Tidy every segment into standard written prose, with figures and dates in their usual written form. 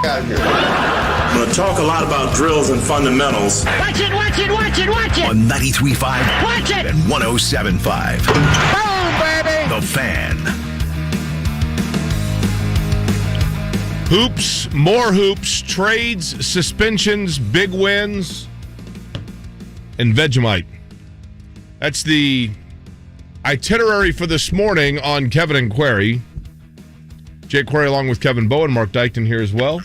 out of here. I'm going to talk a lot about drills and fundamentals. Watch it. On 93.5. Watch it. And 107.5. Boom, baby. The Fan. Hoops, more hoops, trades, suspensions, big wins, and Vegemite. That's the itinerary for this morning on Kevin and Query. Jake Query along with Kevin Bowen, Mark Dykton here as well.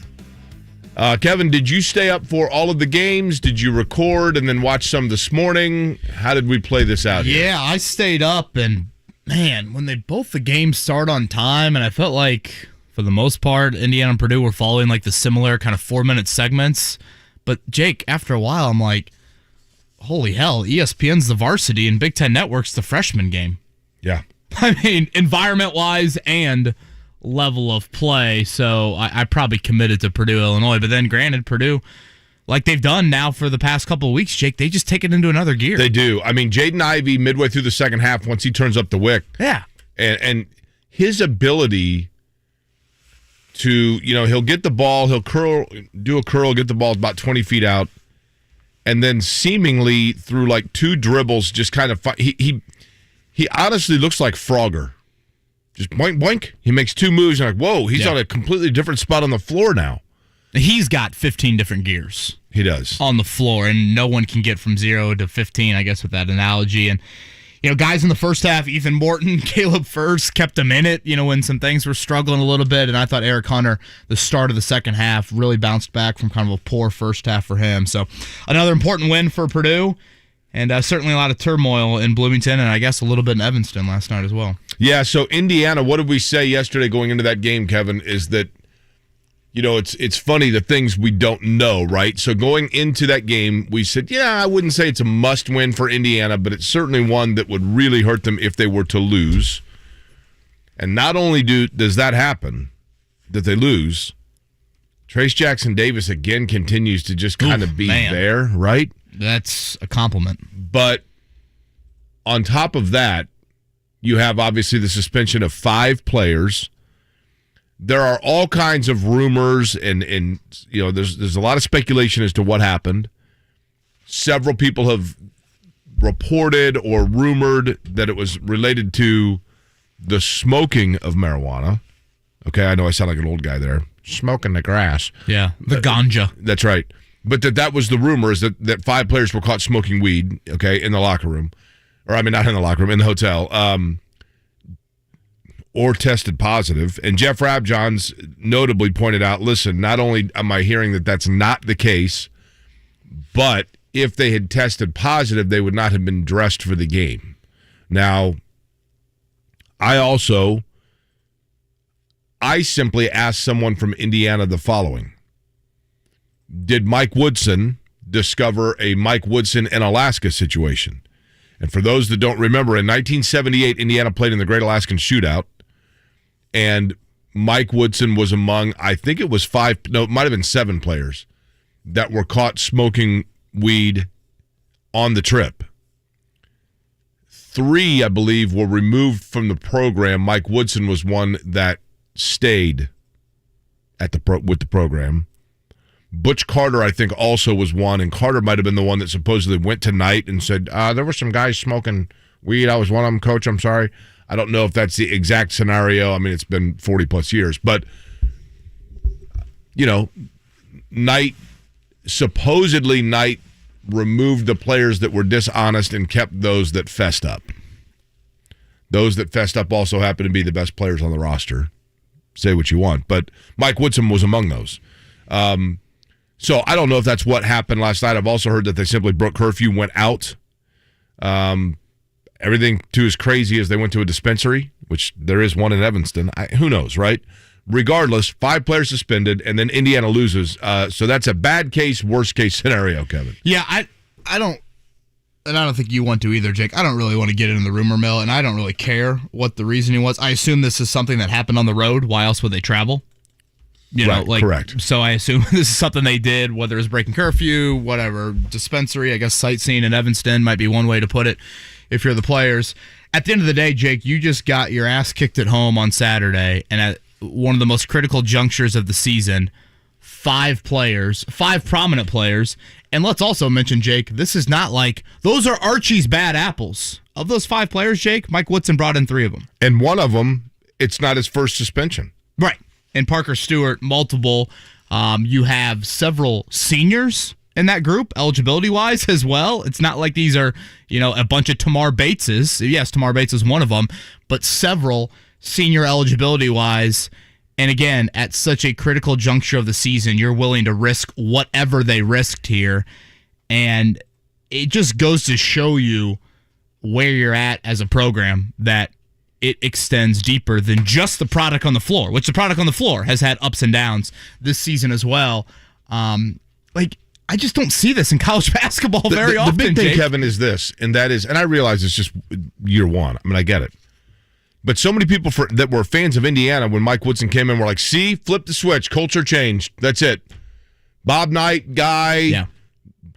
Kevin, did you stay up for all of the games? Did you record and then watch some this morning? How did we play this out here? Yeah, I stayed up, and man, when both the games start on time, and I felt like for the most part, Indiana and Purdue were following like the similar kind of 4-minute segments. But Jake, after a while, I'm like, holy hell, ESPN's the varsity and Big Ten Network's the freshman game. Yeah. I mean, environment-wise and level of play. So I probably committed to Purdue, Illinois. But then, granted, Purdue, like they've done now for the past couple of weeks, Jake, they just take it into another gear. They do. I mean, Jaden Ivey, midway through the second half, once he turns up the wick. Yeah. And his ability to, he'll get the ball, he'll do a curl, get the ball about 20 feet out, and then seemingly through like two dribbles, just kind of he honestly looks like Frogger. Just boink, boink. He makes two moves, and like, whoa, he's on a completely different spot on the floor now. He's got 15 different gears. He does. On the floor, and no one can get from 0 to 15, I guess, with that analogy. And, guys in the first half, Ethan Morton, Caleb Furst kept him in it, when some things were struggling a little bit. And I thought Eric Hunter, the start of the second half, really bounced back from kind of a poor first half for him. So another important win for Purdue. And certainly a lot of turmoil in Bloomington, and I guess a little bit in Evanston last night as well. Yeah, so Indiana, what did we say yesterday going into that game, Kevin, is that, it's funny the things we don't know, right? So going into that game, we said, I wouldn't say it's a must-win for Indiana, but it's certainly one that would really hurt them if they were to lose. And not only does that happen, that they lose, Trace Jackson Davis again continues to just kind of be there, right? That's a compliment. But on top of that, you have obviously the suspension of 5 players. There are all kinds of rumors and there's a lot of speculation as to what happened. Several people have reported or rumored that it was related to the smoking of marijuana. Okay, I know I sound like an old guy there. Smoking the grass. Yeah, the ganja. That's right. But that was the rumor, is that 5 players were caught smoking weed, okay, in the locker room. Or, I mean, not in the locker room, in the hotel. Or tested positive. And Jeff Rabjohns notably pointed out, listen, not only am I hearing that that's not the case, but if they had tested positive, they would not have been dressed for the game. Now, I simply asked someone from Indiana the following. Did Mike Woodson discover a Mike Woodson in Alaska situation? And for those that don't remember, in 1978, Indiana played in the Great Alaskan Shootout, and Mike Woodson was among, I think it was 5, no, it might have been 7 players that were caught smoking weed on the trip. 3, I believe, were removed from the program. Mike Woodson was one that stayed with the program. Butch Carter, I think, also was one, and Carter might have been the one that supposedly went tonight and said, there were some guys smoking weed. I was one of them, Coach, I'm sorry. I don't know if that's the exact scenario. I mean, it's been 40-plus years. But, supposedly Knight removed the players that were dishonest and kept those that fessed up. Those that fessed up also happen to be the best players on the roster. Say what you want. But Mike Woodson was among those. So I don't know if that's what happened last night. I've also heard that they simply broke curfew, went out. Everything too as crazy as they went to a dispensary, which there is one in Evanston. Who knows, right? Regardless, 5 players suspended, and then Indiana loses. So that's a bad case, worst case scenario, Kevin. Yeah, I don't, and I don't think you want to either, Jake. I don't really want to get into the rumor mill, and I don't really care what the reasoning was. I assume this is something that happened on the road. Why else would they travel? Correct. So I assume this is something they did, whether it was breaking curfew, whatever, dispensary, I guess sightseeing in Evanston might be one way to put it if you're the players. At the end of the day, Jake, you just got your ass kicked at home on Saturday, and at one of the most critical junctures of the season, 5 players, 5 prominent players. And let's also mention, Jake, this is not like those are Archie's bad apples. Of those 5 players, Jake, Mike Woodson brought in 3 of them. And one of them, it's not his first suspension. Right. And Parker Stewart, multiple. You have several seniors in that group, eligibility-wise as well. It's not like these are, a bunch of Tamar Bateses. Yes, Tamar Bates is one of them, but several senior eligibility-wise. And again, at such a critical juncture of the season, you're willing to risk whatever they risked here. And it just goes to show you where you're at as a program, that it extends deeper than just the product on the floor, which the product on the floor has had ups and downs this season as well. I just don't see this in college basketball very often. The big thing, Jake. Kevin, is this, and that is, and I realize it's just year one. I mean, I get it. But so many people that were fans of Indiana when Mike Woodson came in were like, see, flip the switch, culture changed. That's it. Bob Knight guy,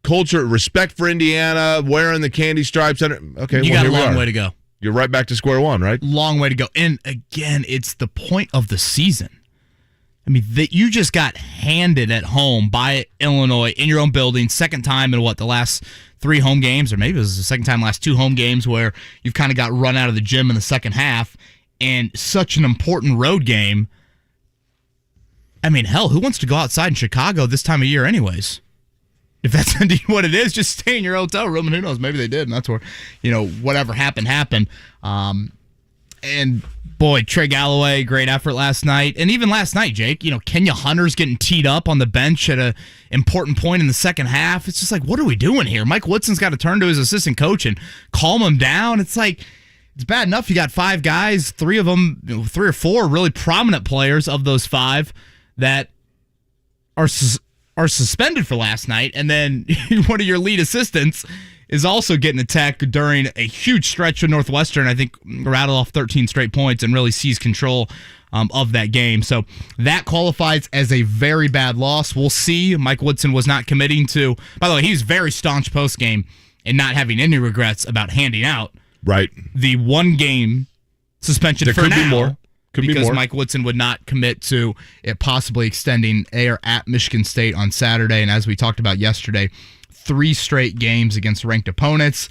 culture, respect for Indiana, wearing the candy stripes. Okay, you got a long way to go. You're right back to square one, right? Long way to go. And again, it's the point of the season. I mean, that you just got handed at home by Illinois in your own building, second time in the last 3 home games, or maybe it was the second time last 2 home games where you've kind of got run out of the gym in the second half, and such an important road game. I mean, hell, who wants to go outside in Chicago this time of year anyways? If that's indeed what it is, just stay in your hotel room, and who knows, maybe they did, and that's where, whatever happened. And boy, Trey Galloway, great effort last night. And even last night, Jake, Kenya Hunter's getting teed up on the bench at an important point in the second half. It's just like, what are we doing here? Mike Woodson's got to turn to his assistant coach and calm him down. It's like, it's bad enough you got 5 guys, 3 of them, 3 or 4 really prominent players of those 5 that are suspended for last night. And then one of your lead assistants is also getting attacked during a huge stretch of Northwestern. I think rattled off 13 straight points and really seized control of that game. So that qualifies as a very bad loss. We'll see. Mike Woodson was not committing to, by the way, he's very staunch post-game and not having any regrets about handing out the 1-game suspension for now. Could be more. Because Mike Woodson would not commit to it possibly extending at Michigan State on Saturday. And as we talked about yesterday, 3 straight games against ranked opponents.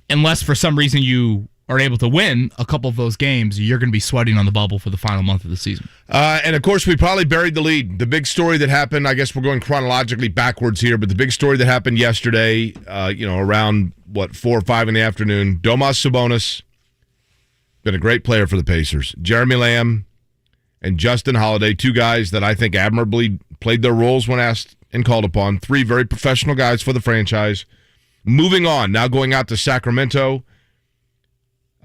Unless for some reason you are able to win a couple of those games, you're going to be sweating on the bubble for the final month of the season. And of course, we probably buried the lead. The big story that happened, I guess we're going chronologically backwards here, but the big story that happened yesterday, around 4 or 5 in the afternoon, Domas Sabonis, been a great player for the Pacers. Jeremy Lamb and Justin Holiday, 2 guys that I think admirably played their roles when asked and called upon. 3 very professional guys for the franchise. Moving on, now going out to Sacramento.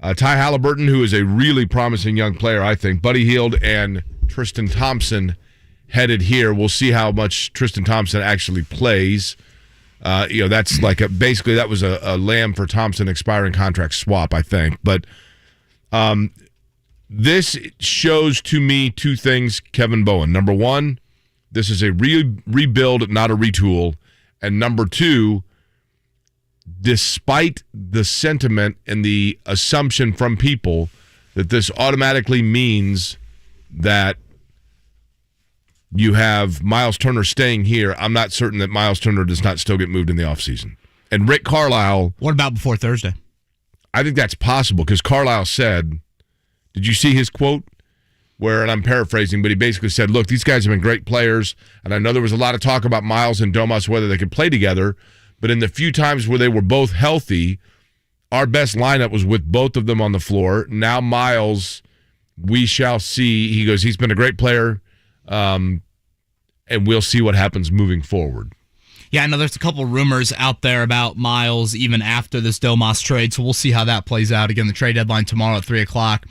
Ty Halliburton, who is a really promising young player, I think. Buddy Hield and Tristan Thompson headed here. We'll see how much Tristan Thompson actually plays. That's like basically that was a Lamb for Thompson expiring contract swap, I think. But this shows to me 2 things, Kevin Bowen. Number 1, this is a rebuild, not a retool. And number 2, despite the sentiment and the assumption from people that this automatically means that you have Miles Turner staying here, I'm not certain that Miles Turner does not still get moved in the offseason. And Rick Carlisle... What about before Thursday? I think that's possible because Carlisle said, did you see his quote? And I'm paraphrasing, but he basically said, look, these guys have been great players, and I know there was a lot of talk about Miles and Domas, whether they could play together, but in the few times where they were both healthy, our best lineup was with both of them on the floor. Now Miles, we shall see. He goes, he's been a great player, and we'll see what happens moving forward. Yeah, I know there's a couple rumors out there about Miles even after this Domas trade, so we'll see how that plays out. Again, the trade deadline tomorrow at 3 o'clock.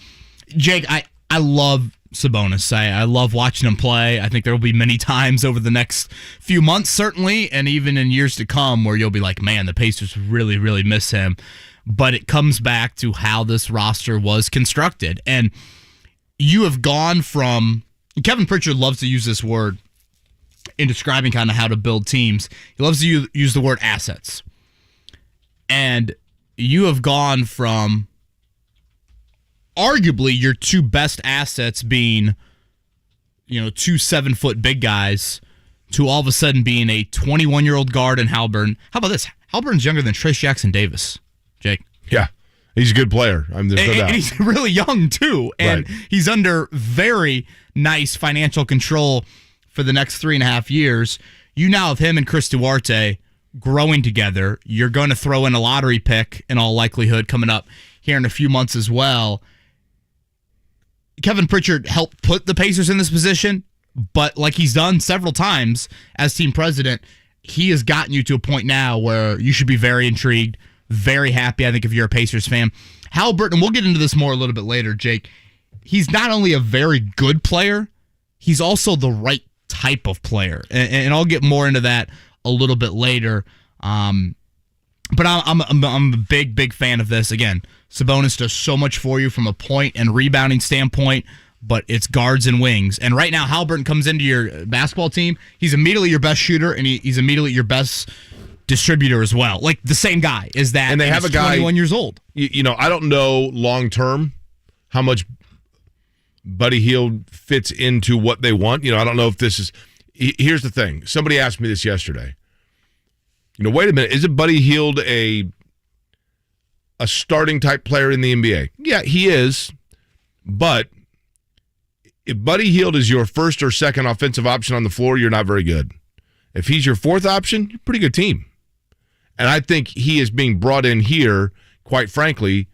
Jake, I love Sabonis. I love watching him play. I think there will be many times over the next few months, certainly, and even in years to come where you'll be like, man, the Pacers really, really miss him. But it comes back to how this roster was constructed. And you have gone from, Kevin Pritchard loves to use this word in describing kind of how to build teams. He loves to use the word assets. And you have gone from arguably your 2 best assets being, 2 7-foot big guys to all of a sudden being a 21-year-old guard in Halliburton. How about this? Halliburton's younger than Trace Jackson Davis, Jake. Yeah, he's a good player. I mean, there's no doubt. And he's really young, too. And he's under very nice financial control for the next 3.5 years. You now have him and Chris Duarte growing together. You're going to throw in a lottery pick in all likelihood coming up here in a few months as well. Kevin Pritchard helped put the Pacers in this position, but like he's done several times as team president, he has gotten you to a point now where you should be very intrigued, very happy, I think, if you're a Pacers fan. Halliburton, and we'll get into this more a little bit later, Jake, he's not only a very good player, he's also the right type of player. And I'll get more into that a little bit later. But I'm a big fan of this. Again, Sabonis does so much for you from a point and rebounding standpoint, but it's guards and wings. And right now, Halliburton comes into your basketball team. He's immediately your best shooter, and he's immediately your best distributor as well. Like the same guy is that. And they have a guy 21 years old. You know, I don't know long term how much Buddy Hield fits into what they want. You know, I don't know if this is. Here's the thing. Somebody asked me this yesterday. You know, wait a minute. Isn't Buddy Hield a starting type player in the NBA? Yeah, he is. But if Buddy Hield is your first or second offensive option on the floor, you're not very good. If he's your fourth option, you're a pretty good team. And I think he is being brought in here, quite frankly,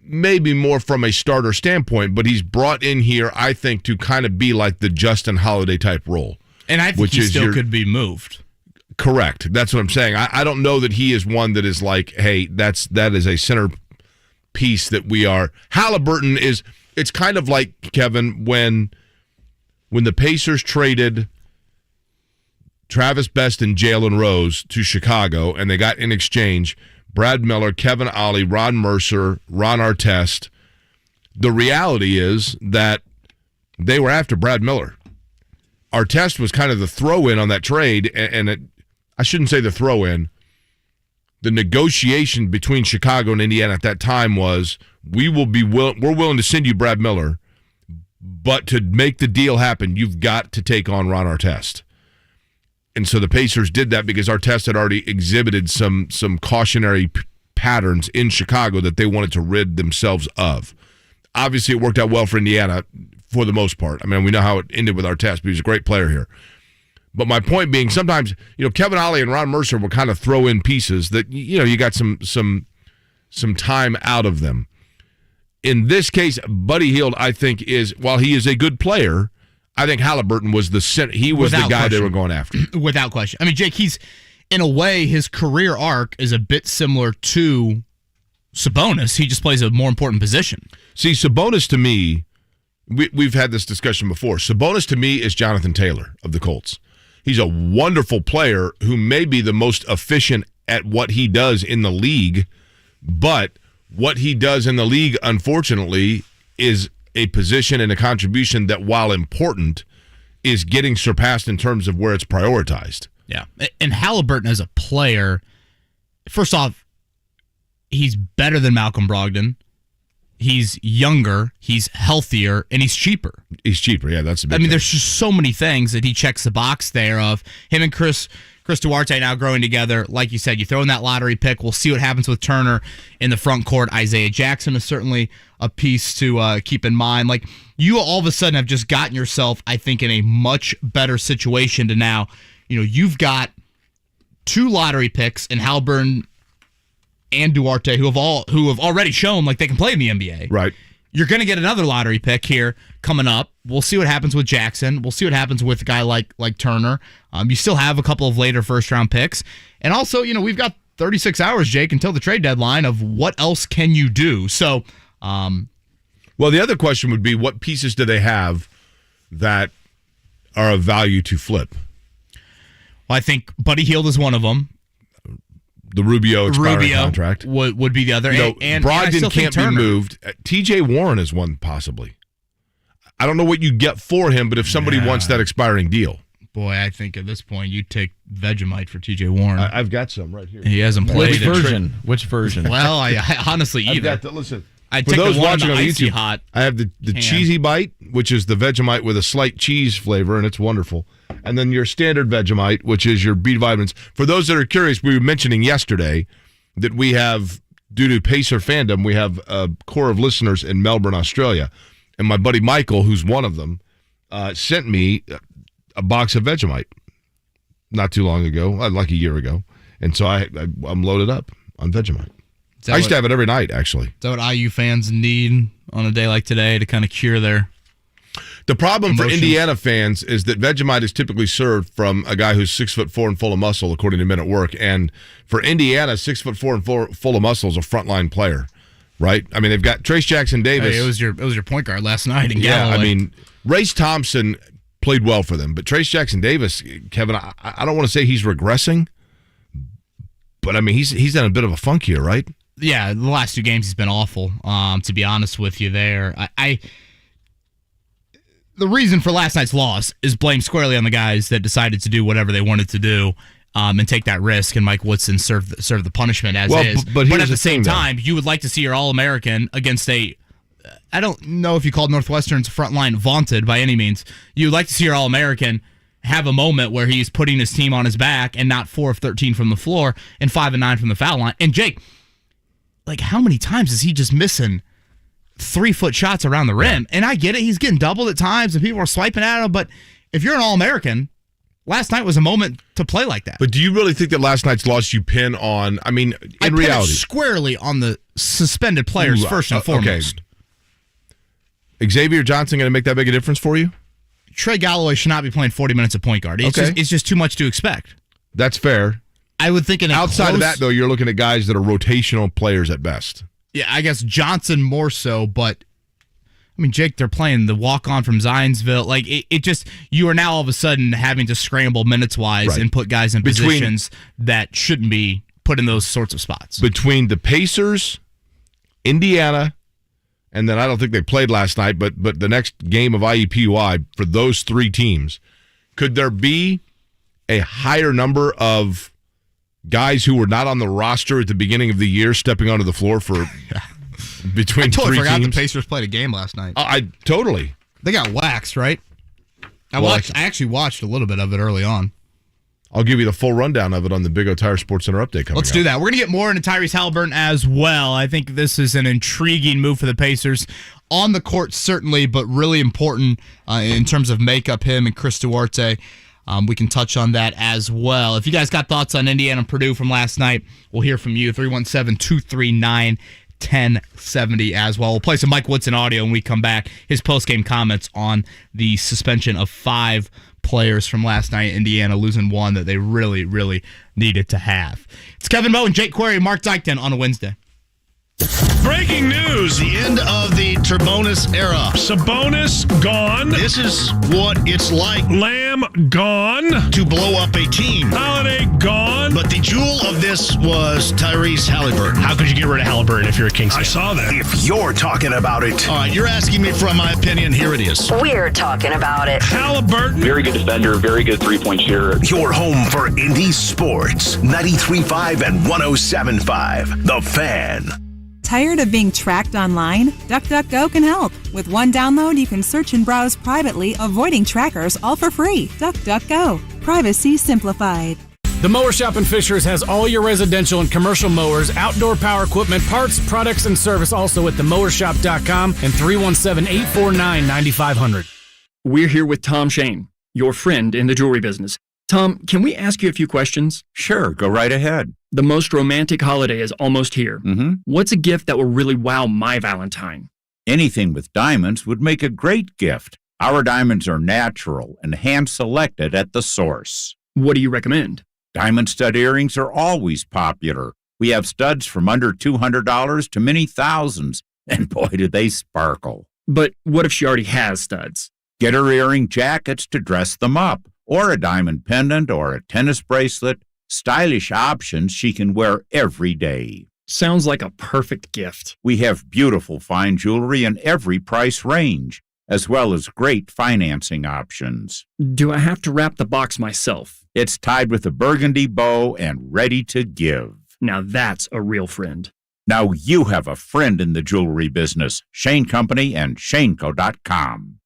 maybe more from a starter standpoint, but he's brought in here, I think, to kind of be like the Justin Holiday type role. And I think he still could be moved. Correct. That's what I'm saying. I don't know that he is one that is like, hey, that is a center piece that we are. Halliburton is, it's kind of like, Kevin, when the Pacers traded Travis Best and Jalen Rose to Chicago, and they got in exchange Brad Miller, Kevin Ollie, Ron Mercer, Ron Artest. The reality is that they were after Brad Miller. Artest was kind of the throw-in on that trade, and I shouldn't say the throw-in. The negotiation between Chicago and Indiana at that time was, we're willing to send you Brad Miller, but to make the deal happen, you've got to take on Ron Artest. And so the Pacers did that because Artest had already exhibited some cautionary patterns in Chicago that they wanted to rid themselves of. Obviously, it worked out well for Indiana for the most part. I mean, we know how it ended with Artest, but he's a great player here. But my point being, sometimes, you know, Kevin Ollie and Ron Mercer will kind of throw in pieces that, you know, you got some time out of them. In this case, Buddy Hield, I think, is, while he is a good player, I think Halliburton was the center. He was the guy they were going after. Without question. I mean, Jake, he's, in a way, his career arc is a bit similar to Sabonis. He just plays a more important position. See, Sabonis to me, we've had this discussion before. Sabonis to me is Jonathan Taylor of the Colts. He's a wonderful player who may be the most efficient at what he does in the league, but what he does in the league, unfortunately, is a position and a contribution that, while important, is getting surpassed in terms of where it's prioritized. Yeah. And Halliburton as a player, first off, he's better than Malcolm Brogdon. He's younger, he's healthier, and he's cheaper. He's cheaper, yeah, that's a big thing. There's just so many things that he checks the box there of him and Chris Duarte now growing together. Like you said, you throw in that lottery pick. We'll see what happens with Turner in the front court. Isaiah Jackson is certainly a piece to keep in mind. Like, you all of a sudden have just gotten yourself, I think, in a much better situation to now, you know, you've got 2 lottery picks in Halliburton and Duarte who have already shown like they can play in the NBA. Right. You're going to get another lottery pick here coming up. We'll see what happens with Jackson. We'll see what happens with a guy like Turner. You still have a couple of later first-round picks. And also, you know, we've got 36 hours, Jake, until the trade deadline of what else can you do. So, well, the other question would be, what pieces do they have that are of value to flip? Well, I think Buddy Hield is one of them. The Rubio expiring contract would be the other. You know, and Brogdon can't be moved. TJ Warren is one possibly. I don't know what you get for him, but if somebody wants that expiring deal. Boy, I think at this point you'd take Vegemite for TJ Warren. I've got some right here. He hasn't played. Which version? Well, I honestly either. Listen, For those watching on Icy YouTube, hot I have the cheesy bite, which is the Vegemite with a slight cheese flavor, and it's wonderful. And then your standard Vegemite, which is your B vitamins. For those that are curious, we were mentioning yesterday that we have, due to Pacer fandom, we have a core of listeners in Melbourne, Australia. And my buddy Michael, who's one of them, sent me a box of Vegemite not too long ago, like a year ago. And so I'm loaded up on Vegemite. I used to have it every night, actually. Is that what IU fans need on a day like today to kind of cure their The problem emotions? for Indiana fans is that Vegemite is typically served from a guy who's 6'4" and full of muscle, according to Men at Work. And for Indiana, 6'4" and full of muscle is a frontline player, right? I mean, they've got Trace Jackson Davis. Hey, it was your point guard last night in Yeah, Galloway. I mean, Race Thompson played well for them, but Trace Jackson Davis, Kevin, I don't want to say he's regressing, but I mean, he's in a bit of a funk here, right? Yeah, the last 2 games he's been awful. To be honest with you, there, the reason for last night's loss is blamed squarely on the guys that decided to do whatever they wanted to do and take that risk, and Mike Woodson serve the punishment as is. But at the same time, you would like to see your All-American against I don't know if you called Northwestern's front line vaunted by any means. You'd like to see your All-American have a moment where he's putting his team on his back and not 4 of 13 from the floor and 5 of 9 from the foul line. And Jake, like, how many times is he just missing 3-foot shots around the rim? And I get it. He's getting doubled at times and people are swiping at him. But if you're an All-American, last night was a moment to play like that. But do you really think that last night's loss you pin on, I mean, in pin reality? it squarely on the suspended players first and foremost. Okay. Xavier Johnson going to make that big a difference for you? Trey Galloway should not be playing 40 minutes at point guard. It's just too much to expect. That's fair. I would think outside of that, though, you're looking at guys that are rotational players at best. Yeah, I guess Johnson more so, but I mean, Jake, they're playing the walk-on from Zionsville. Like, it just, you are now all of a sudden having to scramble minutes-wise and put guys in positions that shouldn't be put in those sorts of spots. Between the Pacers, Indiana, and then I don't think they played last night, but the next game of IUPUI for those 3 teams, could there be a higher number of guys who were not on the roster at the beginning of the year stepping onto the floor for between 3 teams? I totally forgot the Pacers played a game last night. Totally. They got waxed, right? I actually watched a little bit of it early on. I'll give you the full rundown of it on the Big O Tire Sports Center update coming up. Let's do that. We're going to get more into Tyrese Halliburton as well. I think this is an intriguing move for the Pacers. On the court, certainly, but really important in terms of makeup, him and Chris Duarte. We can touch on that as well. If you guys got thoughts on Indiana and Purdue from last night, we'll hear from you. 317-239-1070 as well. We'll play some Mike Woodson audio when we come back. His post-game comments on the suspension of 5 players from last night. Indiana losing 1 that they really, really needed to have. It's Kevin Moe and Jake Query, Mark Dykton on a Wednesday. Breaking news. The end of the Turbonis era. Sabonis gone. This is what it's like Lamb gone. to blow up a team. Holiday gone. But the jewel of this was Tyrese Halliburton. How could you get rid of Halliburton if you're a Kings fan? I saw that. If you're talking about it, All right, you're asking me for my opinion. Here it is. We're talking about it. Halliburton. Very good defender, very good three-point shooter. you're home for Indy Sports. 93.5 and 107.5. The Fan. Tired of being tracked online? DuckDuckGo can help. With one download, you can search and browse privately, avoiding trackers, all for free. DuckDuckGo. Privacy simplified. The Mower Shop in Fishers has all your residential and commercial mowers, outdoor power equipment, parts, products, and service also at themowershop.com and 317-849-9500. We're here with Tom Shane, your friend in the jewelry business. Tom, can we ask you a few questions? Sure, go right ahead. The most romantic holiday is almost here. Mm-hmm. What's a gift that will really wow my Valentine? Anything with diamonds would make a great gift. Our diamonds are natural and hand-selected at the source. What do you recommend? Diamond stud earrings are always popular. We have studs from under $200 to many thousands, and boy, do they sparkle. But what if she already has studs? Get her earring jackets to dress them up, or a diamond pendant or a tennis bracelet. Stylish options she can wear every day. Sounds like a perfect gift. We have beautiful fine jewelry in every price range, as well as great financing options. Do I have to wrap the box myself? It's tied with a burgundy bow and ready to give. Now that's a real friend. Now you have a friend in the jewelry business. Shane Company and ShaneCo.com.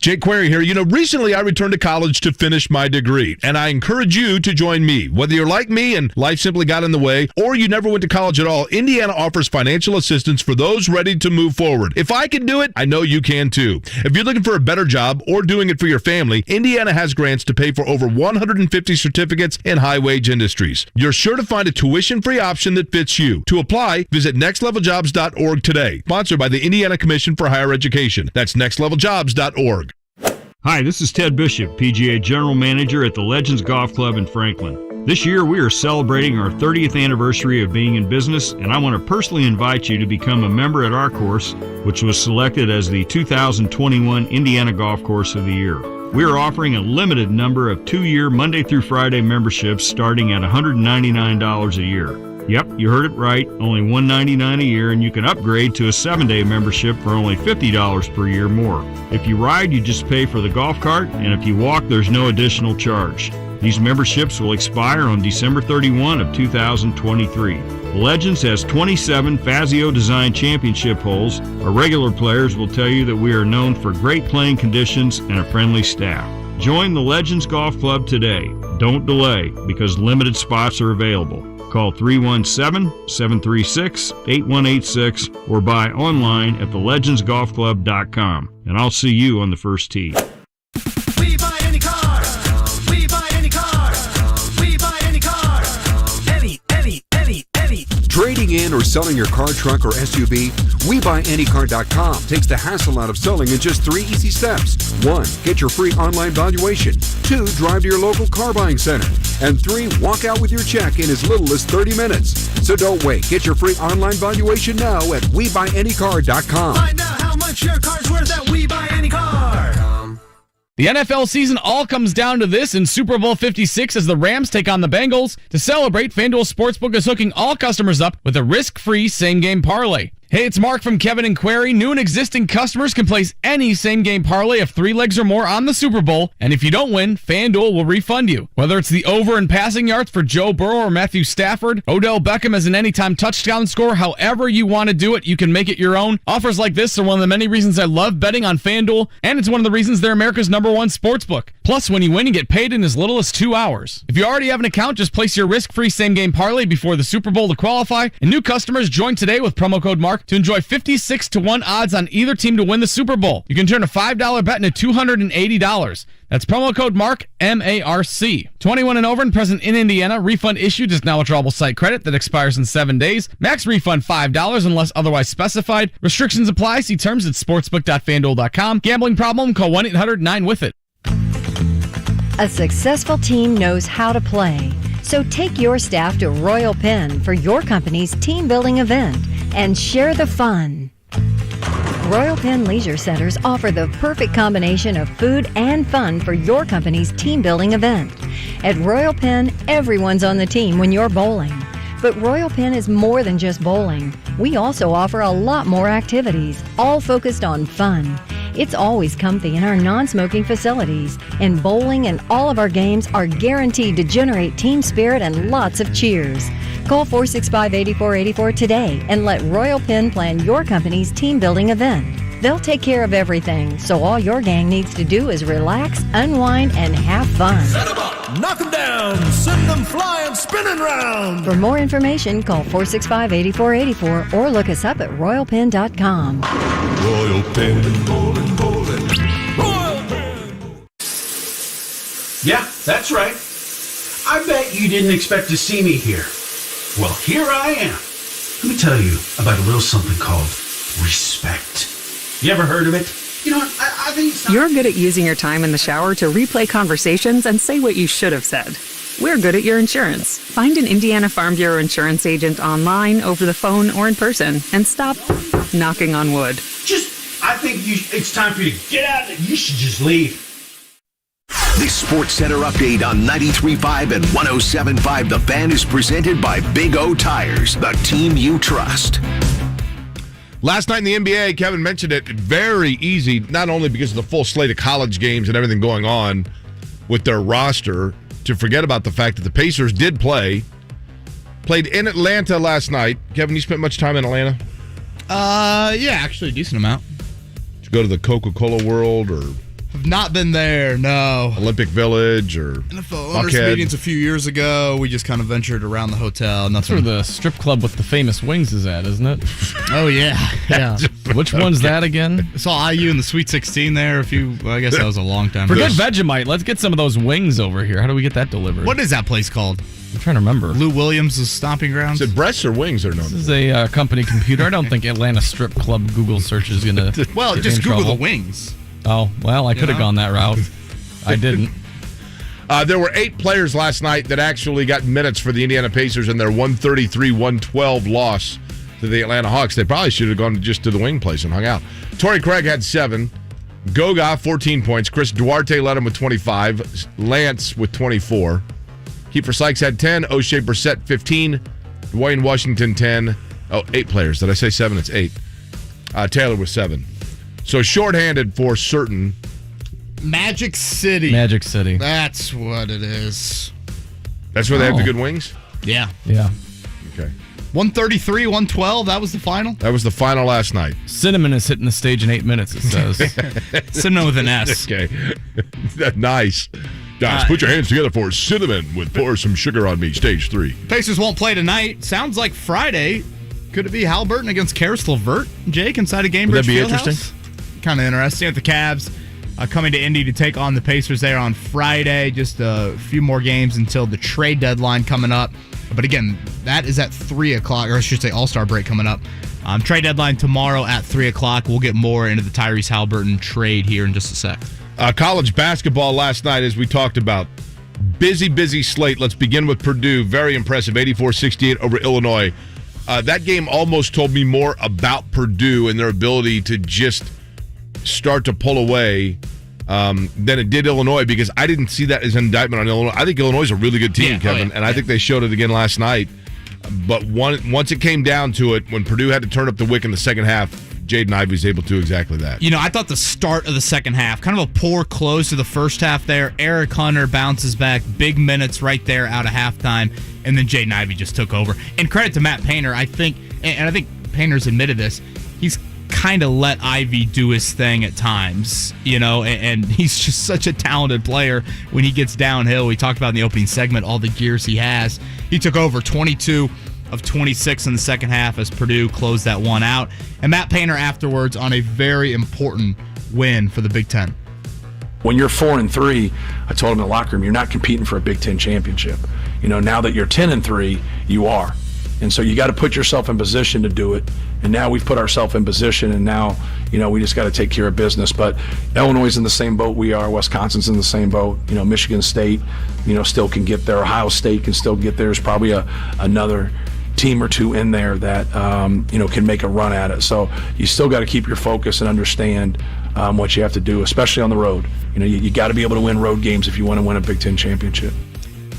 Jake Query here. Recently I returned to college to finish my degree, and I encourage you to join me. Whether you're like me and life simply got in the way, or you never went to college at all, Indiana offers financial assistance for those ready to move forward. If I can do it, I know you can too. If you're looking for a better job or doing it for your family, Indiana has grants to pay for over 150 certificates in high-wage industries. You're sure to find a tuition-free option that fits you. To apply, visit nextleveljobs.org today. Sponsored by the Indiana Commission for Higher Education. That's nextleveljobs.org. Hi, this is Ted Bishop, PGA General Manager at the Legends Golf Club in Franklin. This year we are celebrating our 30th anniversary of being in business, and I want to personally invite you to become a member at our course, which was selected as the 2021 Indiana Golf Course of the Year. We are offering a limited number of 2-year Monday through Friday memberships starting at $199 a year. Yep, you heard it right, only $199 a year, and you can upgrade to a 7-day membership for only $50 per year more. If you ride, you just pay for the golf cart, and if you walk, there's no additional charge. These memberships will expire on December 31 of 2023. Legends has 27 Fazio-designed championship holes. Our regular players will tell you that we are known for great playing conditions and a friendly staff. Join the Legends Golf Club today. Don't delay, because limited spots are available. Call 317-736-8186 or buy online at thelegendsgolfclub.com. And I'll see you on the first tee. We buy any car. We buy any car. We buy any car. Any. Trading in or selling your car, truck, or SUV? WeBuyAnyCar.com takes the hassle out of selling in just 3 easy steps. 1. Get your free online valuation. 2. Drive to your local car buying center. And 3. Walk out with your check in as little as 30 minutes. So don't wait. Get your free online valuation now at WeBuyAnyCar.com. Find out how much your car's worth at WeBuyAnyCar. The NFL season all comes down to this in Super Bowl 56 as the Rams take on the Bengals. To celebrate, FanDuel Sportsbook is hooking all customers up with a risk-free same-game parlay. Hey, it's Mark from Kevin and Query. New and existing customers can place any same-game parlay of 3 legs or more on the Super Bowl, and if you don't win, FanDuel will refund you. Whether it's the over in passing yards for Joe Burrow or Matthew Stafford, Odell Beckham as an anytime touchdown score, however you want to do it, you can make it your own. Offers like this are one of the many reasons I love betting on FanDuel, and it's one of the reasons they're America's #1 sportsbook. Plus, when you win, you get paid in as little as 2 hours. If you already have an account, just place your risk-free same-game parlay before the Super Bowl to qualify, and new customers join today with promo code MARK to enjoy 56-1 odds on either team to win the Super Bowl. You can turn a $5 bet into $280. That's promo code MARK, M-A-R-C. 21 and over and present in Indiana. Refund issued is now withdrawable site credit that expires in 7 days. Max refund $5 unless otherwise specified. Restrictions apply. See terms at sportsbook.fanduel.com. Gambling problem? Call 1-800-9-WITH-IT. A successful team knows how to play. So take your staff to Royal Pen for your company's team building event and share the fun. Royal Pen Leisure Centers offer the perfect combination of food and fun for your company's team building event. At Royal Pen, everyone's on the team when you're bowling. But Royal Pen is more than just bowling. We also offer a lot more activities, all focused on fun. It's always comfy in our non-smoking facilities, and bowling and all of our games are guaranteed to generate team spirit and lots of cheers. Call 465-8484 today and let Royal Pen plan your company's team building event. They'll take care of everything, so all your gang needs to do is relax, unwind, and have fun. Set them up, knock them down, send them flying, spinning round. For more information, call 465-8484 or look us up at royalpen.com. Royal Pen, bowling, bowling. Royal Pen. Yeah, that's right. I bet you didn't expect to see me here. Well, here I am. Let me tell you about a little something called respect. You ever heard of it? You know what? I think it's not... You're good at using your time in the shower to replay conversations and say what you should have said. We're good at your insurance. Find an Indiana Farm Bureau insurance agent online, over the phone, or in person, and stop knocking on wood. I think it's time for you to get out and you should just leave. The Sports Center update on 93.5 and 107.5 The Fan is presented by Big O Tires, the team you trust. Last night in the NBA, Kevin mentioned it, very easy, not only because of the full slate of college games and everything going on with their roster, to forget about the fact that the Pacers did play played in Atlanta last night. Kevin, you spent much time in Atlanta? Yeah, actually a decent amount. Did you go to the Coca-Cola World or Have not been there, no. Olympic Village or NFL owners meetings a few years ago. We just kind of ventured around the hotel. That's where the strip club with the famous wings is at, isn't it? Oh, yeah. Yeah. Which one's that again? I saw IU in the Sweet 16 there I guess that was a long time ago. Forget Vegemite. Let's get some of those wings over here. How do we get that delivered? What is that place called? I'm trying to remember. Lou Williams' stomping grounds? Is it breasts or wings or no? This is a company computer. I don't think Atlanta Strip Club Google search is going to Well, just Google the wings. Oh, well, I could have gone that route. I didn't. There were 8 players last night that actually got minutes for the Indiana Pacers in their 133-112 loss to the Atlanta Hawks. They probably should have gone just to the wing place and hung out. Torrey Craig had 7. Goga, 14 points. Chris Duarte led him with 25. Lance with 24. Kiefer Sykes had 10. O'Shea Brissett, 15. Dwayne Washington, 10. Oh, 8 players. Did I say 7? It's 8. Taylor with 7. So shorthanded for certain. Magic City. Magic City. That's what it is. That's where they have the good wings? Yeah. Yeah. Okay. 133-112, that was the final? That was the final last night. Cinnamon is hitting the stage in 8 minutes, it says. Cinnamon with an S. Okay. Nice. Guys, put your hands together for Cinnamon with Pour Some Sugar on Me, stage 3. Pacers won't play tonight. Sounds like Friday. Could it be Halliburton against Karis LeVert, Jake, inside a Gainbridge Would that be Fieldhouse? interesting? Kind of interesting. With the Cavs coming to Indy to take on the Pacers there on Friday. Just a few more games until the trade deadline coming up. But again, that is at 3 o'clock, or I should say All-Star break coming up. Trade deadline tomorrow at 3 o'clock. We'll get more into the Tyrese Halliburton trade here in just a sec. College basketball last night, as we talked about. Busy slate. Let's begin with Purdue. Very impressive, 84-68 over Illinois. That game almost told me more about Purdue and their ability to just start to pull away than it did Illinois, because I didn't see that as an indictment on Illinois. I think Illinois is a really good team, Kevin, and I think they showed it again last night. But once it came down to it, when Purdue had to turn up the wick in the second half, Jaden Ivey was able to do exactly that. You know, I thought the start of the second half, kind of a poor close to the first half there. Eric Hunter bounces back, big minutes right there out of halftime, and then Jaden Ivey just took over. And credit to Matt Painter, I think, and I think Painter's admitted this, he's kind of let Ivey do his thing at times, you know, and he's just such a talented player when he gets downhill. We talked about in the opening segment all the gears he has. He took over 22 of 26 in the second half as Purdue closed that one out. And Matt Painter afterwards on a very important win for the Big Ten. When you're 4-3, I told him in the locker room, you're not competing for a Big Ten championship. You know, now that you're 10-3, you are. And so you got to put yourself in position to do it. And now we've put ourselves in position, and now, you know, we just got to take care of business. But Illinois is in the same boat we are. Wisconsin's in the same boat. You know, Michigan State, you know, still can get there. Ohio State can still get there. There's probably another team or two in there that, you know, can make a run at it. So you still got to keep your focus and understand what you have to do, especially on the road. You know, you got to be able to win road games if you want to win a Big Ten championship.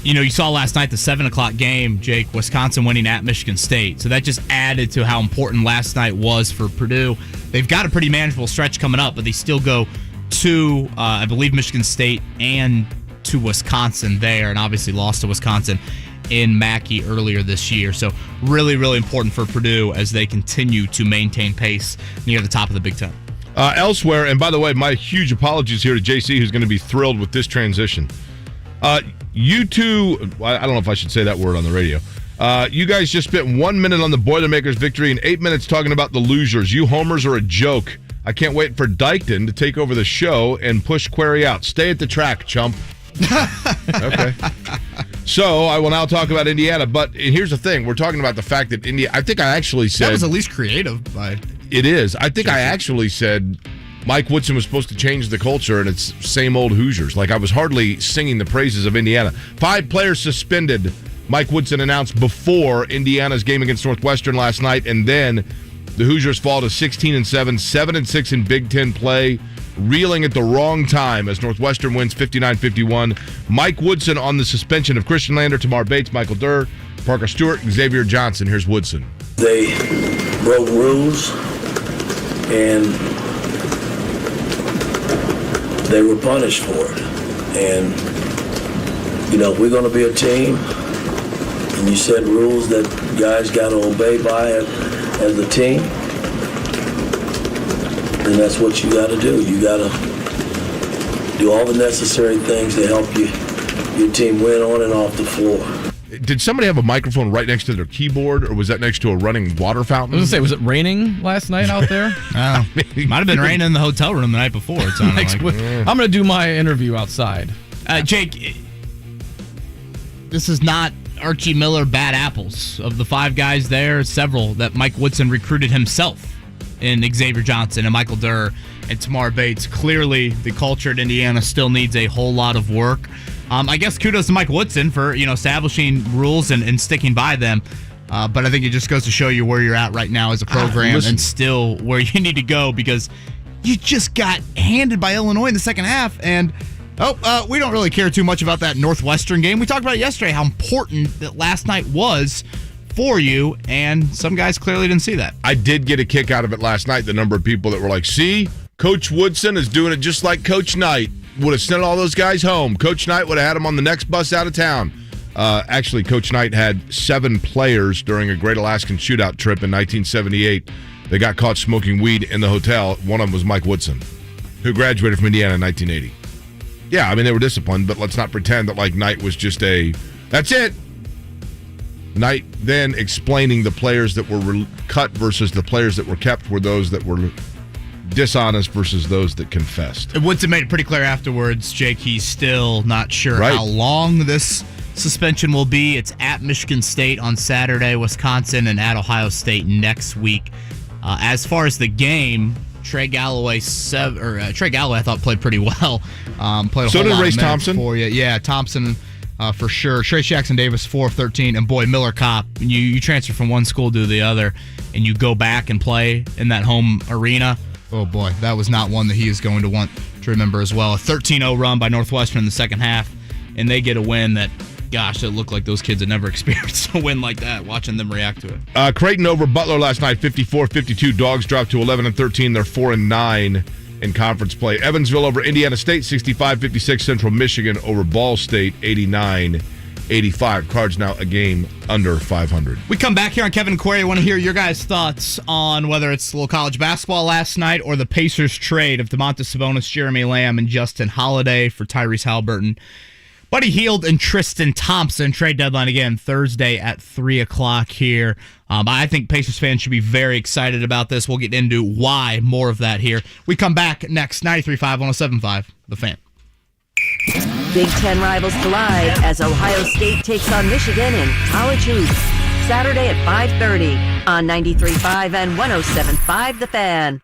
You know, you saw last night the 7 o'clock game, Jake, Wisconsin winning at Michigan State. So that just added to how important last night was for Purdue. They've got a pretty manageable stretch coming up, but they still go to, I believe, Michigan State and to Wisconsin there, and obviously lost to Wisconsin in Mackey earlier this year. So really, really important for Purdue as they continue to maintain pace near the top of the Big Ten. Elsewhere, and by the way, my huge apologies here to JC, who's going to be thrilled with this transition. You two, I don't know if I should say that word on the radio. You guys just spent 1 minute on the Boilermakers' victory and 8 minutes talking about the losers. You homers are a joke. I can't wait for Dykton to take over the show and push Query out. Stay at the track, chump. Okay. So I will now talk about Indiana, but here's the thing. We're talking about the fact that I think I actually said... That was at least creative by... It is. I think I actually said Mike Woodson was supposed to change the culture, and it's same old Hoosiers. Like, I was hardly singing the praises of Indiana. 5 players suspended, Mike Woodson announced before Indiana's game against Northwestern last night, and then the Hoosiers fall to 16-7, 7-6 in Big Ten play, reeling at the wrong time as Northwestern wins 59-51. Mike Woodson on the suspension of Christian Lander, Tamar Bates, Michael Durr, Parker Stewart, Xavier Johnson. Here's Woodson. They broke rules, and they were punished for it. And, you know, we're going to be a team and you set rules that guys got to obey by as a team, then that's what you got to do. You got to do all the necessary things to help your team win on and off the floor. Did somebody have a microphone right next to their keyboard, or was that next to a running water fountain? I was going to say, was it raining last night out there? Might have been raining in the hotel room the night before. It sounded like. I'm going to do my interview outside. Jake, this is not Archie Miller bad apples. Of the 5 guys there, several that Mike Woodson recruited himself in Xavier Johnson and Michael Durr and Tamar Bates. Clearly, the culture at Indiana still needs a whole lot of work. I guess kudos to Mike Woodson for establishing rules and sticking by them. But I think it just goes to show you where you're at right now as a program and still where you need to go, because you just got handed by Illinois in the second half. And, we don't really care too much about that Northwestern game. We talked about it yesterday, how important that last night was for you, and some guys clearly didn't see that. I did get a kick out of it last night, the number of people that were like, see, Coach Woodson is doing it just like Coach Knight. Would have sent all those guys home. Coach Knight would have had them on the next bus out of town. Actually, Coach Knight had 7 players during a Great Alaskan Shootout trip in 1978. They got caught smoking weed in the hotel. One of them was Mike Woodson, who graduated from Indiana in 1980. Yeah, I mean, they were disciplined, but let's not pretend that, like, Knight was just that's it. Knight then explaining the players that were cut versus the players that were kept were those that were dishonest versus those that confessed. Woodson made it pretty clear afterwards, Jake, he's still not sure how long this suspension will be. It's at Michigan State on Saturday, Wisconsin, and at Ohio State next week. As far as the game, Trey Galloway, I thought played pretty well. Played a so whole did lot Race of minutes Thompson. For you. Yeah, Thompson for sure. Trace Jackson Davis, 4 of 13, and boy, Miller Kopp. You transfer from one school to the other, and you go back and play in that home arena. Oh, boy, that was not one that he is going to want to remember as well. A 13-0 run by Northwestern in the second half, and they get a win that, gosh, it looked like those kids had never experienced a win like that, watching them react to it. Creighton over Butler last night, 54-52. Dogs dropped to 11-13. They're 4-9 in conference play. Evansville over Indiana State, 65-56. Central Michigan over Ball State, 89-85. Cards now a game under 500. We come back here on Kevin and Query. I want to hear your guys' thoughts on whether it's a little college basketball last night or the Pacers trade of Domantas Sabonis, Jeremy Lamb, and Justin Holiday for Tyrese Halliburton, Buddy Hield, and Tristan Thompson. Trade deadline again Thursday at 3 o'clock here. I think Pacers fans should be very excited about this. We'll get into why, more of that here. We come back next, 93.5, 107.5, The Fan. Big Ten rivals collide as Ohio State takes on Michigan in college hoops. Saturday at 5:30 on 93.5 and 107.5 The Fan.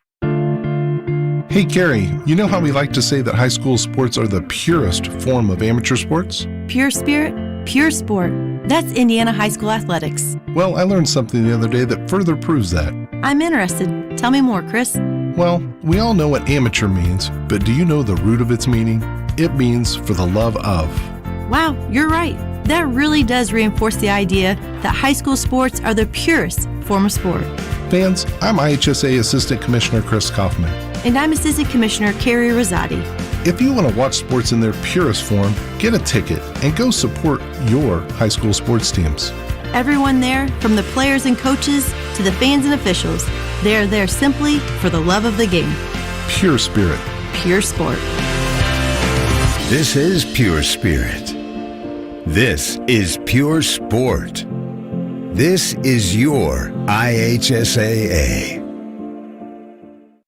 Hey, Carrie, you know how we like to say that high school sports are the purest form of amateur sports? Pure spirit, pure sport. That's Indiana high school athletics. Well, I learned something the other day that further proves that. I'm interested. Tell me more, Chris. Well, we all know what amateur means, but do you know the root of its meaning? It means for the love of. Wow, you're right. That really does reinforce the idea that high school sports are the purest form of sport. Fans, I'm IHSA Assistant Commissioner Chris Kaufman. And I'm Assistant Commissioner Carrie Rosati. If you want to watch sports in their purest form, get a ticket and go support your high school sports teams. Everyone there, from the players and coaches to the fans and officials, they're there simply for the love of the game. Pure spirit. Pure sport. This is Pure Spirit. This is Pure Sport. This is your IHSAA.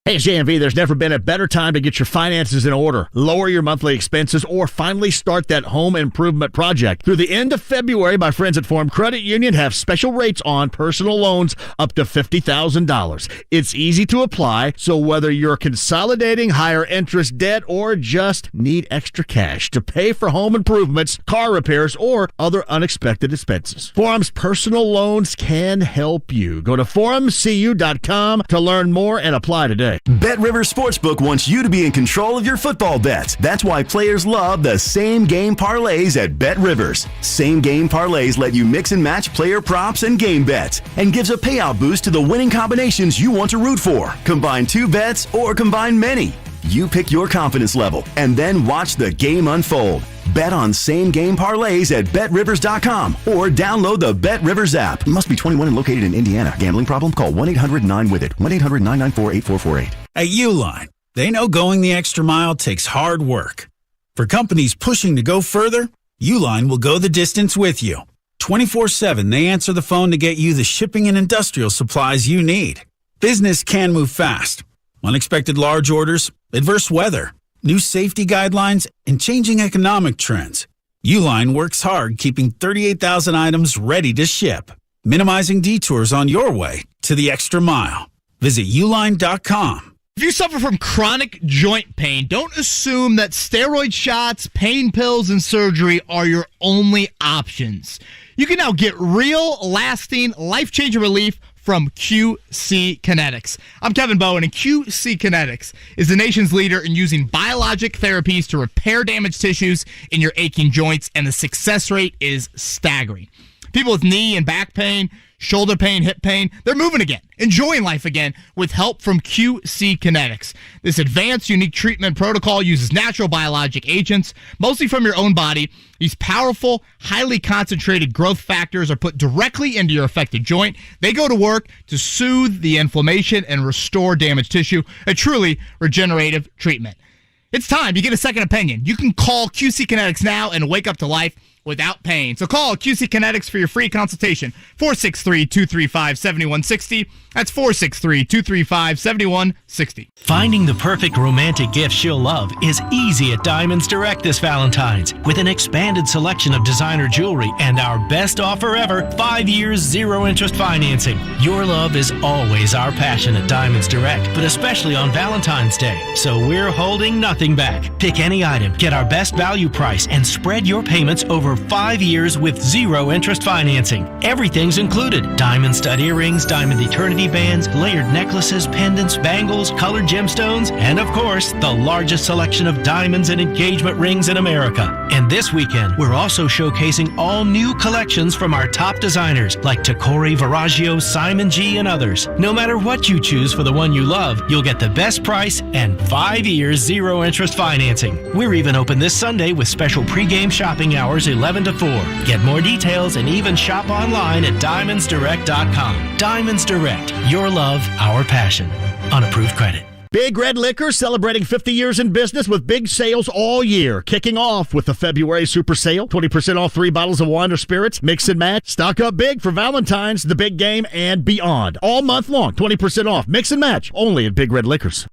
Hey, it's JMV. There's never been a better time to get your finances in order, lower your monthly expenses, or finally start that home improvement project. Through the end of February, my friends at Forum Credit Union have special rates on personal loans up to $50,000. It's easy to apply, so whether you're consolidating higher interest debt or just need extra cash to pay for home improvements, car repairs, or other unexpected expenses, Forum's personal loans can help you. Go to forumcu.com to learn more and apply today. Bet Rivers Sportsbook wants you to be in control of your football bets. That's why players love the same game parlays at Bet Rivers. Same game parlays let you mix and match player props and game bets, and gives a payout boost to the winning combinations you want to root for. Combine 2 bets or combine many. You pick your confidence level and then watch the game unfold. Bet on same-game parlays at BetRivers.com or download the BetRivers app. Must be 21 and located in Indiana. Gambling problem? Call 1-800-9-WITH-IT. 1-800-994-8448. At Uline, they know going the extra mile takes hard work. For companies pushing to go further, Uline will go the distance with you. 24/7, they answer the phone to get you the shipping and industrial supplies you need. Business can move fast. Unexpected large orders, adverse weather, new safety guidelines, and changing economic trends. Uline works hard keeping 38,000 items ready to ship, minimizing detours on your way to the extra mile. Visit uline.com. If you suffer from chronic joint pain, don't assume that steroid shots, pain pills, and surgery are your only options. You can now get real, lasting, life-changing relief from QC Kinetics. I'm Kevin Bowen, and QC Kinetics is the nation's leader in using biologic therapies to repair damaged tissues in your aching joints, and the success rate is staggering. People with knee and back pain, shoulder pain, hip pain, they're moving again, enjoying life again with help from QC Kinetics. This advanced, unique treatment protocol uses natural biologic agents, mostly from your own body. These powerful, highly concentrated growth factors are put directly into your affected joint. They go to work to soothe the inflammation and restore damaged tissue, a truly regenerative treatment. It's time you get a second opinion. You can call QC Kinetics now and wake up to life without pain. So call QC Kinetics for your free consultation. 463-235-7160. That's 463-235-7160. Finding the perfect romantic gift she'll love is easy at Diamonds Direct this Valentine's. With an expanded selection of designer jewelry and our best offer ever, 5 years, 0-interest financing. Your love is always our passion at Diamonds Direct, but especially on Valentine's Day. So we're holding nothing back. Pick any item, get our best value price, and spread your payments over 5 years with 0-interest financing. Everything's included. Diamond stud earrings, diamond eternity bands, layered necklaces, pendants, bangles, colored gemstones, and of course, the largest selection of diamonds and engagement rings in America. And this weekend, we're also showcasing all new collections from our top designers like Tacori, Verragio, Simon G, and others. No matter what you choose for the one you love, you'll get the best price and 5 years 0-interest financing. We're even open this Sunday with special pregame shopping hours 11 to 4. Get more details and even shop online at DiamondsDirect.com. Diamonds Direct. Your love, our passion. On approved credit. Big Red Liquor celebrating 50 years in business with big sales all year. Kicking off with the February Super Sale. 20% off 3 bottles of wine or spirits. Mix and match. Stock up big for Valentine's, the big game, and beyond. All month long. 20% off. Mix and match. Only at Big Red Liquors.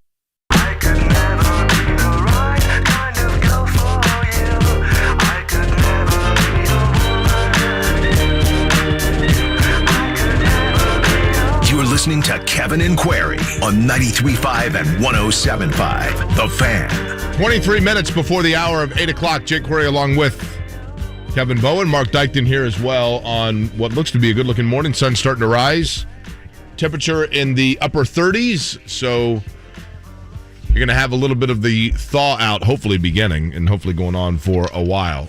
Listening to Kevin and Query on 93.5 and 107.5. The Fan. 23 minutes before the hour of 8 o'clock. Jake Query along with Kevin Bowen. Mark Dykton here as well on what looks to be a good-looking morning. Sun starting to rise. Temperature in the upper 30s. So you're going to have a little bit of the thaw out hopefully beginning and hopefully going on for a while.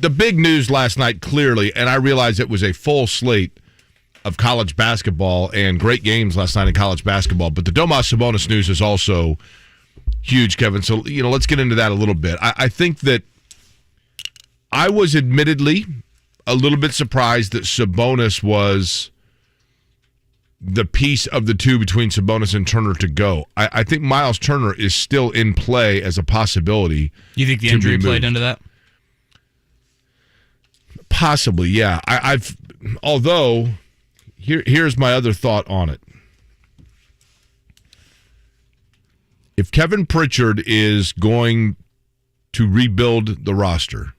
The big news last night, clearly, and I realize it was a full slate of college basketball and great games last night in college basketball. But the Domas Sabonis news is also huge, Kevin. So, let's get into that a little bit. I think that I was admittedly a little bit surprised that Sabonis was the piece of the two between Sabonis and Turner to go. I think Miles Turner is still in play as a possibility. You think the injury played into that? Possibly, yeah. Although... Here's my other thought on it. If Kevin Pritchard is going to rebuild the roster,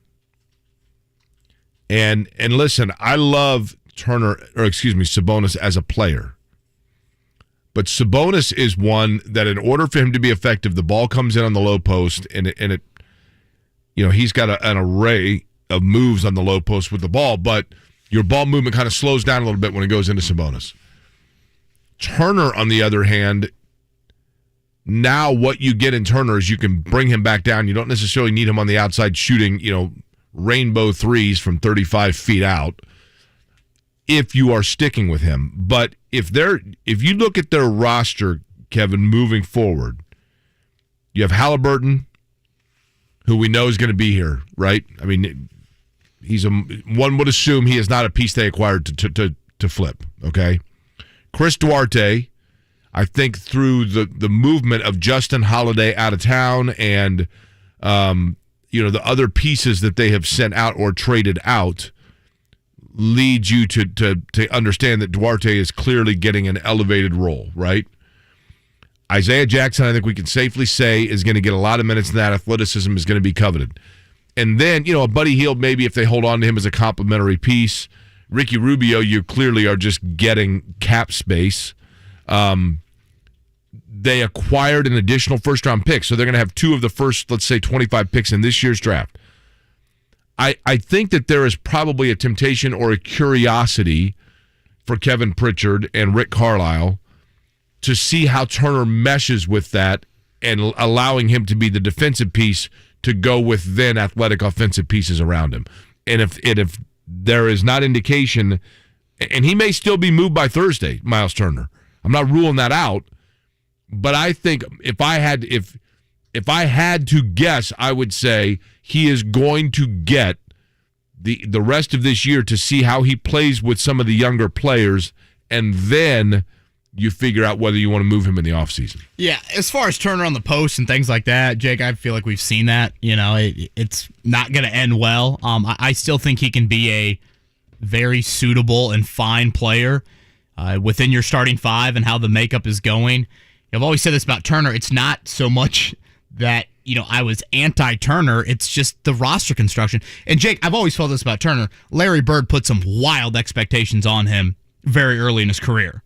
and listen, I love Sabonis as a player, but Sabonis is one that in order for him to be effective, the ball comes in on the low post, and it he's got an array of moves on the low post with the ball, but your ball movement kind of slows down a little bit when it goes into Sabonis. Turner, on the other hand, now what you get in Turner is you can bring him back down. You don't necessarily need him on the outside shooting, rainbow threes from 35 feet out if you are sticking with him. But if you look at their roster, Kevin, moving forward, you have Halliburton, who we know is going to be here, right? I mean, one would assume he is not a piece they acquired to flip, okay? Chris Duarte, I think through the movement of Justin Holiday out of town and the other pieces that they have sent out or traded out leads you to understand that Duarte is clearly getting an elevated role, right? Isaiah Jackson, I think we can safely say, is going to get a lot of minutes, and that athleticism is going to be coveted. And then, a Buddy Hield, maybe if they hold on to him as a complimentary piece. Ricky Rubio, you clearly are just getting cap space. They acquired an additional first-round pick, so they're going to have 2 of the first, let's say, 25 picks in this year's draft. I think that there is probably a temptation or a curiosity for Kevin Pritchard and Rick Carlisle to see how Turner meshes with that and allowing him to be the defensive piece to go with then athletic offensive pieces around him. And if there is not indication, and he may still be moved by Thursday, Miles Turner. I'm not ruling that out, but I think if I had to guess, I would say he is going to get the rest of this year to see how he plays with some of the younger players, and then you figure out whether you want to move him in the offseason. Yeah, as far as Turner on the post and things like that, Jake, I feel like we've seen that. It's not going to end well. I still think he can be a very suitable and fine player within your starting 5 and how the makeup is going. I've always said this about Turner. It's not so much that, I was anti-Turner. It's just the roster construction. And, Jake, I've always felt this about Turner. Larry Bird put some wild expectations on him very early in his career.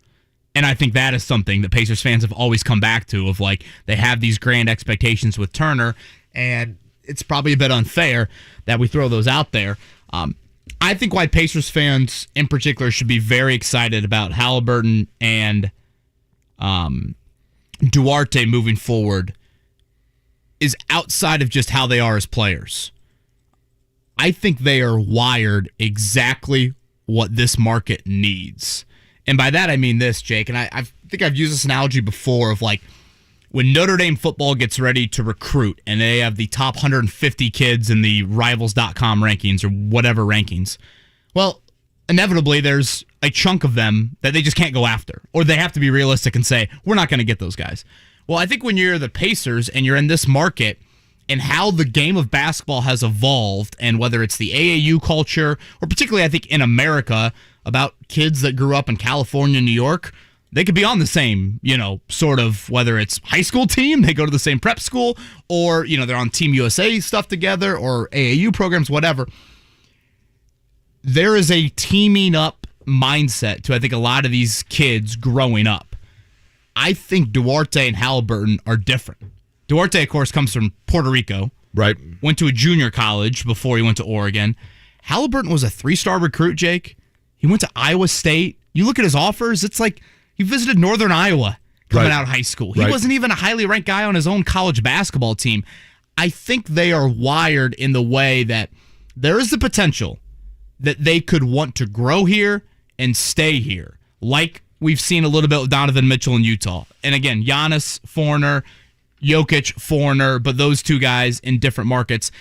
And I think that is something that Pacers fans have always come back to, of like, they have these grand expectations with Turner, and it's probably a bit unfair that we throw those out there. I think why Pacers fans in particular should be very excited about Halliburton and Duarte moving forward is outside of just how they are as players. I think they are wired exactly what this market needs. And by that, I mean this, Jake, and I think I've used this analogy before of like when Notre Dame football gets ready to recruit and they have the top 150 kids in the Rivals.com rankings or whatever rankings, well, inevitably there's a chunk of them that they just can't go after, or they have to be realistic and say, we're not going to get those guys. Well, I think when you're the Pacers and you're in this market and how the game of basketball has evolved, and whether it's the AAU culture, or particularly I think in America, about kids that grew up in California, New York, they could be on the same, sort of, whether it's high school team, they go to the same prep school, or, they're on Team USA stuff together, or AAU programs, whatever. There is a teaming up mindset to, I think, a lot of these kids growing up. I think Duarte and Halliburton are different. Duarte, of course, comes from Puerto Rico. Right. Went to a junior college before he went to Oregon. Halliburton was a 3-star recruit, Jake. He went to Iowa State. You look at his offers, it's like he visited Northern Iowa coming out of high school. He wasn't even a highly ranked guy on his own college basketball team. I think they are wired in the way that there is the potential that they could want to grow here and stay here, like we've seen a little bit with Donovan Mitchell in Utah. And again, Giannis, foreigner, Jokic, foreigner, but those two guys in different markets.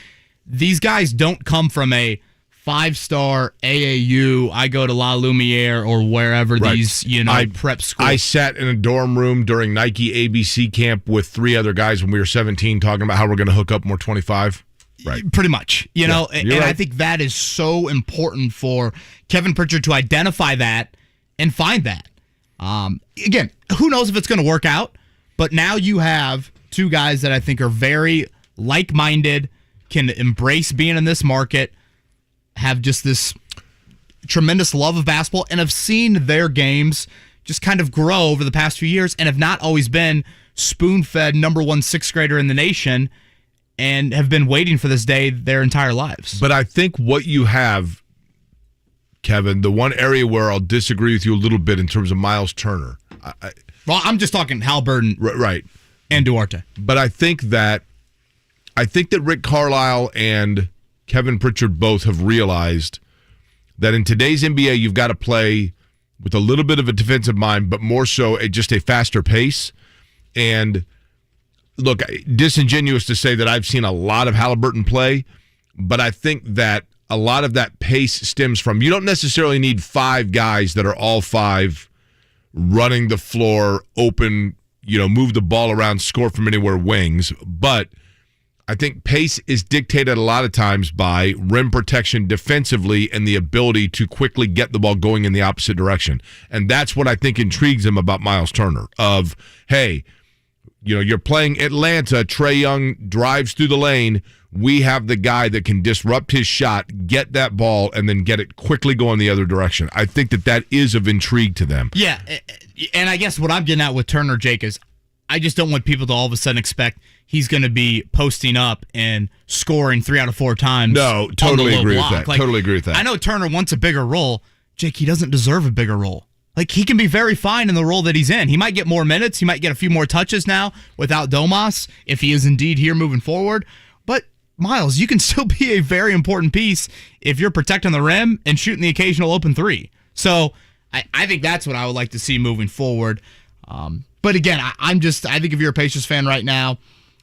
These guys don't come from a 5-star AAU, I go to La Lumiere or wherever these, prep schools. I sat in a dorm room during Nike ABC camp with 3 other guys when we were 17 talking about how we're going to hook up more 25. Right. Pretty much. And I think that is so important for Kevin Pritchard to identify that and find that. Again, who knows if it's going to work out, but now you have 2 guys that I think are very like-minded, can embrace being in this market, have just this tremendous love of basketball, and have seen their games just kind of grow over the past few years and have not always been spoon-fed number 1 6th grader in the nation and have been waiting for this day their entire lives. But I think what you have, Kevin, the one area where I'll disagree with you a little bit in terms of Miles Turner. Well, I'm just talking Halliburton and Duarte. But I think that Rick Carlisle and Kevin Pritchard both have realized that in today's NBA, you've got to play with a little bit of a defensive mind, but more so at just a faster pace. And look, disingenuous to say that I've seen a lot of Halliburton play, but I think that a lot of that pace stems from, you don't necessarily need 5 guys that are all 5 running the floor, open, move the ball around, score from anywhere wings. But I think pace is dictated a lot of times by rim protection defensively and the ability to quickly get the ball going in the opposite direction. And that's what I think intrigues him about Miles Turner of, hey, you're playing Atlanta, Trae Young drives through the lane. We have the guy that can disrupt his shot, get that ball, and then get it quickly going the other direction. I think that is of intrigue to them. Yeah, and I guess what I'm getting at with Turner, Jake, is I just don't want people to all of a sudden expect he's going to be posting up and scoring 3 out of 4 times. No, totally agree with that. Like, totally agree with that. I know Turner wants a bigger role. Jake, he doesn't deserve a bigger role. Like, he can be very fine in the role that he's in. He might get more minutes. He might get a few more touches now without Domas if he is indeed here moving forward. But, Miles, you can still be a very important piece if you're protecting the rim and shooting the occasional open 3. So, I think that's what I would like to see moving forward. But again, I think if you're a Pacers fan right now,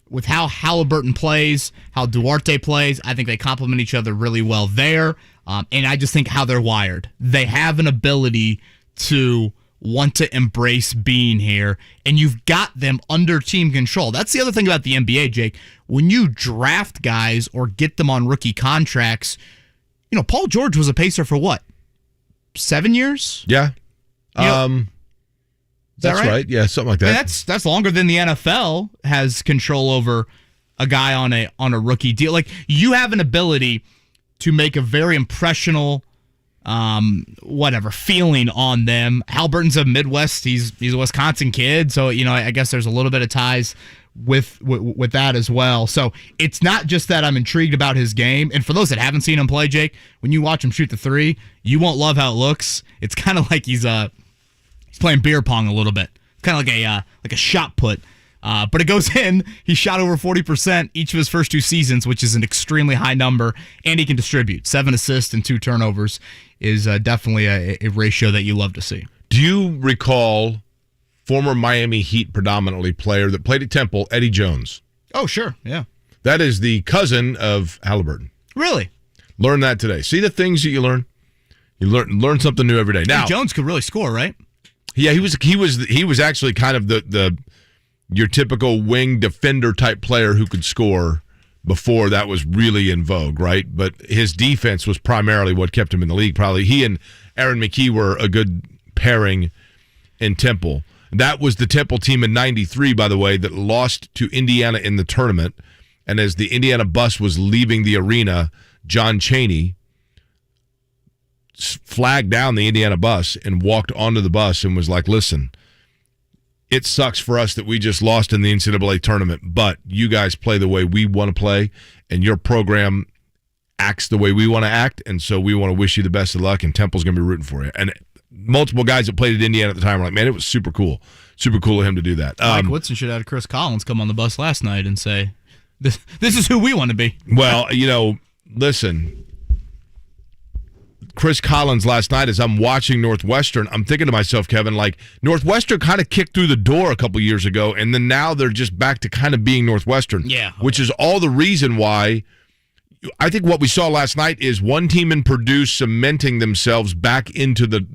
with how Halliburton plays, how Duarte plays, I think they complement each other really well there. And I just think how they're wired. They have an ability to want to embrace being here, and you've got them under team control. That's the other thing about the NBA, Jake. When you draft guys or get them on rookie contracts, Paul George was a Pacer for what? 7 years? Yeah. That's right? Yeah, something like that. And that's longer than the NFL has control over a guy on a rookie deal. Like, you have an ability to make a very impressional feeling on them. Halliburton's a Midwest. He's a Wisconsin kid, so I guess there's a little bit of ties with that as well. So it's not just that I'm intrigued about his game. And for those that haven't seen him play, Jake, when you watch him shoot the 3, you won't love how it looks. It's kind of like he's playing beer pong a little bit. It's kind of like a shot put. But it goes in. He shot over 40% each of his first 2 seasons, which is an extremely high number, and he can distribute. 7 assists and 2 turnovers is definitely a ratio that you love to see. Do you recall former Miami Heat predominantly player that played at Temple, Eddie Jones? Oh, sure, yeah. That is the cousin of Halliburton. Really? Learn that today. See the things that you learn? You learn something new every day. Now, Eddie Jones could really score, right? Yeah, he was actually kind of your typical wing defender type player who could score before that was really in vogue, right? But his defense was primarily what kept him in the league. Probably he and Aaron McKee were a good pairing in Temple. That was the Temple team in '93, by the way, that lost to Indiana in the tournament. And as the Indiana bus was leaving the arena, John Chaney flagged down the Indiana bus and walked onto the bus and was like, listen, it sucks for us that we just lost in the NCAA tournament, but you guys play the way we want to play, and your program acts the way we want to act, and so we want to wish you the best of luck, and Temple's going to be rooting for you. And multiple guys that played at Indiana at the time were like, man, it was super cool. Super cool of him to do that. Mike Woodson should have had Chris Collins come on the bus last night and say, this is who we want to be. Well, listen, Chris Collins last night, as I'm watching Northwestern, I'm thinking to myself, Kevin, like Northwestern kind of kicked through the door a couple years ago, and then now they're just back to kind of being Northwestern. Yeah. Which is all the reason why I think what we saw last night is one team in Purdue cementing themselves back into the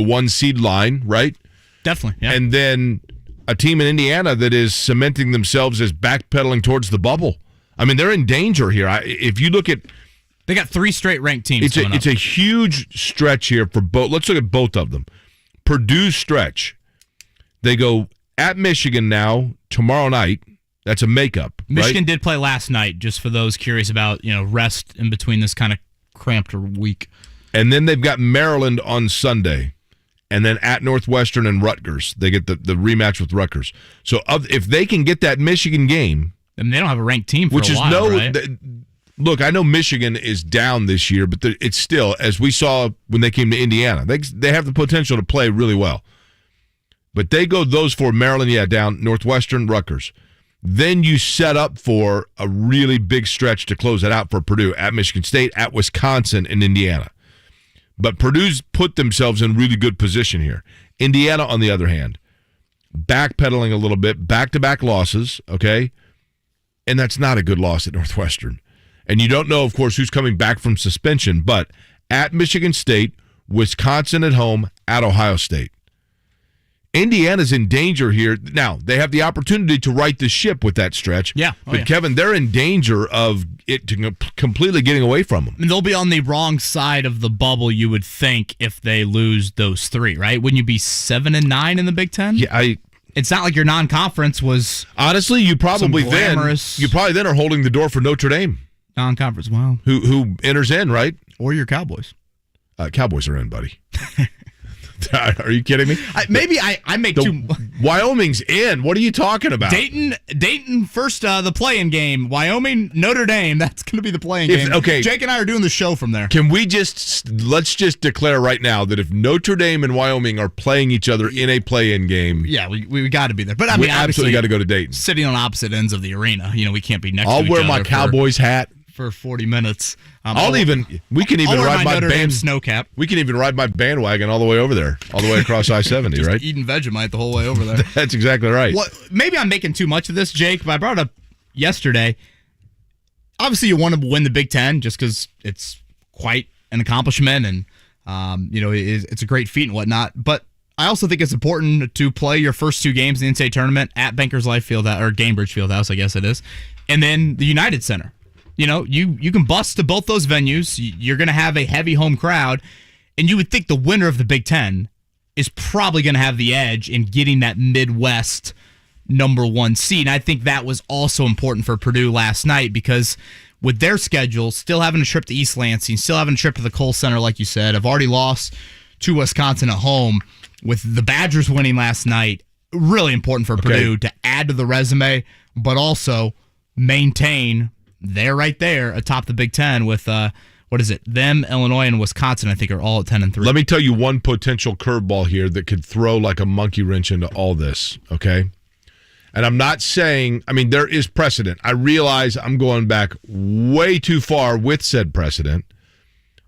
1 seed line, right? Definitely, yeah. And then a team in Indiana that is cementing themselves as backpedaling towards the bubble. I mean, they're in danger here. If you look at... They got 3 straight ranked teams. It's a huge stretch here for both. Let's look at both of them. Purdue's stretch. They go at Michigan now tomorrow night. That's a makeup. Michigan right? did play last night, just for those curious about rest in between this kind of cramped week. And then they've got Maryland on Sunday, and then at Northwestern and Rutgers. They get the rematch with Rutgers. So if they can get that Michigan game, and they don't have a ranked team for which a is while, right? Look, I know Michigan is down this year, but it's still, as we saw when they came to Indiana, they have the potential to play really well. But they go those 4, Maryland, down, Northwestern, Rutgers. Then you set up for a really big stretch to close it out for Purdue, at Michigan State, at Wisconsin, and Indiana. But Purdue's put themselves in really good position here. Indiana, on the other hand, backpedaling a little bit, back-to-back losses, okay? And that's not a good loss at Northwestern. And you don't know, of course, who's coming back from suspension, but at Michigan State, Wisconsin at home, at Ohio State. Indiana's in danger here. Now, they have the opportunity to right the ship with that stretch. Yeah. But, Kevin, they're in danger of it completely getting away from them. I mean, they'll be on the wrong side of the bubble, you would think, if they lose those three, right? Wouldn't you be 7-9 in the Big Ten? Yeah, it's not like your non-conference was honestly, you probably then are holding the door for Notre Dame. Non-conference, wow. Who enters in, right? Or your Cowboys. Cowboys are in, buddy. Are you kidding me? I make too. Wyoming's in. What are you talking about? Dayton first, the play-in game. Wyoming, Notre Dame. That's going to be the play-in game. Okay, Jake and I are doing the show from there. Can we let's just declare right now that if Notre Dame and Wyoming are playing each other in a play-in game, yeah, we got to be there. But I mean, we absolutely got to go to Dayton. Sitting on opposite ends of the arena, we can't be next. I'll to each wear other my Cowboys hat for 40 minutes. We can even ride my band snow cap. We can even ride my bandwagon all the way over there, all the way across I-70, right? Eating Vegemite the whole way over there. That's exactly right. Well, maybe I'm making too much of this, Jake, but I brought it up yesterday. Obviously, you want to win the Big Ten just because it's quite an accomplishment and it's a great feat and whatnot. But I also think it's important to play your first two games in the NCAA tournament at Bankers Life Field or Gainbridge Fieldhouse, I guess it is, and then the United Center. You can bust to both those venues. You're going to have a heavy home crowd, and you would think the winner of the Big Ten is probably going to have the edge in getting that Midwest number one seed. And I think that was also important for Purdue last night because with their schedule, still having a trip to East Lansing, still having a trip to the Kohl Center, like you said, have already lost to Wisconsin at home. With the Badgers winning last night, really important for Purdue to add to the resume, but also maintain. They're right there atop the Big Ten with, them, Illinois, and Wisconsin, I think, are all at 10-3. Let me tell you one potential curveball here that could throw like a monkey wrench into all this, okay? And I'm not saying, there is precedent. I realize I'm going back way too far with said precedent,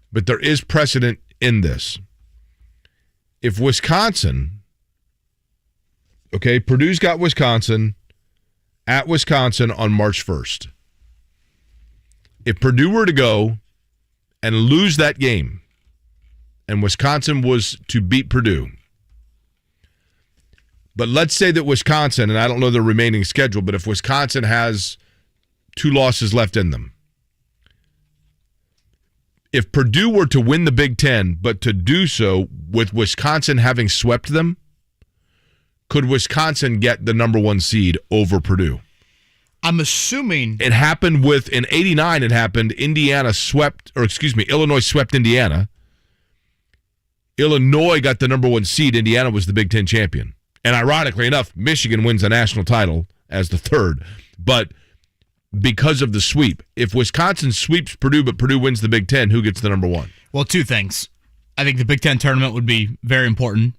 but there is precedent in this. If Wisconsin, Purdue's got Wisconsin at Wisconsin on March 1st. If Purdue were to go and lose that game and Wisconsin was to beat Purdue, but let's say that Wisconsin, and I don't know the remaining schedule, but if Wisconsin has 2 losses left in them, if Purdue were to win the Big Ten, but to do so with Wisconsin having swept them, could Wisconsin get the number 1 seed over Purdue? I'm assuming it happened in 89. It happened. Illinois swept Indiana. Illinois got the number 1 seed. Indiana was the Big Ten champion. And ironically enough, Michigan wins the national title as the 3rd. But because of the sweep, if Wisconsin sweeps Purdue, but Purdue wins the Big Ten, who gets the number 1? Well, 2 things. I think the Big Ten tournament would be very important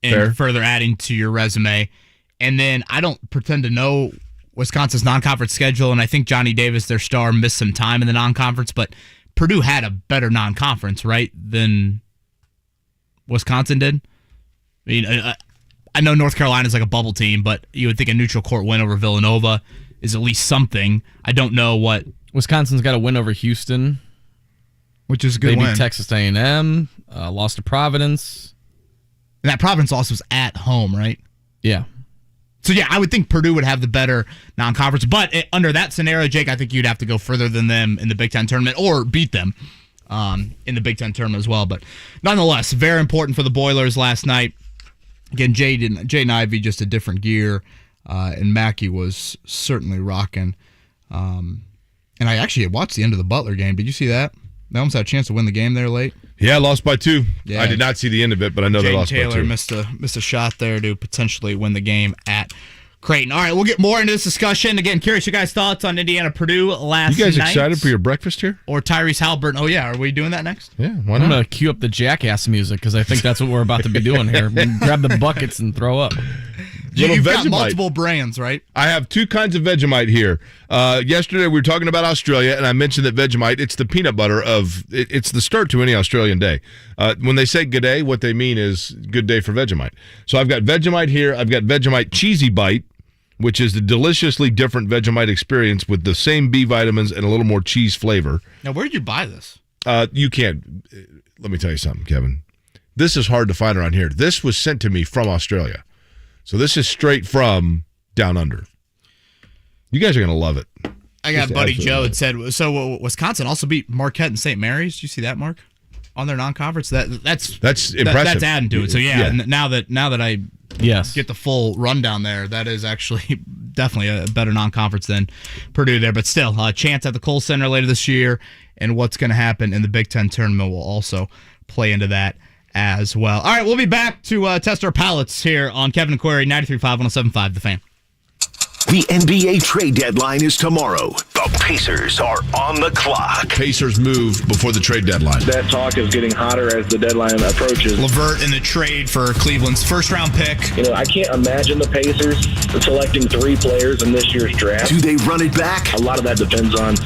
in further adding to your resume. And then I don't pretend to know Wisconsin's non-conference schedule, and I think Johnny Davis, their star, missed some time in the non-conference, but Purdue had a better non-conference, right, than Wisconsin did? I know North Carolina's like a bubble team, but you would think a neutral court win over Villanova is at least something. I don't know what... Wisconsin's got a win over Houston, which is a good win. They beat Texas A&M, lost to Providence. And that Providence loss was at home, right? Yeah. So, I would think Purdue would have the better non-conference. But under that scenario, Jake, I think you'd have to go further than them in the Big Ten tournament or beat them in the Big Ten tournament as well. But nonetheless, very important for the Boilers last night. Again, Jaden Ivey, just a different gear. And Mackey was certainly rocking. And I actually watched the end of the Butler game. Did you see that? They almost had a chance to win the game there late. Yeah, lost by 2. Yeah. I did not see the end of it, but I know they lost by 2. Taylor missed a shot there to potentially win the game at Creighton. All right, we'll get more into this discussion. Again, curious your guys' thoughts on Indiana-Purdue last night. You guys excited for your breakfast here? Or Tyrese Halliburton. Oh, yeah. Are we doing that next? Yeah, why not? I'm going to cue up the Jackass music because I think that's what we're about to be doing here. Grab the buckets and throw up. You've got multiple brands, right? I have two kinds of Vegemite here. Yesterday we were talking about Australia, and I mentioned that Vegemite, it's the peanut butter it's the start to any Australian day. When they say good day, what they mean is good day for Vegemite. So I've got Vegemite here. I've got Vegemite Cheesy Bite, which is the deliciously different Vegemite experience with the same B vitamins and a little more cheese flavor. Now, where did you buy this? You can't. Let me tell you something, Kevin. This is hard to find around here. This was sent to me from Australia. So this is straight from down under. You guys are going to love it. I got Buddy Joe that said, so Wisconsin also beat Marquette and St. Mary's. Did you see that, Mark? On their non-conference? That's impressive. That's adding to it. So, now that I get the full rundown there, that is actually definitely a better non-conference than Purdue there. But still, a chance at the Kohl Center later this year, and what's going to happen in the Big Ten tournament will also play into that as well. All right, we'll be back to test our palates here on Kevin and Query, 93.5, 107.5, The Fan. The NBA trade deadline is tomorrow. The Pacers are on the clock. Pacers move before the trade deadline. That talk is getting hotter as the deadline approaches. LeVert in the trade for Cleveland's first-round pick. I can't imagine the Pacers selecting 3 players in this year's draft. Do they run it back? A lot of that depends on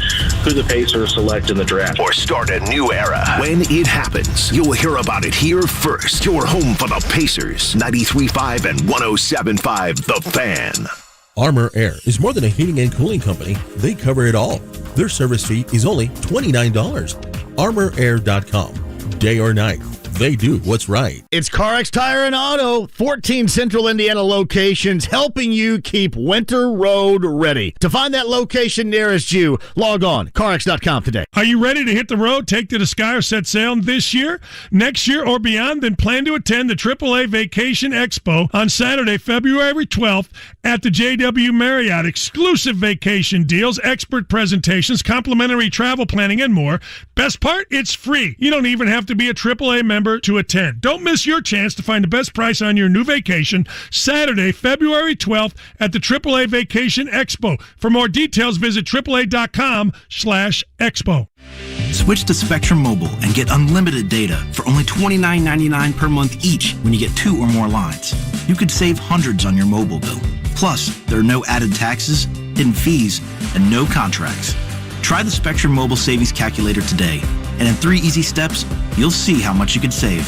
who the Pacers select in the draft. Or start a new era. When it happens, you'll hear about it here first. Your home for the Pacers. 93.5 and 107.5 The Fan. Armor Air is more than a heating and cooling company. They cover it all. Their service fee is only $29. ArmorAir.com. Day or night, they do what's right. It's CarX Tire and Auto, 14 Central Indiana locations, helping you keep winter road ready. To find that location nearest you, log on, CarX.com today. Are you ready to hit the road, take to the sky, or set sail this year, next year, or beyond? Then plan to attend the AAA Vacation Expo on Saturday, February 12th at the JW Marriott. Exclusive vacation deals, expert presentations, complimentary travel planning, and more. Best part, it's free. You don't even have to be a AAA member to attend. Don't miss your chance to find the best price on your new vacation Saturday, February 12th at the AAA Vacation Expo. For more details, visit AAA.com/expo. Switch to Spectrum Mobile and get unlimited data for only $29.99 per month each when you get 2 or more lines. You could save hundreds on your mobile bill. Plus, there are no added taxes, hidden fees, and no contracts. Try the Spectrum Mobile Savings Calculator today, and in 3 easy steps, you'll see how much you could save.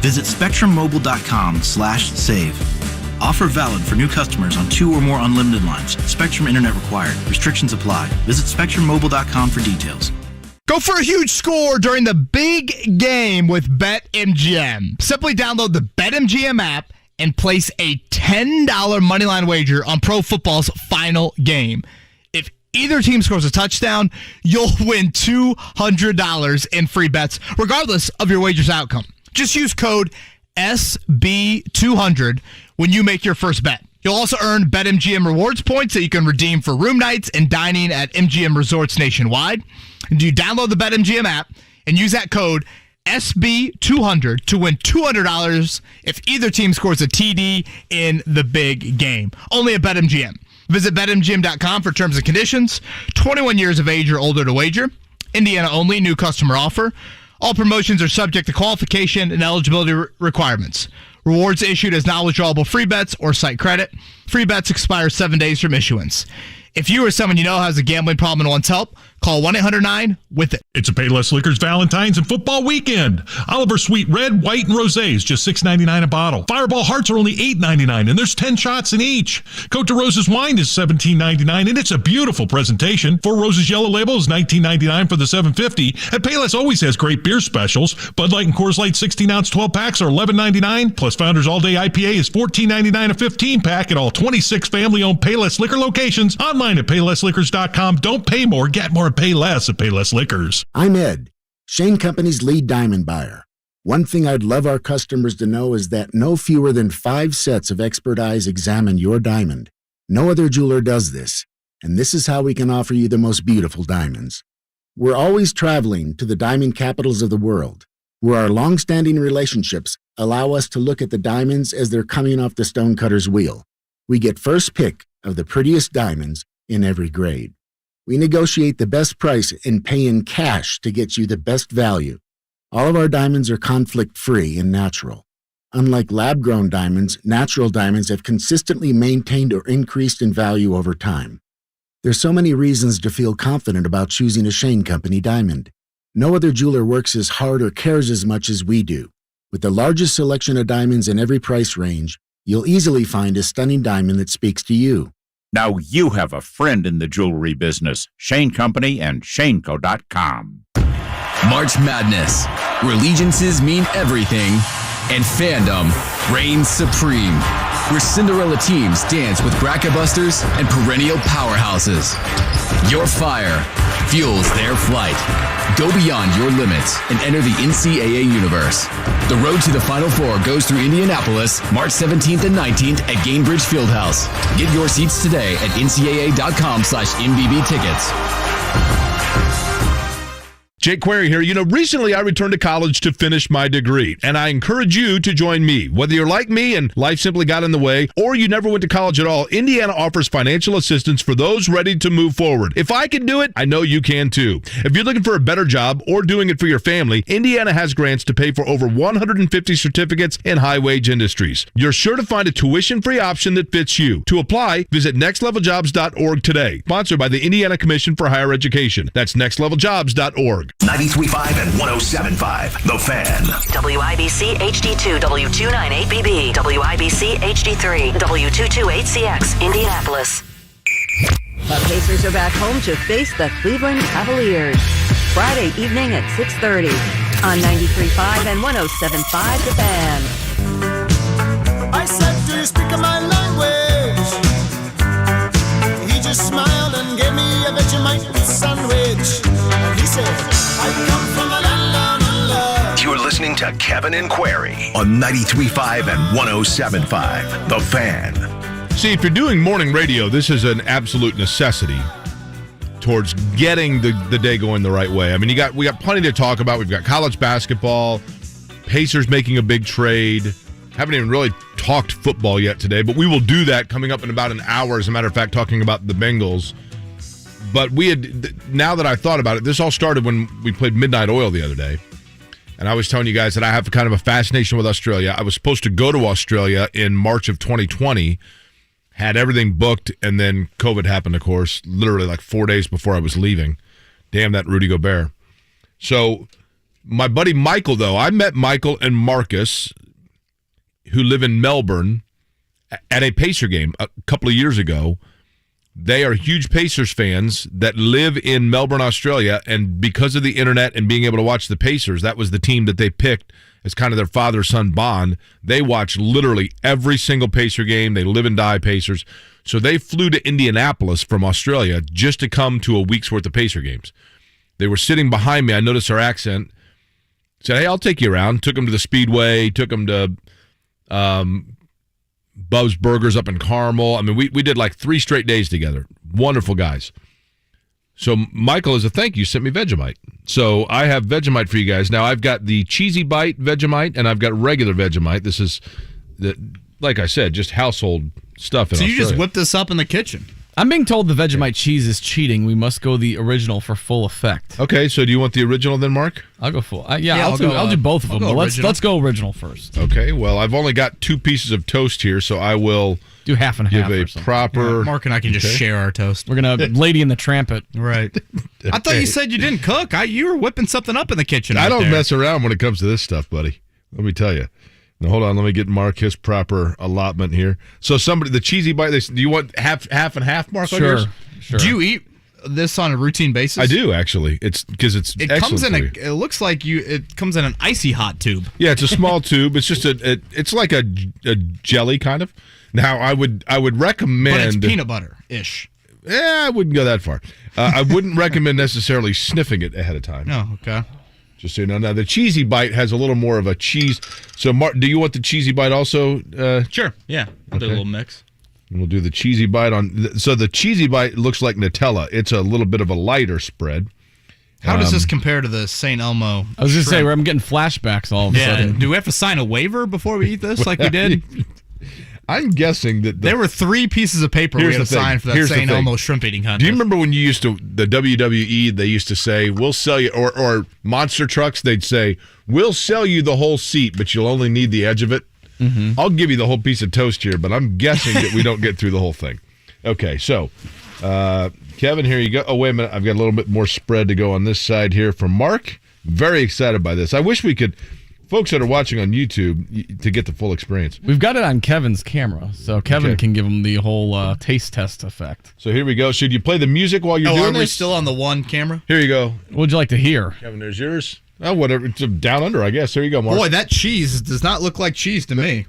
Visit SpectrumMobile.com/save. Offer valid for new customers on 2 or more unlimited lines. Spectrum Internet required. Restrictions apply. Visit SpectrumMobile.com for details. Go for a huge score during the big game with BetMGM. Simply download the BetMGM app and place a $10 moneyline wager on pro football's final game. If either team scores a touchdown, you'll win $200 in free bets, regardless of your wager's outcome. Just use code SB200 when you make your first bet. You'll also earn BetMGM rewards points that you can redeem for room nights and dining at MGM resorts nationwide. And you download the BetMGM app and use that code SB200 to win $200 if either team scores a TD in the big game. Only at BetMGM. Visit BetMGM.com for terms and conditions. 21 years of age or older to wager. Indiana only. New customer offer. All promotions are subject to qualification and eligibility requirements. Rewards issued as knowledge-drawable free bets or site credit. Free bets expire 7 days from issuance. If you or someone you know has a gambling problem and wants help, call 1-800-9-WITH-IT. It's a Payless Liquors Valentine's and Football Weekend. Oliver Sweet Red, White, and Rosé is just $6.99 a bottle. Fireball Hearts are only $8.99, and there's 10 shots in each. Côte de Rose's wine is $17.99, and it's a beautiful presentation. Four Roses Yellow Label is $19.99 for the 750. And Payless always has great beer specials. Bud Light and Coors Light 16-ounce 12-packs are $11.99, plus Founders All Day IPA is $14.99 a 15-pack at all 26 family-owned Payless Liquor locations. Online at PaylessLiquors.com. Don't pay more, get more, pay less at Payless Liquors. I'm Ed, Shane Company's lead diamond buyer. One thing I'd love our customers to know is that no fewer than 5 sets of expert eyes examine your diamond. No other jeweler does this, and this is how we can offer you the most beautiful diamonds. We're always traveling to the diamond capitals of the world, where our long-standing relationships allow us to look at the diamonds as they're coming off the stonecutter's wheel. We get first pick of the prettiest diamonds in every grade. We negotiate the best price and pay in cash to get you the best value. All of our diamonds are conflict-free and natural. Unlike lab-grown diamonds, natural diamonds have consistently maintained or increased in value over time. There's so many reasons to feel confident about choosing a Shane Company diamond. No other jeweler works as hard or cares as much as we do. With the largest selection of diamonds in every price range, you'll easily find a stunning diamond that speaks to you. Now you have a friend in the jewelry business. Shane Company and ShaneCo.com. March Madness, where allegiances mean everything and fandom reigns supreme. Where Cinderella teams dance with bracketbusters and perennial powerhouses. Your fire fuels their flight. Go beyond your limits and enter the NCAA universe. The road to the Final Four goes through Indianapolis, March 17th and 19th at Gainbridge Fieldhouse. Get your seats today at ncaa.com/MVB tickets. Jake Query here. Recently I returned to college to finish my degree, and I encourage you to join me. Whether you're like me and life simply got in the way, or you never went to college at all, Indiana offers financial assistance for those ready to move forward. If I can do it, I know you can too. If you're looking for a better job or doing it for your family, Indiana has grants to pay for over 150 certificates in high-wage industries. You're sure to find a tuition-free option that fits you. To apply, visit nextleveljobs.org today. Sponsored by the Indiana Commission for Higher Education. That's nextleveljobs.org. 93.5 and 107.5, The Fan. WIBC HD2 W298BB, WIBC HD3 W228CX, Indianapolis. The Pacers are back home to face the Cleveland Cavaliers. Friday evening at 6:30 on 93.5 and 107.5 The Fan. I said, do you speak my language? He just smiled and gave me a Vegemite sandwich. And he said, I come from a land down under. You're listening to Kevin and Query on 93.5 and 107.5 The Fan. See, if you're doing morning radio, this is an absolute necessity towards getting the day going the right way. I mean, we got plenty to talk about. We've got college basketball, Pacers making a big trade. Haven't even really talked football yet today, but we will do that coming up in about an hour, as a matter of fact, talking about the Bengals. But now that I thought about it, this all started when we played Midnight Oil the other day. And I was telling you guys that I have kind of a fascination with Australia. I was supposed to go to Australia in March of 2020, had everything booked, and then COVID happened, of course, literally like 4 days before I was leaving. Damn that Rudy Gobert. So my buddy Michael, though, I met Michael and Marcus, who live in Melbourne, at a Pacer game a couple of years ago. They are huge Pacers fans that live in Melbourne, Australia, and because of the internet and being able to watch the Pacers, that was the team that they picked as kind of their father-son bond. They watch literally every single Pacer game. They live and die Pacers. So they flew to Indianapolis from Australia just to come to a week's worth of Pacer games. They were sitting behind me. I noticed their accent. Said, hey, I'll take you around. Took them to the Speedway, took them to Bub's Burgers up in Carmel. I mean, we did like 3 straight days together. Wonderful guys. So Michael, as a thank you, sent me Vegemite. So I have Vegemite for you guys. Now I've got the Cheesy Bite Vegemite, and I've got regular Vegemite. This is, like I said, just household stuff in Australia. So you just whip this up in the kitchen? I'm being told the Vegemite cheese is cheating. We must go the original for full effect. Okay, so do you want the original then, Mark? I'll go full. I'll do both of them. But let's go original first. Okay, well, I've only got 2 pieces of toast here, so I will do half and half. Give a proper. Mark and I can just share our toast. We're gonna Lady in the Tramp it. Right. Okay. I thought you said you didn't cook. You were whipping something up in the kitchen. I don't mess around when it comes to this stuff, buddy. Let me tell you. Now, hold on. Let me get Mark his proper allotment here. So the Cheesy Bite, do you want half and half, Mark? Sure. Do you eat this on a routine basis? I do, actually. It comes in it looks like it comes in an icy hot tube. Yeah, it's a small tube. It's just it's like a jelly kind of. Now I would recommend, but it's peanut butter-ish. Yeah, I wouldn't go that far. I wouldn't recommend necessarily sniffing it ahead of time. Oh, okay. Just so you know. Now, the Cheesy Bite has a little more of a cheese. So, Mark, do you want the Cheesy Bite also? Sure, yeah. I'll do a little mix. And we'll do the Cheesy Bite on. So, the Cheesy Bite looks like Nutella. It's a little bit of a lighter spread. How does this compare to the St. Elmo? I was going to say, I'm getting flashbacks all of a sudden. Do we have to sign a waiver before we eat this like we did? I'm guessing that there were 3 pieces of paper we had to sign for that St. Elmo shrimp eating contest. Do you remember when you used to, the WWE, they used to say, we'll sell you, or monster trucks, they'd say, we'll sell you the whole seat, but you'll only need the edge of it? I'll give you the whole piece of toast here, but I'm guessing that we don't get through the whole thing. Okay, so Kevin, here you go. Oh, wait a minute. I've got a little bit more spread to go on this side here from Mark. Very excited by this. I wish we could, folks that are watching on YouTube, to get the full experience. We've got it on Kevin's camera, so Kevin can give him the whole taste test effect. So here we go. Should you play the music while you're doing this? Are we still on the one camera? Here you go. What would you like to hear? Kevin, there's yours. Oh, whatever. It's down under, I guess. Here you go, Mark. Boy, that cheese does not look like cheese to me.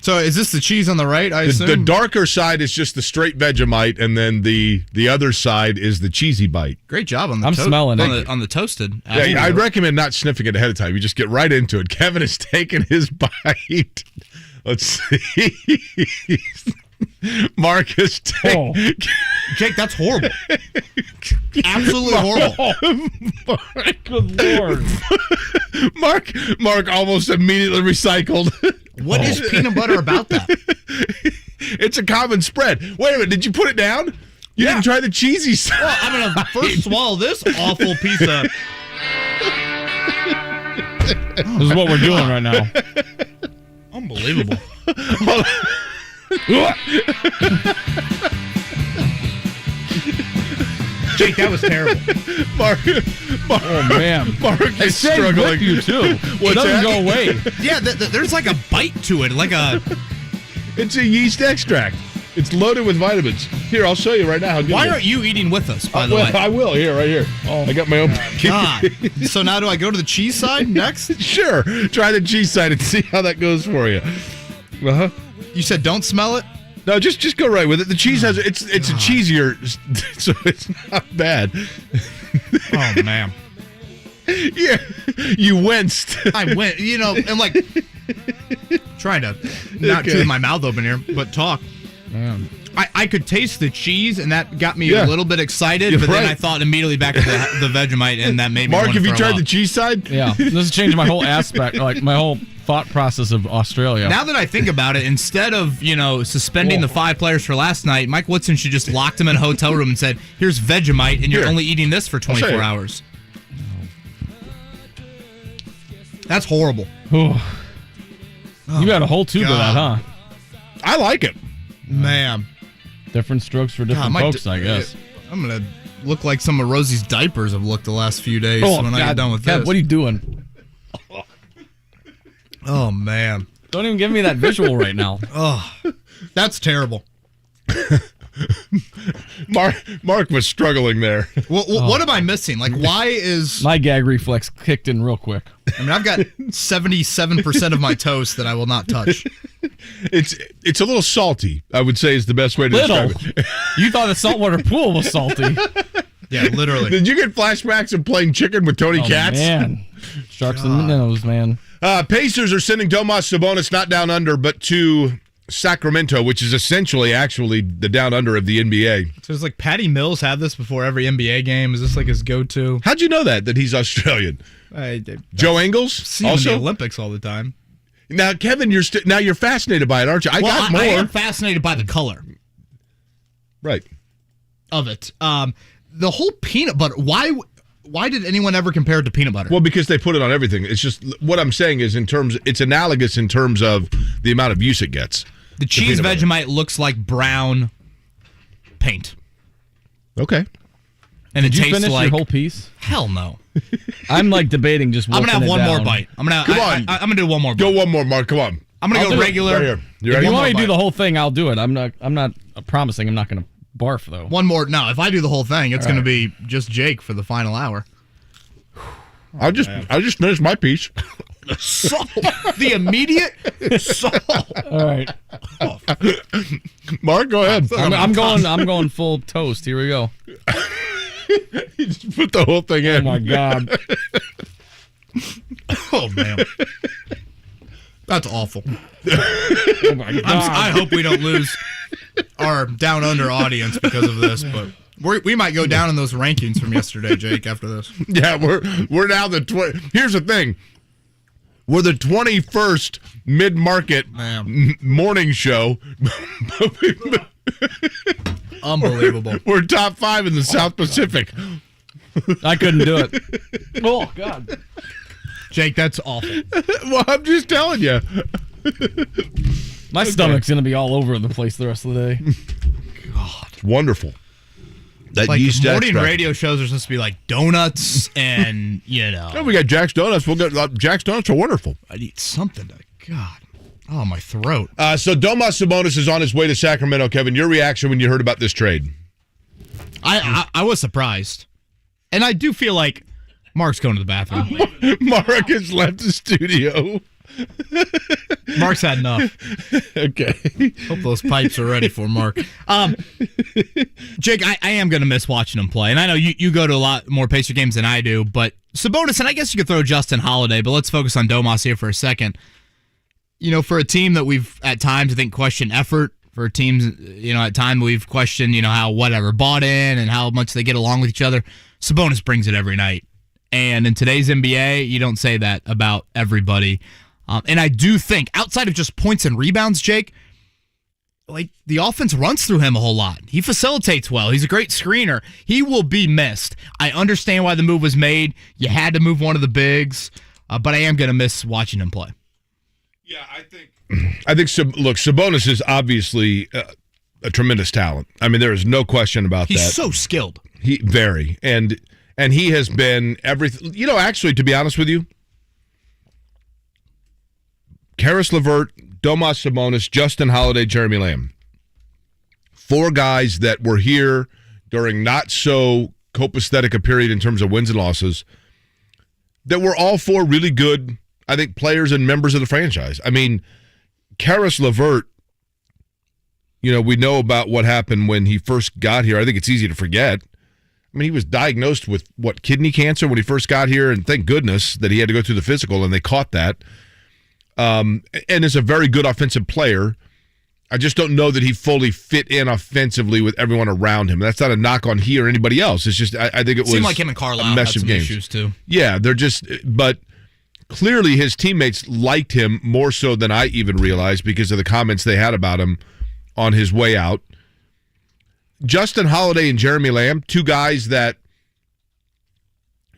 So is this the cheese on the right, I assume? The darker side is just the straight Vegemite, and then the other side is the cheesy bite. Great job on the I'm smelling it. On the toasted. Yeah, I'd recommend not sniffing it ahead of time. You just get right into it. Kevin is taking his bite. Let's see. Mark is taking... Jake, that's horrible. Absolutely horrible. Good Lord. Mark almost immediately recycled. What is peanut butter about that? It's a common spread. Wait a minute, did you put it down? You didn't try the cheesy side. Well, I'm going to first swallow this awful piece of... This is what we're doing right now. Unbelievable. Jake, that was terrible. Mark, oh man, Mark is struggling. With you too. What's doesn't that? go away. Yeah, there's like a bite to it, like a. It's a yeast extract. It's loaded with vitamins. Here, I'll show you right now. Why aren't you eating with us? By the way, I will. Here, right here. Oh, I got my own. God. So now do I go to the cheese side next? Sure. Try the cheese side and see how that goes for you. Uh huh. You said don't smell it. No, just go right with it. The cheese has it's a cheesier, so it's not bad. Oh man. Yeah, you winced. I went. You know, I'm like trying to not chew my mouth open here, but talk. Man. I could taste the cheese, and that got me a little bit excited. But then I thought immediately back to the Vegemite, and that made me. Mark, have you tried up. the cheese side? Yeah, this has changed my whole aspect, like my whole thought process of Australia. Now that I think about it, instead of suspending the 5 players for last night, Mike Woodson should just locked them in a hotel room and said, "Here's Vegemite, and you're only eating this for 24 hours." That's horrible. You got a whole tube of that, huh? I like it, man. Different strokes for different folks, I guess. I'm gonna look like some of Rosie's diapers have looked the last few days when I get done with this. What are you doing? Oh man! Don't even give me that visual right now. Oh, that's terrible. Mark was struggling there. What am I missing? Like, why is my gag reflex kicked in real quick? I mean, I've got 77% of my toast that I will not touch. It's a little salty, I would say, is the best way to describe it. You thought the saltwater pool was salty. Yeah, literally. Did you get flashbacks of playing chicken with Tony Katz? Man, sharks in the nose, man. Pacers are sending Domas Sabonis not down under, but to Sacramento, which is essentially actually the down under of the NBA. So it's like Patty Mills had this before every NBA game. Is this like his go-to? How'd you know that he's Australian? Joe Ingles? See him in the Olympics all the time. Now, Kevin, you're fascinated by it, aren't you? I am fascinated by the color. Right. Of it. The whole peanut butter. Why did anyone ever compare it to peanut butter? Well, because they put it on everything. It's just what I'm saying is it's analogous in terms of the amount of use it gets. The cheese Vegemite looks like brown paint. Okay. And Did you finish your whole piece? Hell no. I'm like debating just. I'm gonna have one more bite. Come on. I'm gonna do one more bite. Go one more, Mark. Come on. I'm gonna go regular. Right here. You ready? If you want me to do the whole thing, I'll do it. I'm not promising. I'm not gonna barf though. One more. No, if I do the whole thing, it's gonna be just Jake for the final hour. I just finished my piece. Salt. The immediate salt. All right. Mark, go ahead. I'm going full toast. Here we go. You just put the whole thing in. Oh my God. Oh man. That's awful. Oh my God. I hope we don't lose our down under audience because of this, but we might go down in those rankings from yesterday, Jake, after this. Yeah, we're now here's the thing. We're the 21st mid-market morning show. Unbelievable. We're top 5 in the South Pacific. I couldn't do it. Oh, God. Jake, that's awful. Well, I'm just telling you. My stomach's going to be all over the place the rest of the day. God. It's wonderful. That like yeast morning extract. radio shows are supposed to be like donuts and, Oh, we got Jack's Donuts. We'll get Jack's Donuts are wonderful. I need something to, God. Oh, my throat. So Domas Sabonis is on his way to Sacramento. Kevin, your reaction when you heard about this trade? I was surprised. And I do feel like Mark's going to the bathroom. Mark has left the studio. Mark's had enough. Okay. Hope those pipes are ready for Mark. Jake, I am going to miss watching him play. And I know you go to a lot more Pacer games than I do. But Sabonis, and I guess you could throw Justin Holiday, but let's focus on Domas here for a second. For a team that we've, at times, I think, questioned effort, for teams, at times we've questioned, how bought in and how much they get along with each other. Sabonis brings it every night. And in today's NBA, you don't say that about everybody. And I do think, outside of just points and rebounds, Jake, like the offense runs through him a whole lot. He facilitates well. He's a great screener. He will be missed. I understand why the move was made. You had to move one of the bigs, but I am going to miss watching him play. Yeah, I think Sabonis is obviously a tremendous talent. I mean, there is no question about that. He's so skilled. Very. And he has been everything. Actually, to be honest with you, Karis LeVert, Domas Sabonis, Justin Holiday, Jeremy Lamb. 4 guys that were here during not so copacetic a period in terms of wins and losses that were all 4 really good, I think, players and members of the franchise. I mean, Karis LeVert, we know about what happened when he first got here. I think it's easy to forget. I mean, he was diagnosed with, kidney cancer when he first got here, and thank goodness that he had to go through the physical, and they caught that. And is a very good offensive player. I just don't know that he fully fit in offensively with everyone around him. That's not a knock on he or anybody else. It's just, I think it seemed was like him and Carlisle a mess had of some games. issues too. Yeah, but clearly his teammates liked him more so than I even realized because of the comments they had about him on his way out. Justin Holiday and Jeremy Lamb, 2 guys that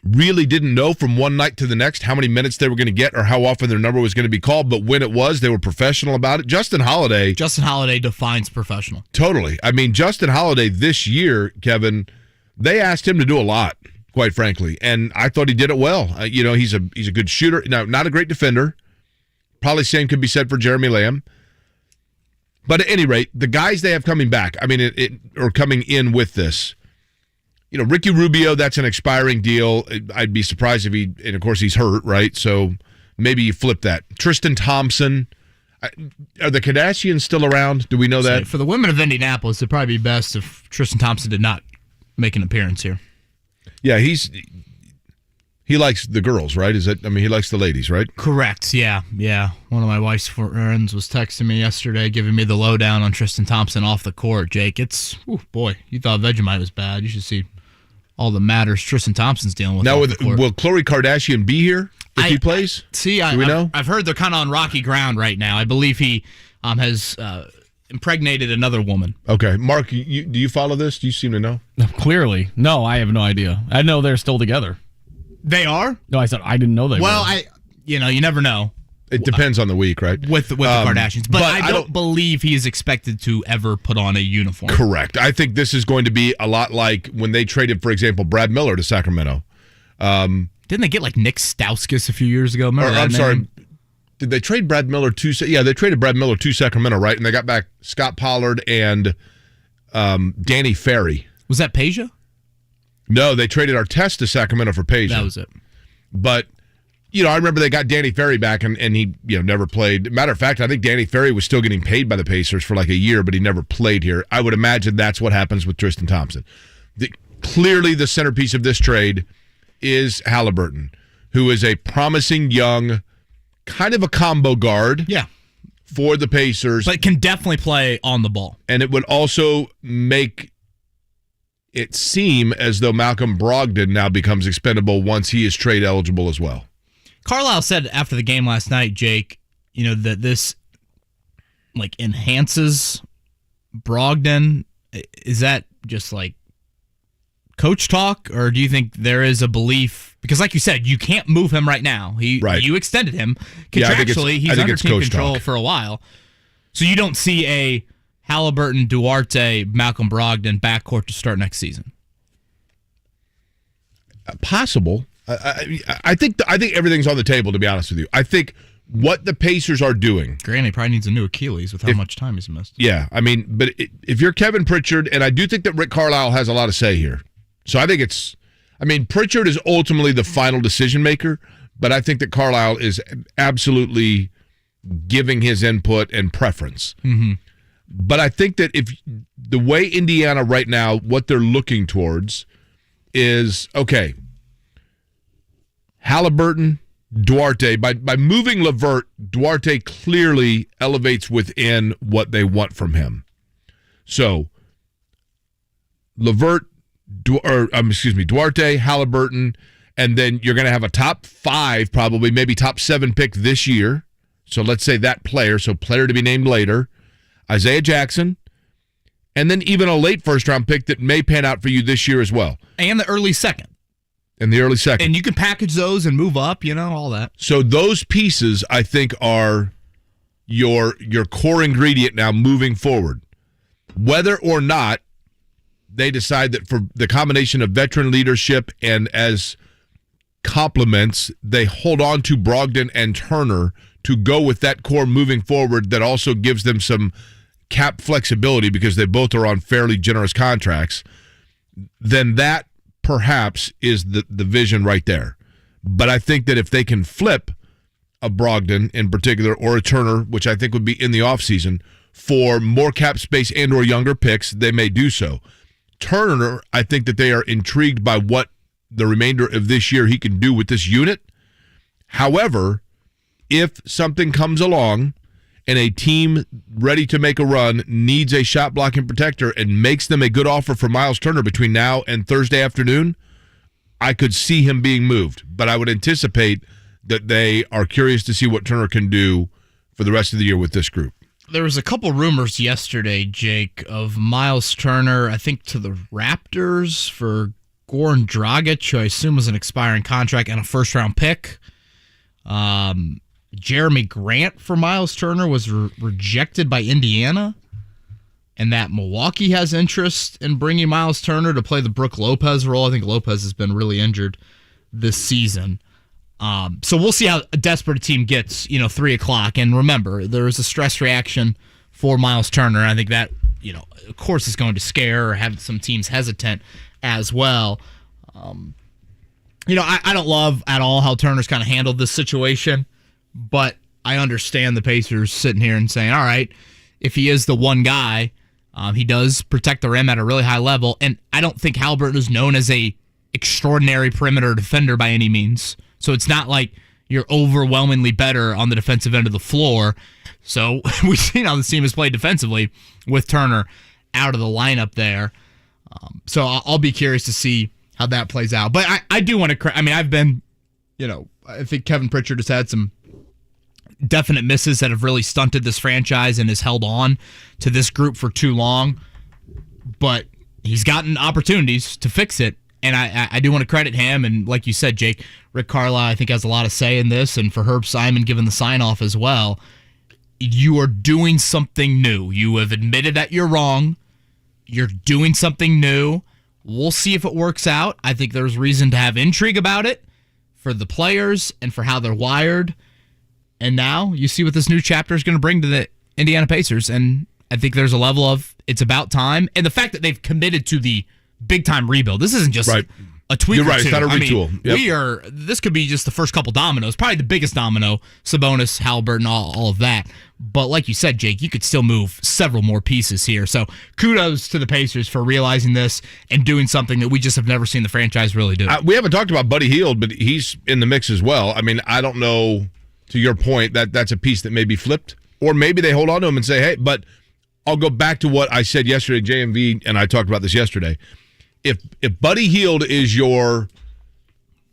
really didn't know from one night to the next how many minutes they were going to get or how often their number was going to be called, but when it was, they were professional about it. Justin Holiday defines professional. Totally. I mean, Justin Holiday this year, Kevin, they asked him to do a lot, quite frankly, and I thought he did it well. He's a good shooter. Now, not a great defender. Probably same could be said for Jeremy Lamb. But at any rate, the guys they have coming back, I mean, or coming in with this, Ricky Rubio, that's an expiring deal. I'd be surprised if and of course he's hurt, right? So maybe you flip that. Tristan Thompson. Are the Kardashians still around? Do we know that? For the women of Indianapolis, it'd probably be best if Tristan Thompson did not make an appearance here. Yeah, he likes the girls, right? He likes the ladies, right? Correct, yeah. One of my wife's friends was texting me yesterday, giving me the lowdown on Tristan Thompson off the court. Jake, boy, you thought Vegemite was bad. You should see all the matters Tristan Thompson's dealing with. Now, will Khloe Kardashian be here if he plays? Do we know? I've heard they're kind of on rocky ground right now. I believe he has impregnated another woman. Okay. Mark, do you follow this? Do you seem to know? Clearly. No, I have no idea. I know they're still together. They are? No, I said I didn't know they were. Well, you never know. It depends on the week, right? With the Kardashians. But I don't believe he is expected to ever put on a uniform. Correct. I think this is going to be a lot like when they traded, for example, Brad Miller to Sacramento. Didn't they get like Nick Stauskas a few years ago? Remember that name? Sorry. Did they trade Brad Miller to... Yeah, they traded Brad Miller to Sacramento, right? And they got back Scott Pollard and Danny Ferry. Was that Peja? No, they traded Artest to Sacramento for Peja. That was it. But... I remember they got Danny Ferry back, and he never played. Matter of fact, I think Danny Ferry was still getting paid by the Pacers for like a year, but he never played here. I would imagine that's what happens with Tristan Thompson. Clearly, the centerpiece of this trade is Halliburton, who is a promising young, kind of a combo guard. Yeah. For the Pacers. But can definitely play on the ball. And it would also make it seem as though Malcolm Brogdon now becomes expendable once he is trade eligible as well. Carlisle said after the game last night, Jake, that this enhances Brogdon. Is that just coach talk, or do you think there is a belief? Because like you said, you can't move him right now. You extended him contractually. He's under team control for a while. So you don't see a Halliburton, Duarte, Malcolm Brogdon backcourt to start next season? Possible. I think everything's on the table, to be honest with you. I think what the Pacers are doing. Granted, he probably needs a new Achilles with how much time he's missed. Yeah, I mean, but if you're Kevin Pritchard, and I do think that Rick Carlisle has a lot to say here. So I think Pritchard is ultimately the final decision maker, but I think that Carlisle is absolutely giving his input and preference. Mm-hmm. But I think that if the way Indiana right now, what they're looking towards is, okay, Halliburton, Duarte, by moving LeVert, Duarte clearly elevates within what they want from him. So, Duarte, Halliburton, and then you're going to have a top 5, probably, maybe top 7 pick this year. So let's say that player, so player to be named later, Isaiah Jackson, and then even a late first-round pick that may pan out for you this year as well. And the early second. And you can package those and move up, all that. So those pieces, I think, are your core ingredient now moving forward. Whether or not they decide that for the combination of veteran leadership and as complements, they hold on to Brogdon and Turner to go with that core moving forward that also gives them some cap flexibility because they both are on fairly generous contracts, then that perhaps is the vision right there. But I think that if they can flip a Brogdon in particular or a Turner, which I think would be in the offseason, for more cap space and or younger picks, they may do so. Turner, I think that they are intrigued by what the remainder of this year he can do with this unit. However, if something comes along and a team ready to make a run needs a shot blocking protector and makes them a good offer for Miles Turner between now and Thursday afternoon, I could see him being moved. But I would anticipate that they are curious to see what Turner can do for the rest of the year with this group. There was a couple rumors yesterday, Jake, of Miles Turner, I think, to the Raptors for Goran Dragic, who I assume was an expiring contract and a first-round pick. Jeremy Grant for Miles Turner was rejected by Indiana, and that Milwaukee has interest in bringing Miles Turner to play the Brook Lopez role. I think Lopez has been really injured this season. So we'll see how desperate a team gets, 3 o'clock. And remember, there is a stress reaction for Miles Turner. And I think that, of course, is going to scare or have some teams hesitant as well. I don't love at all how Turner's kind of handled this situation, but I understand the Pacers sitting here and saying, all right, if he is the one guy, he does protect the rim at a really high level. And I don't think Halliburton is known as a extraordinary perimeter defender by any means. So it's not like you're overwhelmingly better on the defensive end of the floor. So we've seen how this team has played defensively with Turner out of the lineup there. So I'll be curious to see how that plays out. But I do want to, I've been, I think Kevin Pritchard has had some definite misses that have really stunted this franchise and has held on to this group for too long. But he's gotten opportunities to fix it. And I do want to credit him. And like you said, Jake, Rick Carlisle, I think, has a lot to say in this. And for Herb Simon giving the sign-off as well, you are doing something new. You have admitted that you're wrong. You're doing something new. We'll see if it works out. I think there's reason to have intrigue about it for the players and for how they're wired. And now you see what this new chapter is going to bring to the Indiana Pacers. And I think there's a level of it's about time. And the fact that they've committed to the big-time rebuild. This isn't just a tweak. You're right. Or two. It's not a retool. This could be just the first couple dominoes, probably the biggest domino, Sabonis, Halliburton, all of that. But like you said, Jake, you could still move several more pieces here. So kudos to the Pacers for realizing this and doing something that we just have never seen the franchise really do. We haven't talked about Buddy Hield, but he's in the mix as well. I don't know, to your point, that's a piece that may be flipped. Or maybe they hold on to him and say, hey, but I'll go back to what I said yesterday. JMV and I talked about this yesterday. If Buddy Hield is your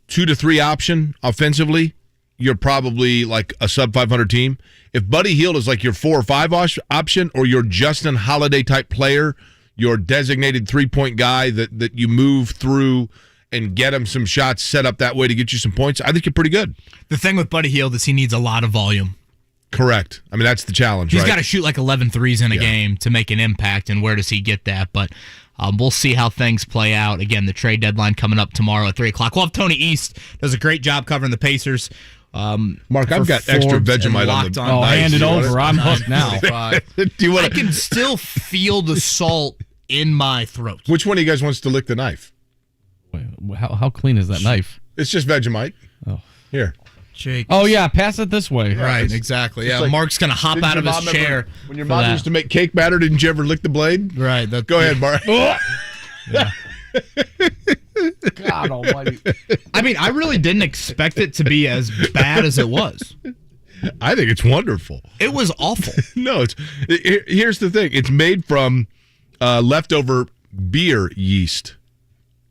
2 to 3 option offensively, you're probably like a sub-500 team. If Buddy Hield is like your 4 or 5 option or your Justin Holiday type player, your designated three-point guy that you move through and get him some shots set up that way to get you some points, I think you're pretty good. The thing with Buddy Hield is he needs a lot of volume. Correct. I mean, that's the challenge, He's right? got to shoot like 11 threes in a game to make an impact, and where does he get that? But we'll see how things play out. Again, the trade deadline coming up tomorrow at 3 o'clock. We'll have Tony East. Does a great job covering the Pacers. Mark, I've got extra Vegemite on the hand it over. I'm hooked now. I can still feel the salt in my throat. Which one of you guys wants to lick the knife? Wait, how clean is that knife? It's just Vegemite. Oh. Here. Jake. Oh, yeah, pass it this way. Yeah, right, exactly. Yeah, like, Mark's going to hop out of his chair. When your mom used to make cake batter, didn't you ever lick the blade? Right. Go ahead, Mark. Yeah. God almighty. I mean, I really didn't expect it to be as bad as it was. I think it's wonderful. It was awful. No, here's the thing. It's made from leftover beer yeast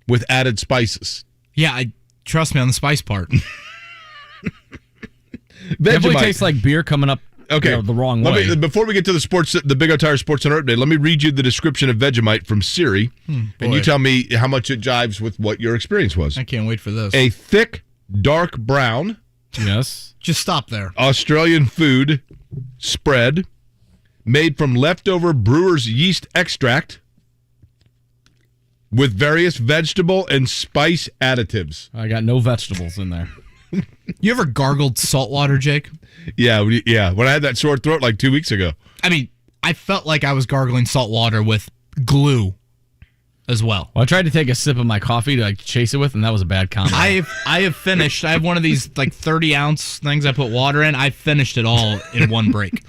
with added spices. Yeah, trust me on the spice part. Definitely tastes like beer coming up the wrong way. Before we get to the Big O Tire Sports Center update, let me read you the description of Vegemite from Siri, and you tell me how much it jives with what your experience was. I can't wait for this. A thick, dark brown. Yes. Just stop there. Australian food spread made from leftover brewer's yeast extract with various vegetable and spice additives. I got no vegetables in there. You ever gargled salt water, Jake? Yeah. When I had that sore throat like 2 weeks ago. I mean, I felt like I was gargling salt water with glue as well. I tried to take a sip of my coffee to chase it with, and that was a bad combo. I have finished. I have one of these 30-ounce things I put water in. I finished it all in one break.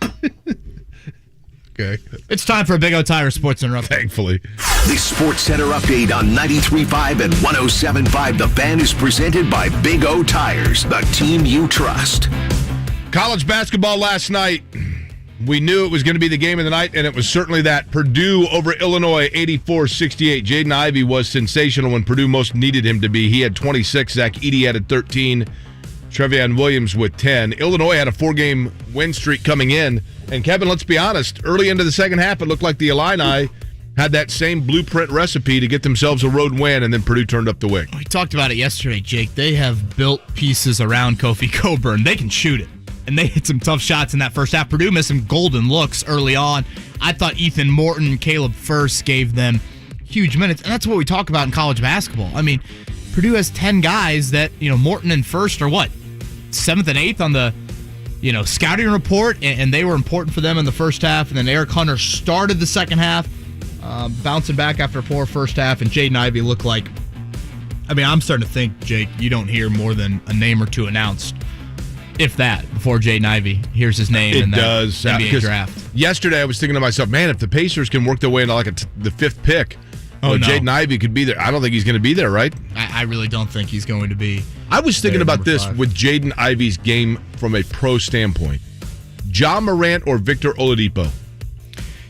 Okay. It's time for a Big O Tire Sports Center update. Thankfully. The Sports Center update on 93.5 and 107.5 The Fan is presented by Big O Tires, the team you trust. College basketball last night. We knew it was going to be the game of the night, and it was certainly that. Purdue over Illinois, 84-68. Jaden Ivey was sensational when Purdue most needed him to be. He had 26. Zach Edey had 13. Trevion Williams with 10. Illinois had a 4-game win streak coming in. And, Kevin, let's be honest, early into the second half, it looked like the Illini had that same blueprint recipe to get themselves a road win, and then Purdue turned up the wick. We talked about it yesterday, Jake. They have built pieces around Kofi Cockburn. They can shoot it. And they hit some tough shots in that first half. Purdue missed some golden looks early on. I thought Ethan Morton and Caleb Furst gave them huge minutes. And that's what we talk about in college basketball. I mean, Purdue has 10 guys that, Morton and Furst are what? 7th and 8th on the, scouting report. And they were important for them in the first half. And then Eric Hunter started the second half, bouncing back after a poor first half. And Jaden Ivey looked like, I'm starting to think, Jake, you don't hear more than a name or two announced. If that, before Jaden Ivey hears his name in the NBA draft. Yesterday, I was thinking to myself, man, if the Pacers can work their way into the 5th pick, Jaden Ivey could be there. I don't think he's going to be there, right? I really don't think he's going to be. I was thinking about this with Jaden Ivey's game from a pro standpoint. Ja Morant or Victor Oladipo?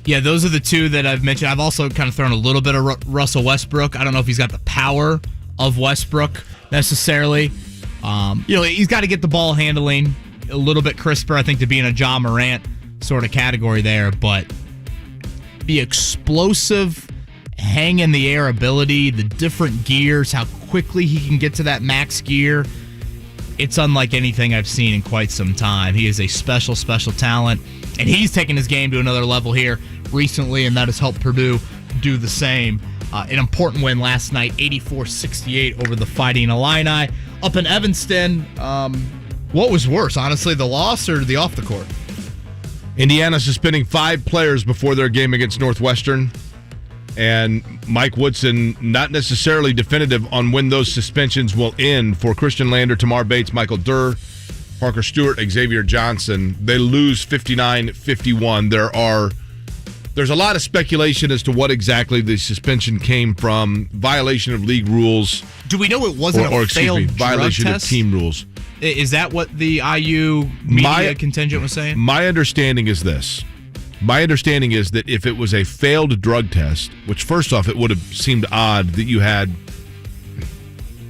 Yeah, those are the two that I've mentioned. I've also kind of thrown a little bit of Russell Westbrook. I don't know if he's got the power of Westbrook necessarily. He's got to get the ball handling a little bit crisper, I think, to be in a Ja Morant sort of category there. But the explosive, hang-in-the-air ability, the different gears, how quickly he can get to that max gear, it's unlike anything I've seen in quite some time. He is a special, special talent, and he's taken his game to another level here recently, and that has helped Purdue do the same. An important win last night, 84-68 over the Fighting Illini. Up in Evanston, what was worse, honestly, the loss or the off the court? Indiana suspending 5 players before their game against Northwestern. And Mike Woodson not necessarily definitive on when those suspensions will end for Christian Lander, Tamar Bates, Michael Durr, Parker Stewart, Xavier Johnson. They lose 59-51. There's a lot of speculation as to what exactly the suspension came from, violation of league rules. Do we know it wasn't a failed violation drug of test? team rules? Is that what the IU media contingent was saying? My understanding is this. My understanding is that if it was a failed drug test, which first off, it would have seemed odd that you had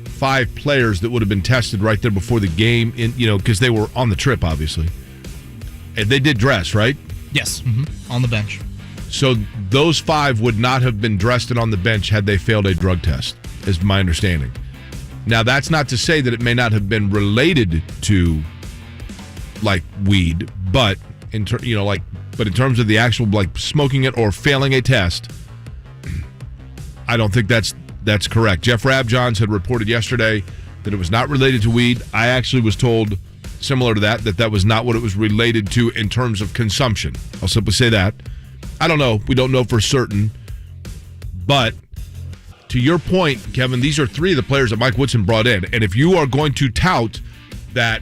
5 players that would have been tested right there before the game, because they were on the trip, obviously. And they did dress, right? Yes, on the bench. So those 5 would not have been dressed and on the bench had they failed a drug test, is my understanding. Now, that's not to say that it may not have been related to, like, weed, but in terms of the actual, like, smoking it or failing a test, I don't think that's correct. Jeff Rabjohns had reported yesterday that it was not related to weed. I actually was told, similar to that was not what it was related to in terms of consumption. I'll simply say that. I don't know. We don't know for certain. But to your point, Kevin, these are 3 of the players that Mike Woodson brought in. And if you are going to tout that,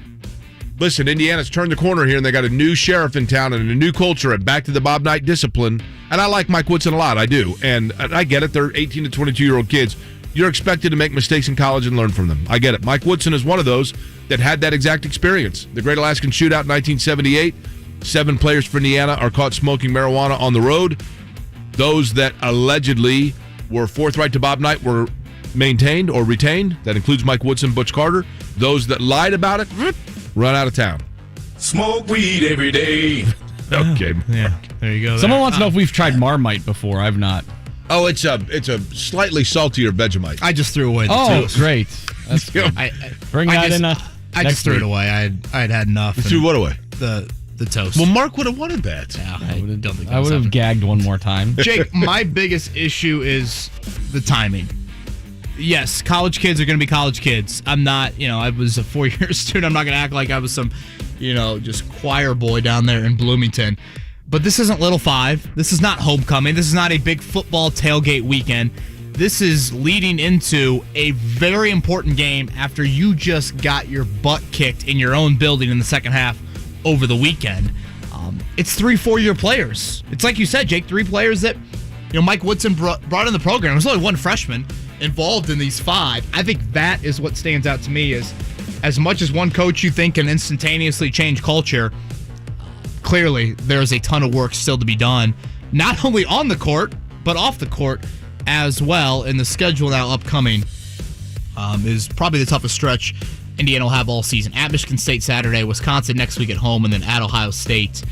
listen, Indiana's turned the corner here and they got a new sheriff in town and a new culture and back to the Bob Knight discipline. And I like Mike Woodson a lot. I do. And I get it. They're 18 to 22-year-old kids. You're expected to make mistakes in college and learn from them. I get it. Mike Woodson is one of those that had that exact experience. The Great Alaskan Shootout in 1978. 7 players for Indiana are caught smoking marijuana on the road. Those that allegedly were forthright to Bob Knight were maintained or retained. That includes Mike Woodson, Butch Carter. Those that lied about it, run out of town. Smoke weed every day. Okay. Yeah, there you go. Someone wants to know if we've tried Marmite before. I've not. Oh, it's a slightly saltier Vegemite. I just threw away the toast. Great. That's good. Bring that in. I just threw it away. I'd had enough. You threw what away? The toast. Well, Mark would have wanted that. Yeah, I don't think I would have gagged one more time. Jake, my biggest issue is the timing. Yes, college kids are going to be college kids. I'm not, I was a 4-year student. I'm not going to act like I was some, just choir boy down there in Bloomington. But this isn't Little Five. This is not homecoming. This is not a big football tailgate weekend. This is leading into a very important game after you just got your butt kicked in your own building in the second half over the weekend. It's 3 4-year players. It's like you said, Jake, 3 players that Mike Woodson brought in the program. There's only 1 freshman involved in these 5. I think that is what stands out to me is as much as one coach you think can instantaneously change culture, clearly there's a ton of work still to be done, not only on the court, but off the court as well. And the schedule now upcoming is probably the toughest stretch Indiana will have all season. At Michigan State Saturday, Wisconsin next week at home, and then at Ohio State.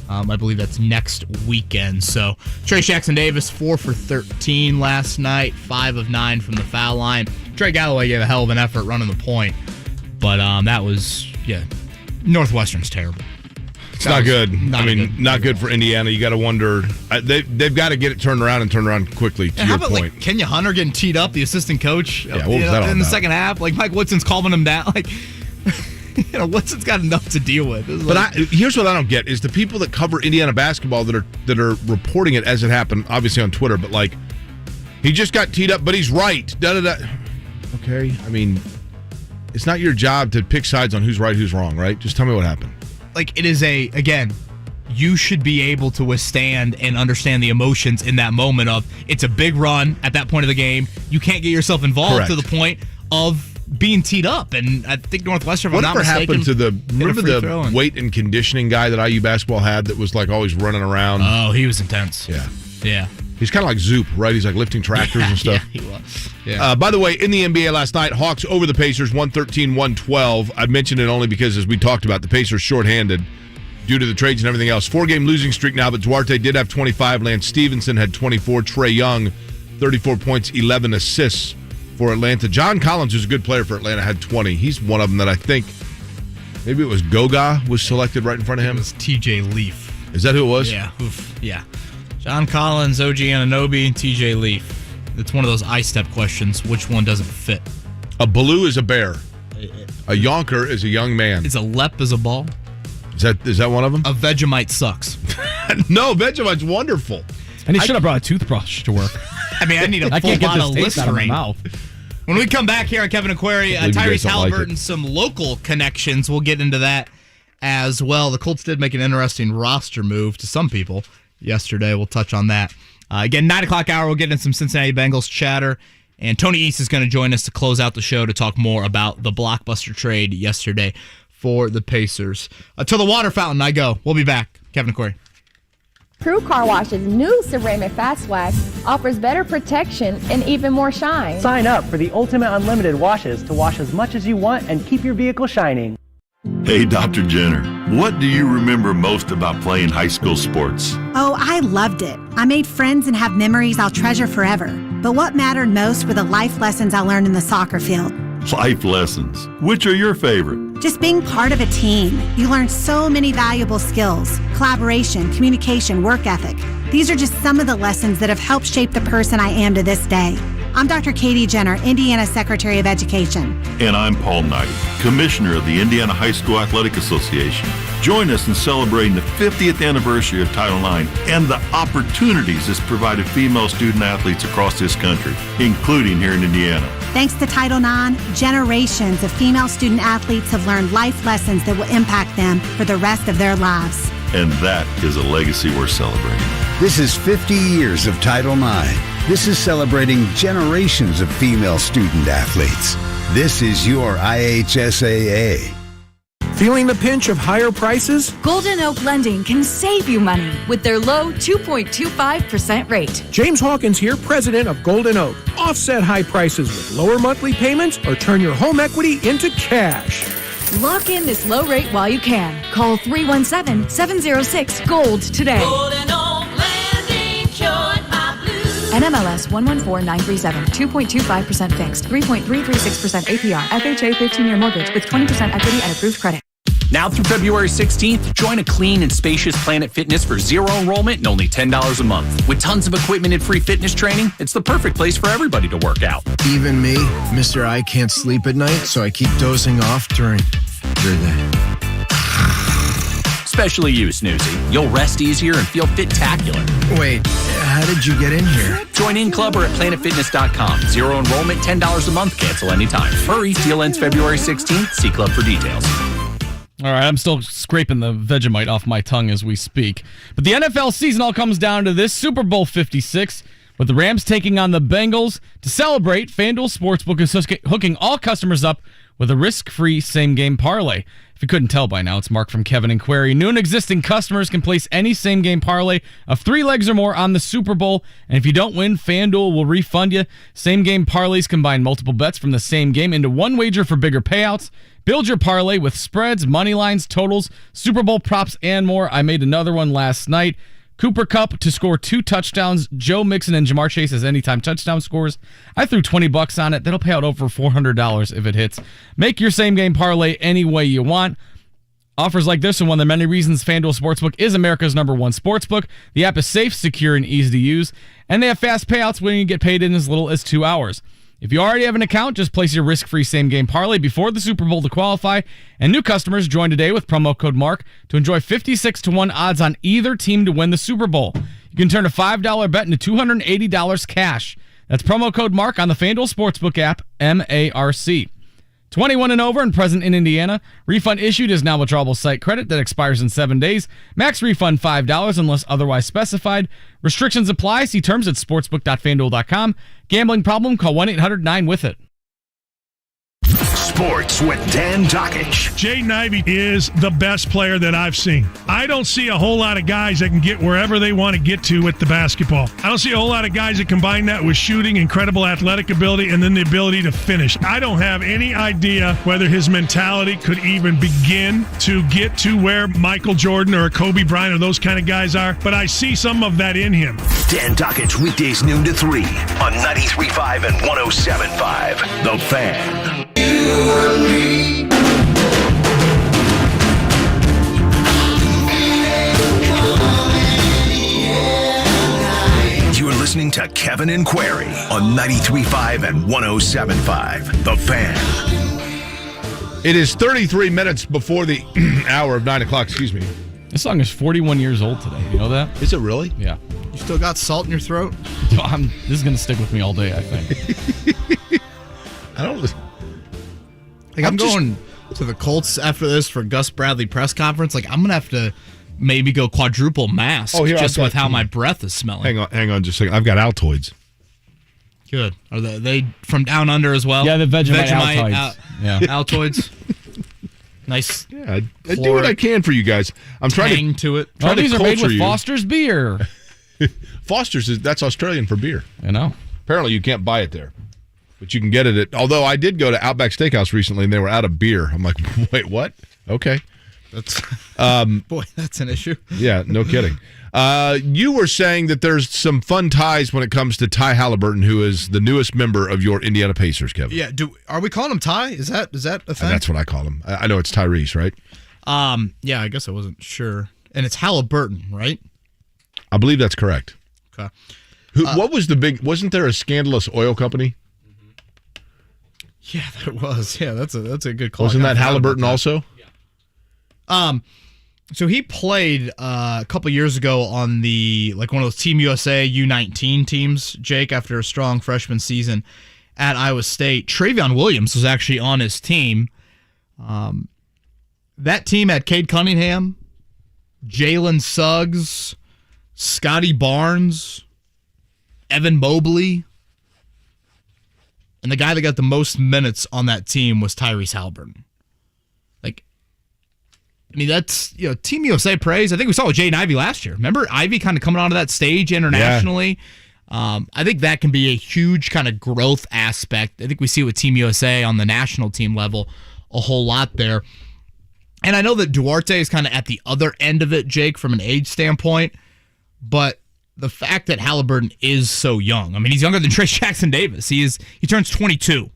I believe that's next weekend. So Trey Jackson-Davis, 4 for 13 last night, 5 of 9 from the foul line. Trey Galloway gave a hell of an effort running the point, but that was, Northwestern's terrible. It's not good. Not good for Indiana. You got to wonder. They've got to get it turned around quickly, to your point. Like Kenya Hunter getting teed up, the assistant coach, what was that all in the about? second half? Like Mike Woodson's calming him down. Like, Woodson's got enough to deal with. Here's what I don't get is the people that cover Indiana basketball that are reporting it as it happened, obviously on Twitter, but like, he just got teed up, but he's right. Da-da-da. Okay, it's not your job to pick sides on who's right, who's wrong, right? Just tell me what happened. Like, it is you should be able to withstand and understand the emotions in that moment of, it's a big run at that point of the game. You can't get yourself involved to the point of being teed up. And I think Northwestern, if I'm not mistaken, happened to the weight and conditioning guy that IU basketball had that was like always running around? Oh, he was intense. Yeah. He's kind of like Zoop, right? He's like lifting tractors and stuff. Yeah, he was. Yeah. By the way, in the NBA last night, Hawks over the Pacers, 113-112. I mentioned it only because, as we talked about, the Pacers shorthanded due to the trades and everything else. 4-game losing streak now, but Duarte did have 25. Lance Stevenson had 24. Trae Young, 34 points, 11 assists for Atlanta. John Collins, who's a good player for Atlanta, had 20. He's one of them that I think, maybe it was Goga was selected right in front of him. It was TJ Leaf. Is that who it was? Yeah. Oof. Yeah. John Collins, OG Anunoby, TJ Leaf. It's one of those I-step questions. Which one doesn't fit? A Baloo is a bear. A Yonker is a young man. Is a Lep is a ball? Is that one of them? A Vegemite sucks. No, Vegemite's wonderful. And he should have brought a toothbrush to work. I need a full bottle of Listerine. When we come back here on Kevin Aquari, Tyrese Halliburton, some local connections. We'll get into that as well. The Colts did make an interesting roster move to some people yesterday. We'll touch on that. Again, 9 o'clock hour, we'll get into some Cincinnati Bengals chatter. And Tony East is going to join us to close out the show to talk more about the blockbuster trade yesterday for the Pacers. To the water fountain I go. We'll be back. Kevin Aquari. Crew Car Wash's new Ceramic Fast Wax offers better protection and even more shine. Sign up for the Ultimate Unlimited washes to wash as much as you want and keep your vehicle shining. Hey, Dr. Jenner, what do you remember most about playing high school sports? Oh, I loved it. I made friends and have memories I'll treasure forever. But what mattered most were the life lessons I learned in the soccer field. Life lessons. Which are your favorite? Just being part of a team. You learn so many valuable skills: collaboration, communication, work ethic. These are just some of the lessons that have helped shape the person I am to this day. I'm Dr. Katie Jenner, Indiana Secretary of Education. And I'm Paul Knight, Commissioner of the Indiana High School Athletic Association. Join us in celebrating the 50th anniversary of Title IX and the opportunities it's provided female student athletes across this country, including here in Indiana. Thanks to Title IX, generations of female student athletes have learned life lessons that will impact them for the rest of their lives. And that is a legacy we're celebrating. This is 50 years of Title IX. This is celebrating generations of female student athletes. This is your IHSAA. Feeling the pinch of higher prices? Golden Oak Lending can save you money with their low 2.25% rate. James Hawkins here, president of Golden Oak. Offset high prices with lower monthly payments or turn your home equity into cash. Lock in this low rate while you can. Call 317-706-GOLD today. Golden Oak Lending cured my blues. NMLS 114937. 2.25% fixed. 3.336% APR. FHA 15-year mortgage with 20% equity and approved credit. Now through February 16th, join a clean and spacious Planet Fitness for zero enrollment and only $10 a month. With tons of equipment and free fitness training, it's the perfect place for everybody to work out. Even me, Mr. I can't sleep at night, so I keep dozing off during the day. Especially you, Snoozy. You'll rest easier and feel fit-tacular. Wait, how did you get in here? Join in club or at planetfitness.com. Zero enrollment, $10 a month. Cancel anytime. Hurry, deal ends February 16th. See club for details. All right, I'm still scraping the Vegemite off my tongue as we speak. But the NFL season all comes down to this: Super Bowl 56, with the Rams taking on the Bengals. To celebrate, FanDuel Sportsbook is hooking all customers up with a risk-free same-game parlay. If you couldn't tell by now, it's Mark from Kevin and Query. New and existing customers can place any same-game parlay of 3 legs or more on the Super Bowl, and if you don't win, FanDuel will refund you. Same-game parlays combine multiple bets from the same game into one wager for bigger payouts. Build your parlay with spreads, money lines, totals, Super Bowl props, and more. I made another one last night. Cooper Kupp to score 2 touchdowns. Joe Mixon and Jamar Chase as anytime touchdown scores. I threw $20 on it. That'll pay out over $400 if it hits. Make your same-game parlay any way you want. Offers like this are one of the many reasons FanDuel Sportsbook is America's #1 sportsbook. The app is safe, secure, and easy to use. And they have fast payouts when you get paid in as little as 2 hours. If you already have an account, just place your risk-free same-game parlay before the Super Bowl to qualify. And new customers join today with promo code MARK to enjoy 56-1 odds on either team to win the Super Bowl. You can turn a $5 bet into $280 cash. That's promo code MARK on the FanDuel Sportsbook app, MARC. 21 and over and present in Indiana. Refund issued is now withdrawable site credit that expires in 7 days. Max refund $5 unless otherwise specified. Restrictions apply. See terms at sportsbook.fanduel.com. Gambling problem? Call 1-800-9-WITH-IT. Sports with Dan Dakich. Jaden Ivey is the best player that I've seen. I don't see a whole lot of guys that can get wherever they want to get to with the basketball. I don't see a whole lot of guys that combine that with shooting, incredible athletic ability, and then the ability to finish. I don't have any idea whether his mentality could even begin to get to where Michael Jordan or Kobe Bryant or those kind of guys are, but I see some of that in him. Dan Dakich, weekdays noon to 3 on 93.5 and 107.5. The Fan. You're listening to Kevin and Query on 93.5 and 107.5. The Fan. It is 33 minutes before the hour of 9 o'clock. Excuse me. This song is 41 years old today. You know that? Is it really? Yeah. You still got salt in your throat? This is going to stick with me all day, I think. I don't... Like I'm going to the Colts after this for Gus Bradley press conference. Like I'm gonna have to maybe go quadruple mask just with how my breath is smelling. Hang on just a second. I've got Altoids. Good. Are they from down under as well? Yeah, the Vegemite Altoids. Altoids. Nice. Yeah, I do what I can for you guys. I'm trying to it. Oh, these are made with Foster's beer. Foster's that's Australian for beer. I know. Apparently you can't buy it there. But you can get it at, although I did go to Outback Steakhouse recently and they were out of beer. I'm like, wait, what? Okay. That's boy, that's an issue. Yeah, no kidding. You were saying that there's some fun ties when it comes to Ty Halliburton, who is the newest member of your Indiana Pacers, Kevin. Yeah, are we calling him Ty? Is that a thing? That's what I call him. I know it's Tyrese, right? Yeah, I guess I wasn't sure. And it's Halliburton, right? I believe that's correct. Okay. What was the big? Wasn't there a scandalous oil company? Yeah, there was. Yeah, that's a good call. Wasn't that Halliburton also? So he played a couple years ago on one of those Team USA U19 teams, Jake, after a strong freshman season at Iowa State. Travion Williams was actually on his team. That team had Cade Cunningham, Jalen Suggs, Scotty Barnes, Evan Mobley, and the guy that got the most minutes on that team was Tyrese Halliburton. That's, Team USA praise. I think we saw with Jaden Ivey last year. Remember Ivey kind of coming onto that stage internationally? Yeah. I think that can be a huge kind of growth aspect. I think we see it with Team USA on the national team level a whole lot there. And I know that Duarte is kind of at the other end of it, Jake, from an age standpoint. But the fact that Halliburton is so young, I mean, he's younger than Trace Jackson Davis. He turns 22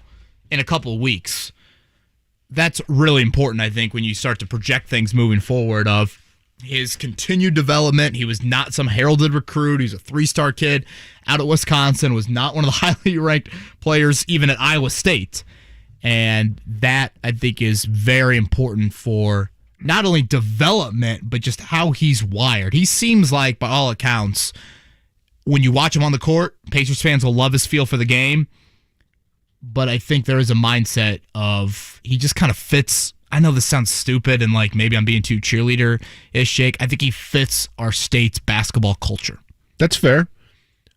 in a couple of weeks. That's really important, I think, when you start to project things moving forward of his continued development. He was not some heralded recruit. He's a 3-star kid out of Wisconsin, was not one of the highly ranked players even at Iowa State. And that, I think, is very important for not only development, but just how he's wired. He seems like, by all accounts, when you watch him on the court, Pacers fans will love his feel for the game. But I think there is a mindset of he just kind of fits. I know this sounds stupid and like maybe I'm being too cheerleader-ish, Jake. I think he fits our state's basketball culture. That's fair.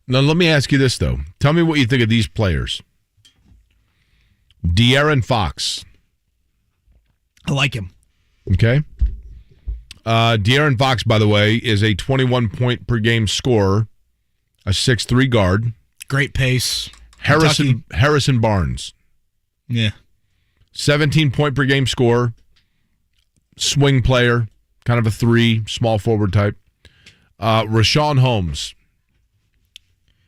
Now, let me ask you this, though. Tell me what you think of these players. De'Aaron Fox. I like him. Okay. De'Aaron Fox, by the way, is a 21-point-per-game scorer, a 6'3" guard. Great pace. Harrison Barnes. Yeah. 17-point-per-game scorer, swing player, kind of a 3, small forward type. Rashawn Holmes.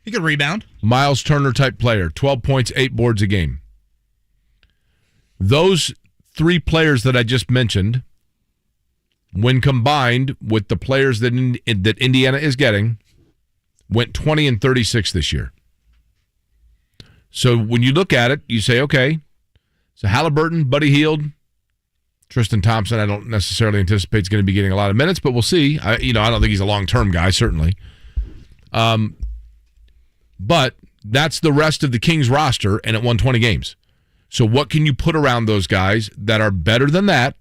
He could rebound. Miles Turner-type player, 12 points, 8 boards a game. Those 3 players that I just mentioned, when combined with the players that Indiana is getting, went 20 and 36 this year. So when you look at it, you say, okay, so Halliburton, Buddy Hield, Tristan Thompson, I don't necessarily anticipate is going to be getting a lot of minutes, but we'll see. I don't think he's a long-term guy, certainly. But that's the rest of the Kings roster, and it won 20 games. So what can you put around those guys that are better than that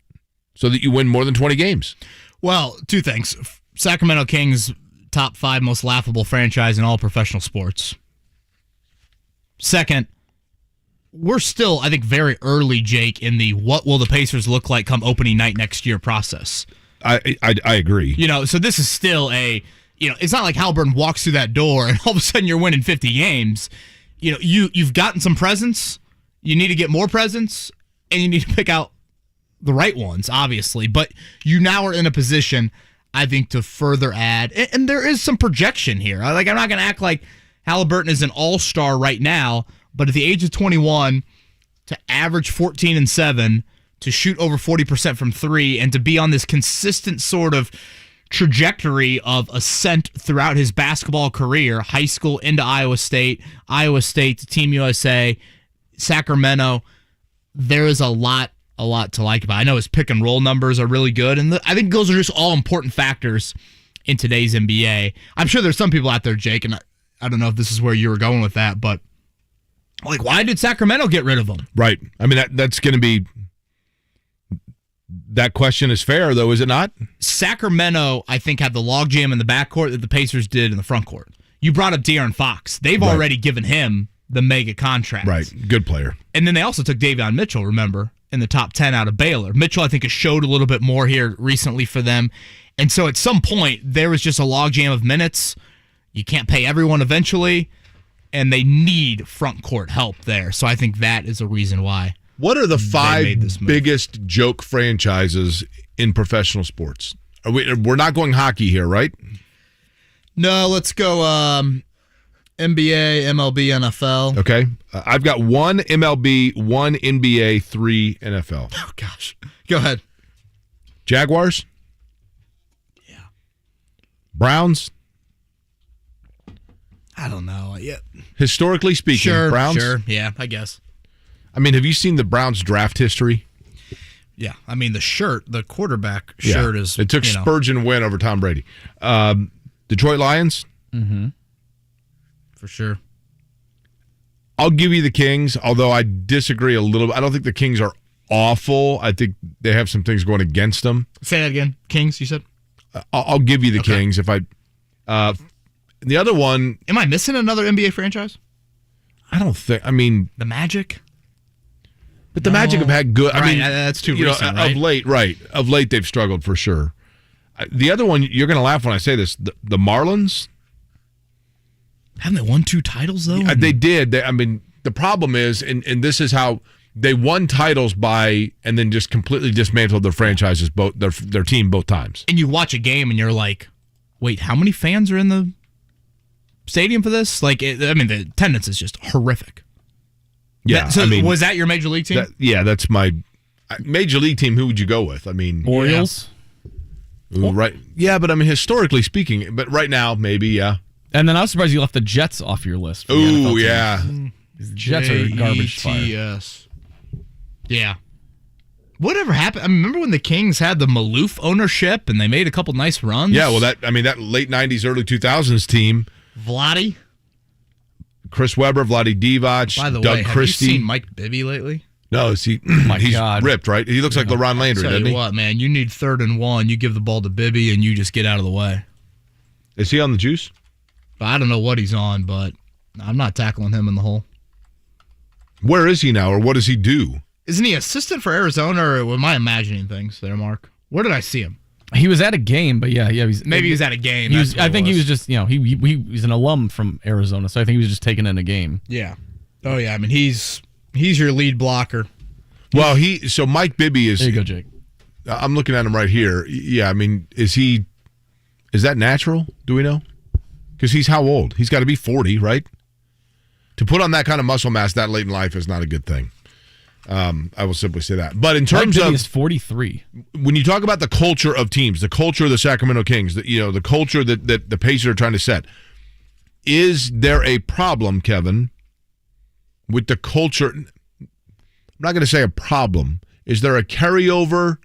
so that you win more than 20 games? Well, 2 things. Sacramento Kings, top 5 most laughable franchise in all professional sports. Second, we're still, I think, very early, Jake, in the what will the Pacers look like come opening night next year process. I agree. So this is still it's not like Halliburton walks through that door and all of a sudden you're winning 50 games. You've gotten some presence. You need to get more presence, and you need to pick out the right ones, obviously. But you now are in a position, I think, to further add. And there is some projection here. I'm not going to act like Halliburton is an all-star right now, but at the age of 21, to average 14 and 7, to shoot over 40% from 3, and to be on this consistent sort of trajectory of ascent throughout his basketball career, high school into Iowa State to Team USA, Sacramento, there is a lot to like about it. I know his pick and roll numbers are really good, and I think those are just all important factors in today's NBA. I'm sure there's some people out there, Jake, and I don't know if this is where you were going with that, but why did Sacramento get rid of him? Right. I mean, that's going to be... That question is fair, though, is it not? Sacramento, I think, had the logjam in the backcourt that the Pacers did in the frontcourt. You brought up De'Aaron Fox. They've already given him the mega contract. Right. Good player. And then they also took Davion Mitchell, remember, in the top 10 out of Baylor. Mitchell, I think, has showed a little bit more here recently for them. And so at some point, there was just a logjam of minutes. You can't pay everyone eventually, and they need front court help there. So I think that is a reason why What are the 5 biggest joke franchises in professional sports? We're not going hockey here, right? No, let's go NBA, MLB, NFL. Okay. I've got 1 MLB, 1 NBA, 3 NFL. Oh, gosh. Go ahead. Jaguars? Yeah. Browns? I don't know. Yeah. Historically speaking, Browns? Sure. Yeah, I guess. I mean, have you seen the Browns draft history? Yeah. I mean, the quarterback shirt is. It took Spurgeon win over Tom Brady. Detroit Lions? Mm-hmm. For sure. I'll give you the Kings, although I disagree a little bit. I don't think the Kings are awful. I think they have some things going against them. Say that again. Kings, you said? I'll give you the Kings if I. The other one. Am I missing another NBA franchise? I don't think. I mean, the Magic. But the Magic have had good. I mean, that's too recent, right? Of late, right? Of late, they've struggled for sure. The other one, you're going to laugh when I say this. The Marlins. Haven't they won 2 titles though? They did. I mean, the problem is, and this is how they won titles by, and then just completely dismantled their franchises, both their team both times. And you watch a game and you're like, wait, how many fans are in the stadium for this? Like, the attendance is just horrific. Yeah. Was that your major league team? That's my major league team. Who would you go with? I mean, Orioles. Ooh, right. Yeah, but I mean, historically speaking, but right now, maybe, yeah. And then I was surprised you left the Jets off your list. Ooh, yeah. The Jets are garbage fire. Yes. Yeah. Whatever happened? I remember when the Kings had the Maloof ownership and they made a couple nice runs. Yeah, well, that late 90s, early 2000s team. Vladdy. Chris Webber, Vlade Divac, By the Doug way, Christie. Have you seen Mike Bibby lately? No, he's ripped, right? He looks like LeRon Landry, doesn't he? I'll tell you what, man, you need 3rd and 1. You give the ball to Bibby and you just get out of the way. Is he on the juice? I don't know what he's on, but I'm not tackling him in the hole. Where is he now, or what does he do? Isn't he assistant for Arizona, or am I imagining things there, Mark? Where did I see him? He was at a game, but yeah. Maybe he was at a game. I think he was just, he was an alum from Arizona, so I think he was just taken in a game. Yeah. Oh yeah. I mean, he's your lead blocker. Well, so Mike Bibby is. There you go, Jake. I'm looking at him right here. Yeah, I mean, is that natural? Do we know? Because he's how old? He's got to be 40, right? To put on that kind of muscle mass that late in life is not a good thing. I will simply say that. But in terms of is 43, when you talk about the culture of teams, the culture of the Sacramento Kings, the culture that the Pacers are trying to set, is there a problem, Kevin, with the culture? I'm not going to say a problem. Is there a carryover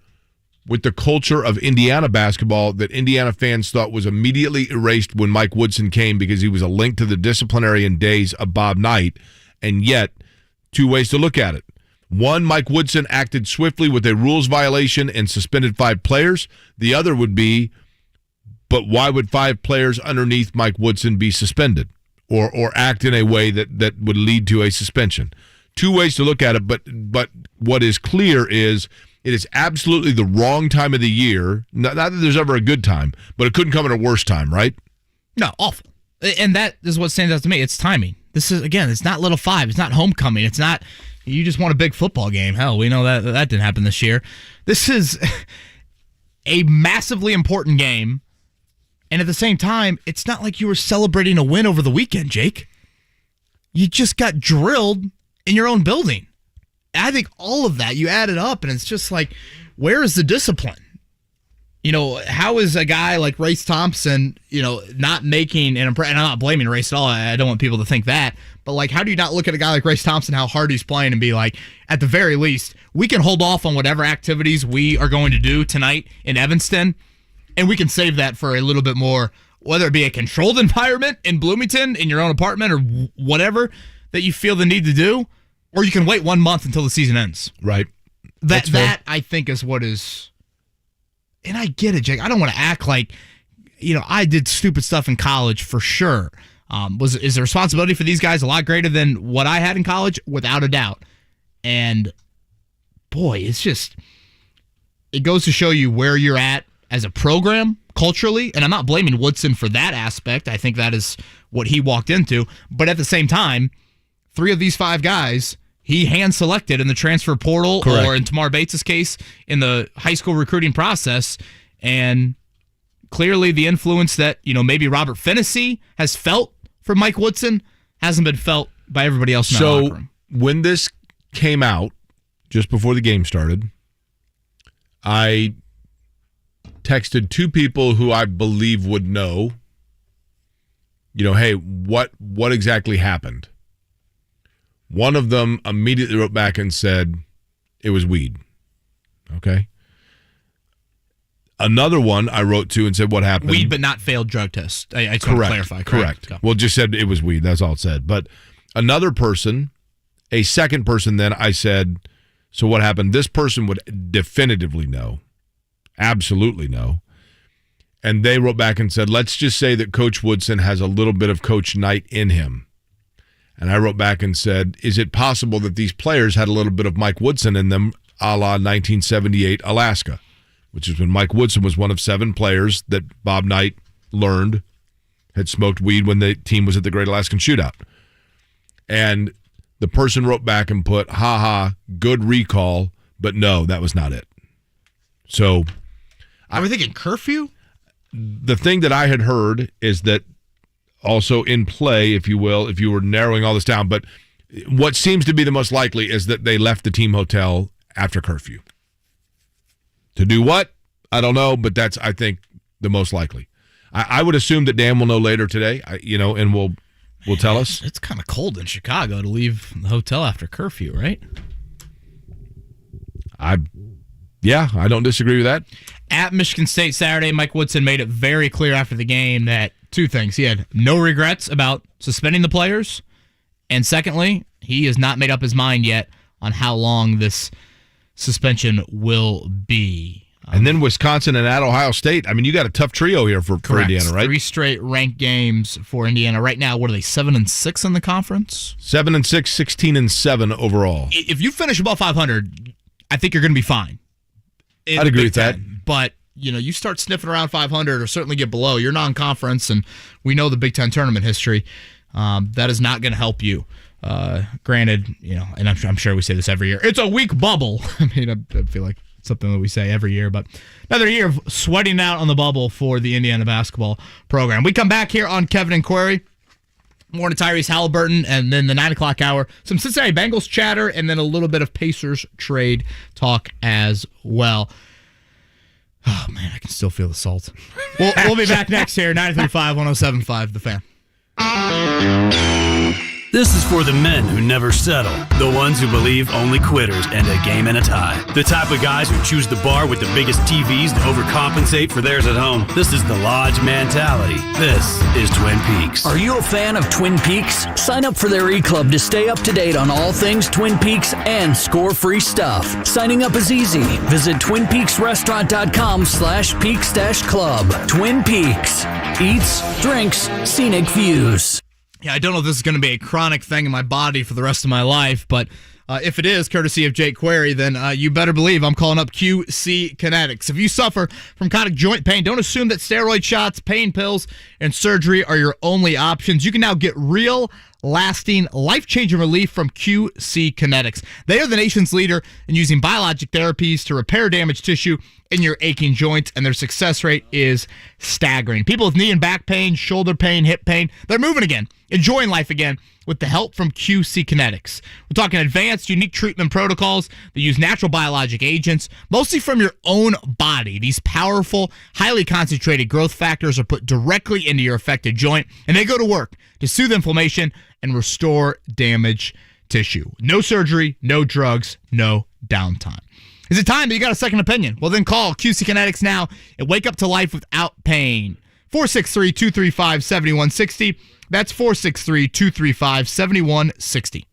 with the culture of Indiana basketball that Indiana fans thought was immediately erased when Mike Woodson came because he was a link to the disciplinarian days of Bob Knight? And yet, 2 ways to look at it. 1, Mike Woodson acted swiftly with a rules violation and suspended 5 players. The other would be, but why would 5 players underneath Mike Woodson be suspended or act in a way that would lead to a suspension? 2 ways to look at it, but what is clear is it is absolutely the wrong time of the year. Not that there's ever a good time, but it couldn't come at a worse time, right? No, awful. And that is what stands out to me. It's timing. This is, again, it's not Little 5. It's not homecoming. It's not, you just want a big football game. Hell, we know that didn't happen this year. This is a massively important game. And at the same time, it's not like you were celebrating a win over the weekend, Jake. You just got drilled in your own building. I think all of that, you add it up, and it's just like, where is the discipline? How is a guy like Race Thompson, not making an impression? And I'm not blaming Race at all. I don't want people to think that. But, like, how do you not look at a guy like Race Thompson, how hard he's playing, and be like, at the very least, we can hold off on whatever activities we are going to do tonight in Evanston, and we can save that for a little bit more, whether it be a controlled environment in Bloomington, in your own apartment, or whatever that you feel the need to do, or you can wait 1 month until the season ends. Right. That I think is what is, and I get it, Jake. I don't want to act like, I did stupid stuff in college for sure. Is the responsibility for these guys a lot greater than what I had in college? Without a doubt. And boy, it's just, it goes to show you where you're at as a program culturally. And I'm not blaming Woodson for that aspect. I think that is what he walked into. But at the same time, 3 of these 5 guys, he hand-selected in the transfer portal, Correct. or in Tamar Bates' case, in the high school recruiting process. And clearly the influence that, maybe Robert Fennessy has felt for Mike Woodson hasn't been felt by everybody else in that locker room. When this came out, just before the game started, I texted two people who I believe would know, hey, what exactly happened? One of them immediately wrote back and said it was weed. Okay. Another one I wrote to and said what happened. Weed, but not failed drug test. I just want to clarify. Correct. Well, just said it was weed. That's all it said. But another person, a second person, then I said, so what happened? This person would definitively know. Absolutely know. And they wrote back and said, let's just say that Coach Woodson has a little bit of Coach Knight in him. And I wrote back and said, is it possible that these players had a little bit of Mike Woodson in them, a la 1978 Alaska, which is when Mike Woodson was one of 7 players that Bob Knight learned had smoked weed when the team was at the Great Alaskan Shootout. And the person wrote back and put, good recall, but no, that was not it. So are we thinking curfew? The thing that I had heard is that also in play, if you will, if you were narrowing all this down, but what seems to be the most likely is that they left the team hotel after curfew. To do what? I don't know, but that's, I think, the most likely. I would assume that Dan will know later today, and will tell us. It's kind of cold in Chicago to leave the hotel after curfew, right? I don't disagree with that. At Michigan State Saturday, Mike Woodson made it very clear after the game that 2 things. He had no regrets about suspending the players, and secondly, he has not made up his mind yet on how long this suspension will be. And then Wisconsin and at Ohio State. I mean, you got a tough trio here for Indiana, right? 3 straight ranked games for Indiana. Right now, what are they, 7-6 in the conference? 7-6, 16-7 overall. If you finish above 500, I think you're going to be fine. I'd agree with that. But, you start sniffing around 500 or certainly get below. You're non-conference, and we know the Big Ten tournament history. That is not going to help you. Granted, and I'm sure we say this every year, it's a weak bubble. I feel like it's something that we say every year, but another year of sweating out on the bubble for the Indiana basketball program. We come back here on Kevin and Query. More to Tyrese Halliburton, and then the 9 o'clock hour, some Cincinnati Bengals chatter, and then a little bit of Pacers trade talk as well. Oh, man, I can still feel the salt. We'll be back next here, 93.5, 107.5, The Fan. This is for the men who never settle, the ones who believe only quitters end a game in a tie, the type of guys who choose the bar with the biggest TVs to overcompensate for theirs at home. This is the Lodge mentality. This is Twin Peaks. Are you a fan of Twin Peaks? Sign up for their e-club to stay up to date on all things Twin Peaks and score free stuff. Signing up is easy. Visit TwinPeaksRestaurant.com/Peaks-Club. Twin Peaks. Eats, drinks, scenic views. Yeah, I don't know if this is going to be a chronic thing in my body for the rest of my life, but if it is, courtesy of Jake Query, then you better believe I'm calling up QC Kinetics. If you suffer from chronic joint pain, don't assume that steroid shots, pain pills, and surgery are your only options. You can now get real, lasting, life-changing relief from QC Kinetics. They are the nation's leader in using biologic therapies to repair damaged tissue in your aching joints, and their success rate is staggering. People with knee and back pain, shoulder pain, hip pain, they're moving again, enjoying life again with the help from QC Kinetics. We're talking advanced, unique treatment protocols that use natural biologic agents, mostly from your own body. These powerful, highly concentrated growth factors are put directly into your affected joint, and they go to work to soothe inflammation and restore damaged tissue. No surgery, no drugs, no downtime. Is it time that you got a second opinion? Well, then call QC Kinetics now and wake up to life without pain. 463-235-7160. That's 463-235-7160.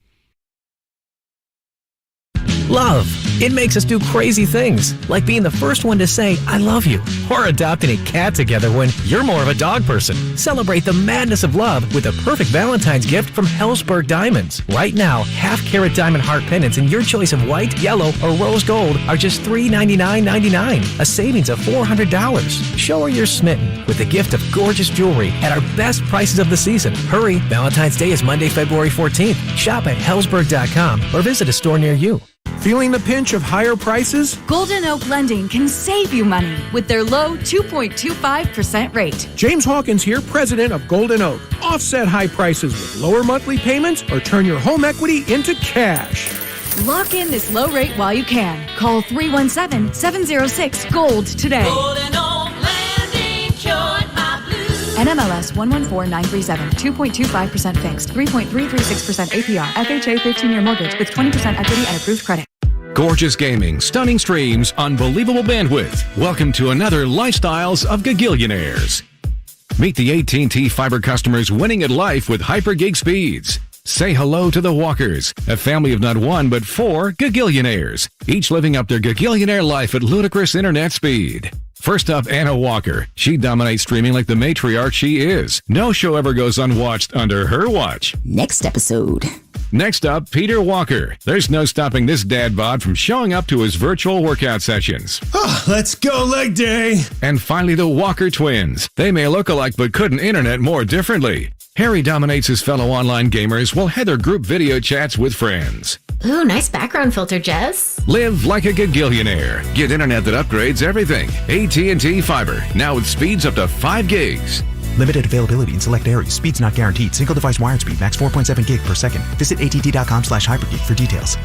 Love. It makes us do crazy things, like being the first one to say, I love you, or adopting a cat together when you're more of a dog person. Celebrate the madness of love with a perfect Valentine's gift from Helzberg Diamonds. Right now, half-carat diamond heart pendants in your choice of white, yellow, or rose gold are just $399.99, a savings of $400. Show her you're smitten with the gift of gorgeous jewelry at our best prices of the season. Hurry, Valentine's Day is Monday, February 14th. Shop at Helzberg.com or visit a store near you. Feeling the pinch of higher prices? Golden Oak Lending can save you money with their low 2.25% rate. James Hawkins here, president of Golden Oak. Offset high prices with lower monthly payments or turn your home equity into cash. Lock in this low rate while you can. Call 317-706-GOLD today. Golden Oak Landing cured my blues. NMLS 114937, 2.25% fixed, 3.336% APR, FHA 15-year mortgage with 20% equity and approved credit. Gorgeous gaming, stunning streams, unbelievable bandwidth. Welcome to another Lifestyles of Gagillionaires. Meet the AT&T Fiber customers winning at life with hyper gig speeds. Say hello to the Walkers, a family of not one but 4 Gagillionaires, each living up their Gagillionaire life at ludicrous internet speed. First up, Anna Walker. She dominates streaming like the matriarch she is. No show ever goes unwatched under her watch. Next episode. Next up, Peter Walker. There's no stopping this dad bod from showing up to his virtual workout sessions. Oh, let's go leg day. And finally, the Walker twins. They may look alike but couldn't internet more differently. Harry dominates his fellow online gamers while Heather group video chats with friends. Ooh, nice background filter, Jess. Live like a Gagillionaire. Get internet that upgrades everything. AT&T Fiber, now with speeds up to 5 gigs. Limited availability in select areas. Speeds not guaranteed. Single device wired speed. Max 4.7 gig per second. Visit att.com/hypergig for details.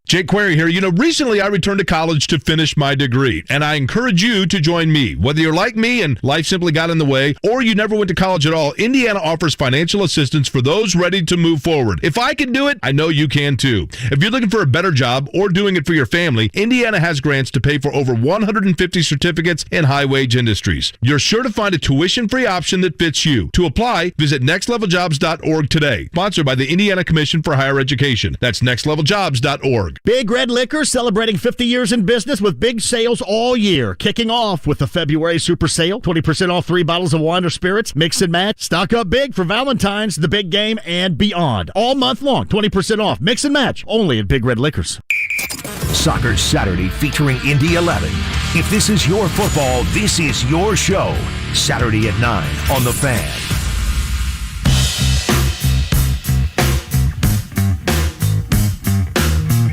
Jake Query here. Recently I returned to college to finish my degree, and I encourage you to join me. Whether you're like me and life simply got in the way, or you never went to college at all, Indiana offers financial assistance for those ready to move forward. If I can do it, I know you can too. If you're looking for a better job or doing it for your family, Indiana has grants to pay for over 150 certificates in high-wage industries. You're sure to find a tuition-free option that fits you. To apply, visit nextleveljobs.org today. Sponsored by the Indiana Commission for Higher Education. That's nextleveljobs.org. Big Red Liquor celebrating 50 years in business with big sales all year. Kicking off with the February Super Sale. 20% off 3 bottles of wine or spirits. Mix and match. Stock up big for Valentine's, the big game, and beyond. All month long, 20% off. Mix and match. Only at Big Red Liquors. Soccer Saturday featuring Indy 11. If this is your football, this is your show. Saturday at 9 on The Fan.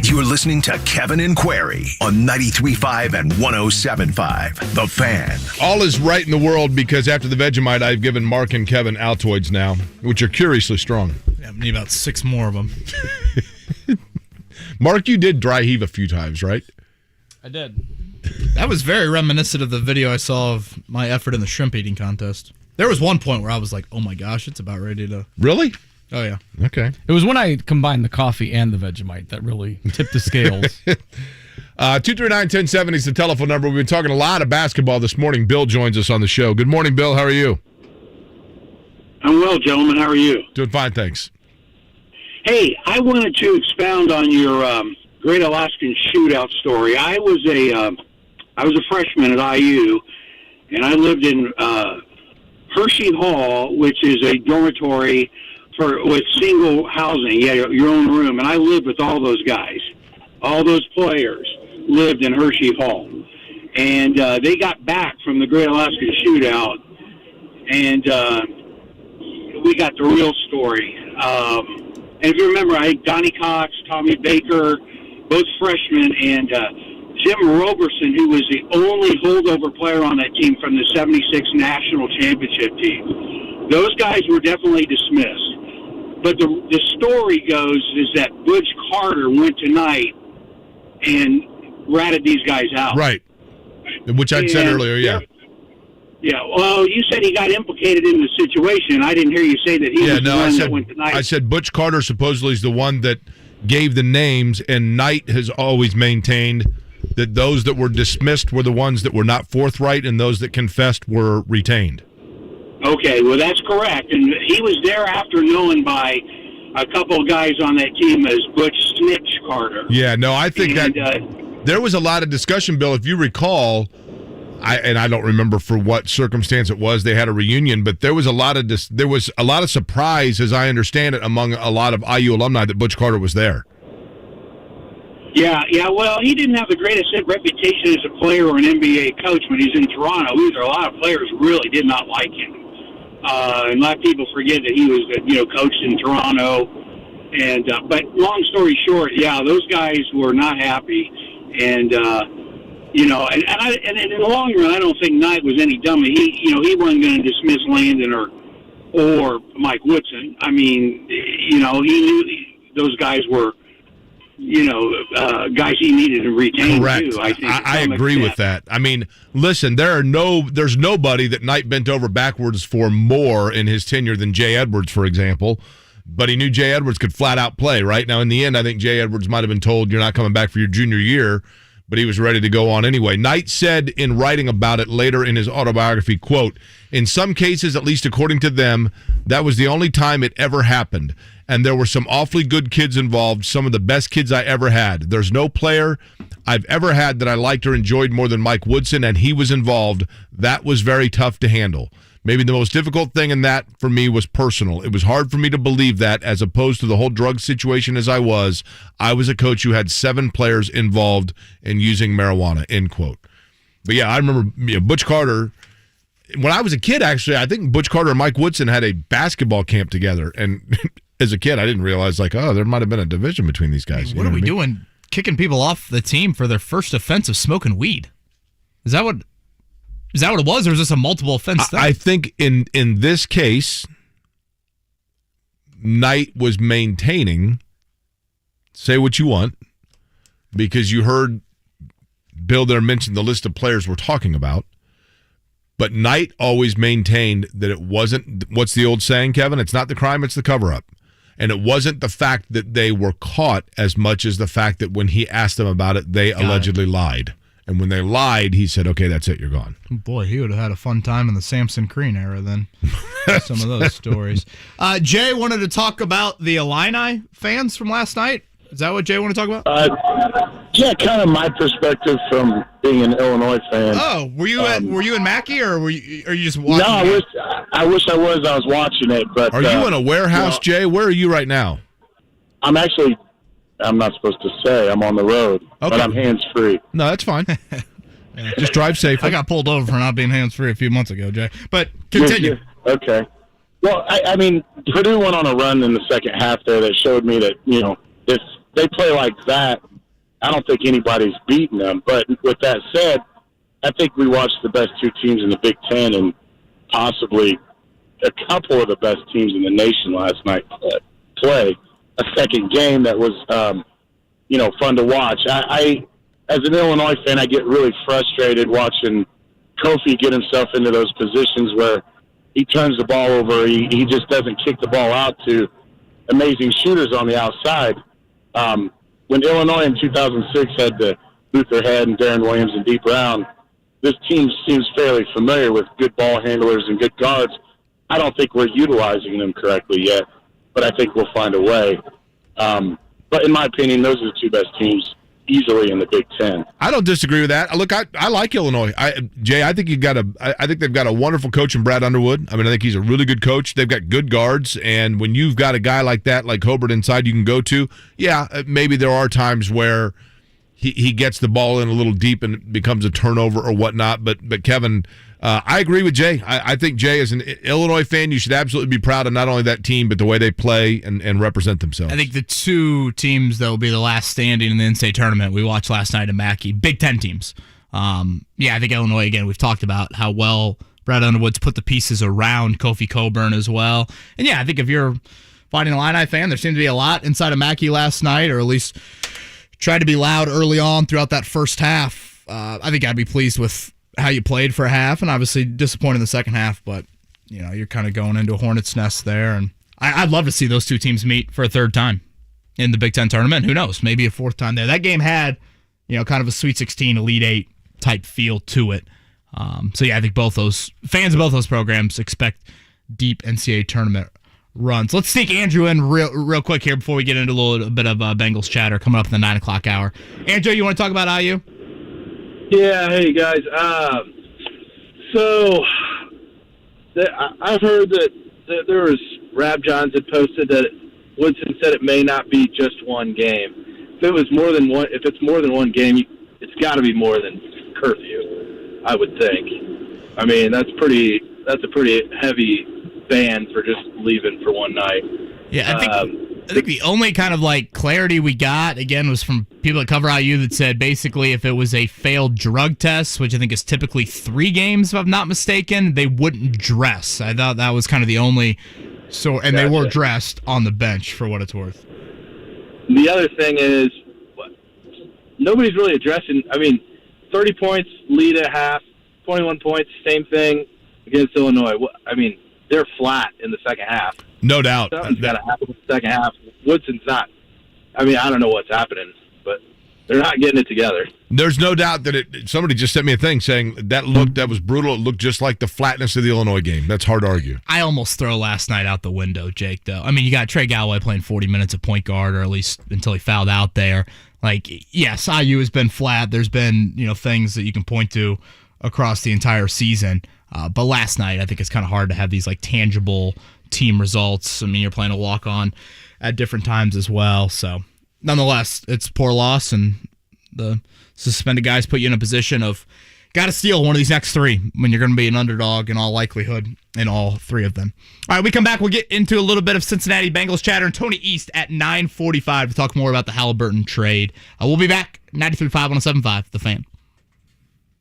You're listening to Kevin and Query on 93.5 and 107.5. The Fan. All is right in the world because after the Vegemite, I've given Mark and Kevin Altoids now, which are curiously strong. Yeah, I need about 6 more of them. Mark, you did dry heave a few times, right? I did. That was very reminiscent of the video I saw of my effort in the shrimp eating contest. There was one point where I was like, oh my gosh, it's about ready to... Really? Oh, yeah. Okay. It was when I combined the coffee and the Vegemite that really tipped the scales. 239-1070 is the telephone number. We've been talking a lot of basketball this morning. Bill joins us on the show. Good morning, Bill. How are you? I'm well, gentlemen. How are you? Doing fine, thanks. Hey, I wanted to expound on your Great Alaskan Shootout story. I was a freshman at IU, and I lived in Hershey Hall, which is a dormitory with single housing. You had your own room, and I lived with all those guys. All those players lived in Hershey Hall. And they got back from the Great Alaskan Shootout, and we got the real story. And if you remember, I had Donnie Cox, Tommy Baker, both freshmen, and Jim Roberson, who was the only holdover player on that team from the 76 National Championship team. Those guys were definitely dismissed. But the story goes is that Butch Carter went tonight and ratted these guys out. Right. Which I said earlier, yeah. Yeah, well, you said he got implicated in the situation. I didn't hear you say that he was the one that went tonight. I said Butch Carter supposedly is the one that gave the names, and Knight has always maintained that those that were dismissed were the ones that were not forthright, and those that confessed were retained. Okay, well, that's correct. And he was thereafter known by a couple of guys on that team as Butch Snitch Carter. Yeah, no, I think that there was a lot of discussion, Bill. If you recall, I don't remember for what circumstance it was. They had a reunion, but there was a lot of surprise, as I understand it, among a lot of IU alumni that Butch Carter was there. Yeah. Well, he didn't have the greatest reputation as a player or an NBA coach when he's in Toronto. Either a lot of players really did not like him, and a lot of people forget that he was, coached in Toronto. And but long story short, yeah, those guys were not happy, and and in the long run, I don't think Knight was any dummy. He wasn't going to dismiss Landon or Mike Woodson. I mean, he knew those guys were, guys he needed to retain. Correct. Too, I think. I agree with that. I mean, listen, there's nobody that Knight bent over backwards for more in his tenure than Jay Edwards, for example. But he knew Jay Edwards could flat out play, right? Now, in the end, I think Jay Edwards might have been told, you're not coming back for your junior year, but he was ready to go on anyway. Knight said in writing about it later in his autobiography, quote, "In some cases, at least according to them, that was the only time it ever happened. And there were some awfully good kids involved, some of the best kids I ever had. There's no player I've ever had that I liked or enjoyed more than Mike Woodson, and he was involved. That was very tough to handle. Maybe the most difficult thing in that for me was personal. It was hard for me to believe that, as opposed to the whole drug situation as I was a coach who had 7 players involved in using marijuana," end quote. But yeah, I remember Butch Carter, when I was a kid, actually, I think Butch Carter and Mike Woodson had a basketball camp together. And as a kid, I didn't realize, there might have been a division between these guys. What are we doing? Kicking people off the team for their first offense of smoking weed? Is that what it was, or is this a multiple offense thing? I think in this case, Knight was maintaining, say what you want, because you heard Bill there mention the list of players we're talking about, but Knight always maintained that it wasn't, what's the old saying, Kevin? It's not the crime, it's the cover-up. And it wasn't the fact that they were caught as much as the fact that when he asked them about it, they allegedly lied. And when they lied, he said, "Okay, that's it, you're gone." Boy, he would have had a fun time in the Samson Crean era then. Some of those stories. Jay wanted to talk about the Illini fans from last night. Is that what Jay wanted to talk about? Yeah, kind of my perspective from being an Illinois fan. Oh, were you in Mackey, or are you just watching? No, I wish I was. I was watching it, but are you in a warehouse, Jay? Where are you right now? I'm not supposed to say. I'm on the road, but I'm hands-free. No, that's fine. Just drive safe. I got pulled over for not being hands-free a few months ago, Jay. But continue. Okay. Well, I mean, Purdue went on a run in the second half there that showed me that, if they play like that, I don't think anybody's beating them. But with that said, I think we watched the best 2 teams in the Big Ten and possibly a couple of the best teams in the nation last night play a second game that was, fun to watch. I, as an Illinois fan, I get really frustrated watching Kofi get himself into those positions where he turns the ball over. He just doesn't kick the ball out to amazing shooters on the outside. When Illinois in 2006 had the Luther Head and Darren Williams and Dee Brown, this team seems fairly familiar with good ball handlers and good guards. I don't think we're utilizing them correctly yet, but I think we'll find a way. But in my opinion, those are the 2 best teams easily in the Big Ten. I don't disagree with that. Look, I like Illinois. Jay, I think I think they've got a wonderful coach in Brad Underwood. I mean, I think he's a really good coach. They've got good guards, and when you've got a guy like that, like Hobart inside, you can go to. Yeah, maybe there are times where he gets the ball in a little deep and it becomes a turnover or whatnot. But Kevin, I agree with Jay. I think, Jay, as an Illinois fan, you should absolutely be proud of not only that team, but the way they play and represent themselves. I think the 2 teams that will be the last standing in the NCAA tournament we watched last night in Mackey, Big Ten teams. I think Illinois, again, we've talked about how well Brad Underwood's put the pieces around Kofi Coburn as well. And I think if you're Fighting Illini fan, there seemed to be a lot inside of Mackey last night, or at least tried to be loud early on throughout that first half. I think I'd be pleased with how you played for a half, and obviously disappointed in the second half, but you're kind of going into a hornet's nest there, and I'd love to see those 2 teams meet for a third time in the Big Ten tournament. Who knows? Maybe a 4th time there. That game had, kind of a Sweet 16, Elite 8 type feel to it. I think both those fans of both those programs expect deep NCAA tournament runs. Let's sneak Andrew in real quick here before we get into a little bit of Bengals chatter coming up in the 9 o'clock hour. Andrew, you want to talk about IU? Yeah, hey guys. So I've heard that there was Rab Johns had posted that Woodson said it may not be just one game. If it's more than one game, it's got to be more than curfew, I would think. I mean, that's a pretty heavy ban for just leaving for one night. Yeah, I think the only kind of like clarity we got, again, was from people that cover IU that said basically if it was a failed drug test, which I think is typically 3 games, if I'm not mistaken, they wouldn't dress. I thought that was kind of the only... And they were dressed on the bench, for what it's worth. The other thing is, nobody's really addressing... I mean, 30 points, lead at half, 21 points, same thing against Illinois. I mean, they're flat in the second half. No doubt. Something's got to happen in the second half. Woodson's not. I mean, I don't know what's happening, but they're not getting it together. There's no doubt that somebody just sent me a thing saying that was brutal. It looked just like the flatness of the Illinois game. That's hard to argue. I almost throw last night out the window, Jake, though. I mean, you got Trey Galloway playing 40 minutes of point guard, or at least until he fouled out there. Like, yes, IU has been flat. There's been, things that you can point to across the entire season. But last night, I think it's kind of hard to have these like tangible team results. I mean, you're playing a walk-on at different times as well. So, nonetheless, it's a poor loss, and the suspended guys put you in a position of got to steal one of these next 3 when you're going to be an underdog in all likelihood in all 3 of them. All right, we come back. We'll get into a little bit of Cincinnati Bengals chatter and Tony East at 9:45 to talk more about the Halliburton trade. We'll be back. 93.5, 107.5, The Fan.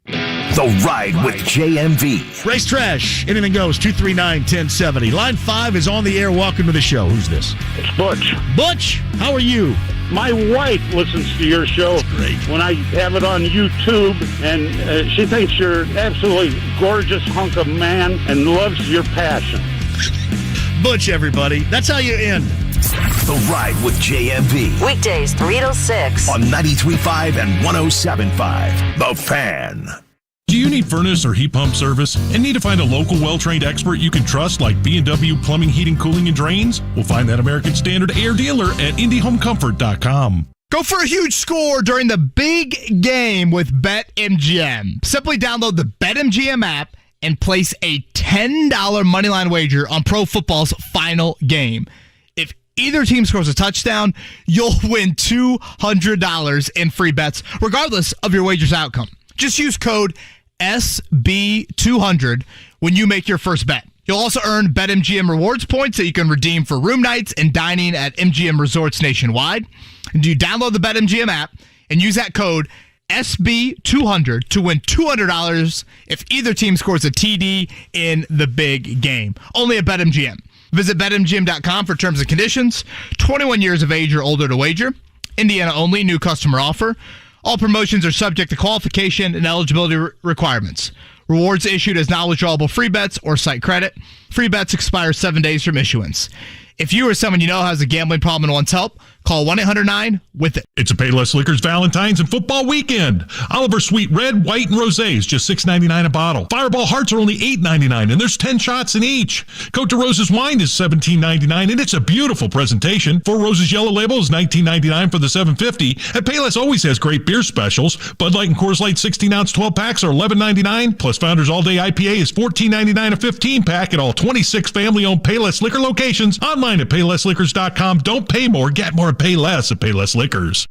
The Ride with JMV. Race Trash, anything goes, 239-1070. Line 5 is on the air. Welcome to the show. Who's this? It's Butch. Butch, how are you? My wife listens to your show when I have it on YouTube, and she thinks you're an absolutely gorgeous hunk of man and loves your passion. Butch, everybody. That's how you end. The Ride with JMV. Weekdays 3 to 6. On 93.5 and 107.5. The Fan. Do you need furnace or heat pump service and need to find a local well-trained expert you can trust like B&W Plumbing, Heating, Cooling, and Drains? We'll find that American Standard air dealer at IndyHomeComfort.com. Go for a huge score during the big game with BetMGM. Simply download the BetMGM app and place a $10 moneyline wager on pro football's final game. If either team scores a touchdown, you'll win $200 in free bets, regardless of your wager's outcome. Just use code SB200 when you make your first bet. You'll also earn BetMGM rewards points that you can redeem for room nights and dining at MGM resorts nationwide. And you download the BetMGM app and use that code SB200 to win $200 if either team scores a TD in the big game. Only at BetMGM. Visit BetMGM.com for terms and conditions. 21 years of age or older to wager. Indiana only. New customer offer. All promotions are subject to qualification and eligibility requirements. Rewards issued as non-withdrawable free bets or site credit. Free bets expire 7 days from issuance. If you or someone you know has a gambling problem and wants help, call 1-800-9-WITH-IT. It's a Payless Liquors Valentine's and Football Weekend. Oliver Sweet Red, White, and Rosé is just $6.99 a bottle. Fireball Hearts are only $8.99, and there's 10 shots in each. Côte de Rose's Wine is $17.99, and it's a beautiful presentation. Four Roses Yellow Label is $19.99 for the $7.50. And Payless always has great beer specials. Bud Light and Coors Light 16-ounce 12-packs are $11.99, plus Founders All Day IPA is $14.99 a 15-pack at all 26 family-owned Payless Liquor locations. Online at PaylessLiquors.com. Don't pay more, get more, pay less at Payless Liquors.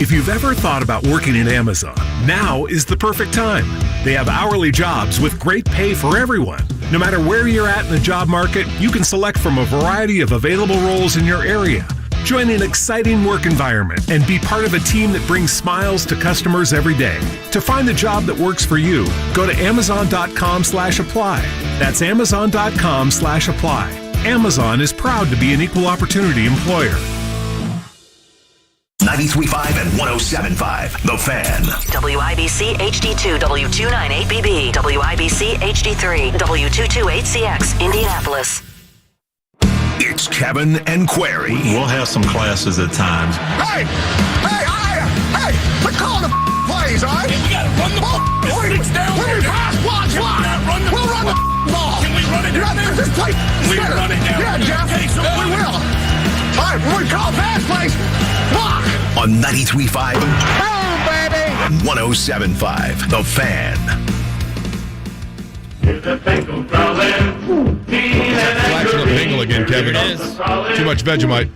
If you've ever thought about working at Amazon, now is the perfect time. They have hourly jobs with great pay for everyone. No matter where you're at in the job market, you can select from a variety of available roles in your area. Join an exciting work environment and be part of a team that brings smiles to customers every day. To find the job that works for you, go to Amazon.com/apply. That's Amazon.com/apply. Amazon is proud to be an equal opportunity employer. 93.5 and 107.5, The Fan. WIBC HD2, W298BB, WIBC HD3, W228CX, Indianapolis. It's Kevin and Query. We'll have some classes at times. Hey, we're calling the plays, all right? We gotta run the ball. Let me pass, watch. We'll run the ball. Can we run it down there? Just play. We run it down. Yeah, Good call, pass, place. Block. On 93.5 Boom, baby. 107.5 The Fan. Flashing a bingle again, Kevin. Too much Vegemite.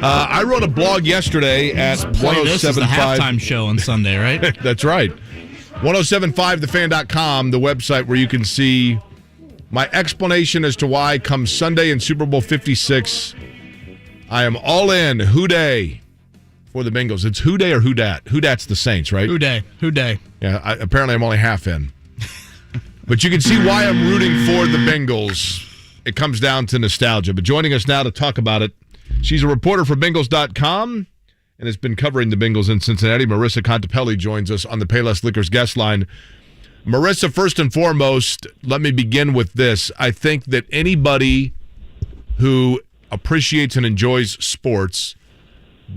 I wrote a blog yesterday at This is the 107.5. halftime show on Sunday, right? That's right. 1075thefan.com, the website where you can see my explanation as to why come Sunday in Super Bowl 56, I am all in Houday for the Bengals. It's Houday or Houdat? Houdat's the Saints, right? Houday. Yeah, apparently I'm only half in. But you can see why I'm rooting for the Bengals. It comes down to nostalgia. But joining us now to talk about it, she's a reporter for Bengals.com and has been covering the Bengals in Cincinnati. Marissa Contepelli joins us on the Payless Liquors guest line. Marissa, first and foremost, let me begin with this. I think that anybody who appreciates and enjoys sports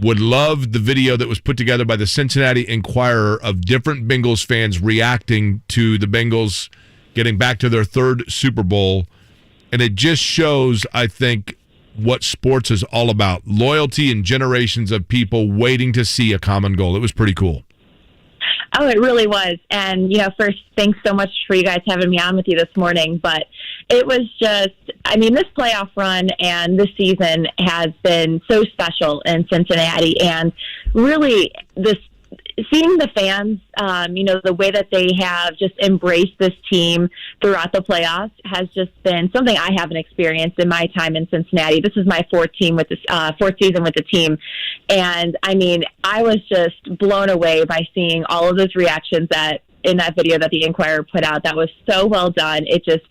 would love the video that was put together by the Cincinnati Enquirer of different Bengals fans reacting to the Bengals getting back to their third Super Bowl. And it just shows, I think, what sports is all about. Loyalty and generations of people waiting to see a common goal. It was pretty cool. Oh, it really was. And, first, thanks so much for you guys having me on with you this morning. But it was just, this playoff run and this season has been so special in Cincinnati. And really, seeing the fans, the way that they have just embraced this team throughout the playoffs has just been something I haven't experienced in my time in Cincinnati. This is my fourth season with the team. And, I was just blown away by seeing all of those reactions in that video that the Enquirer put out. That was so well done. It just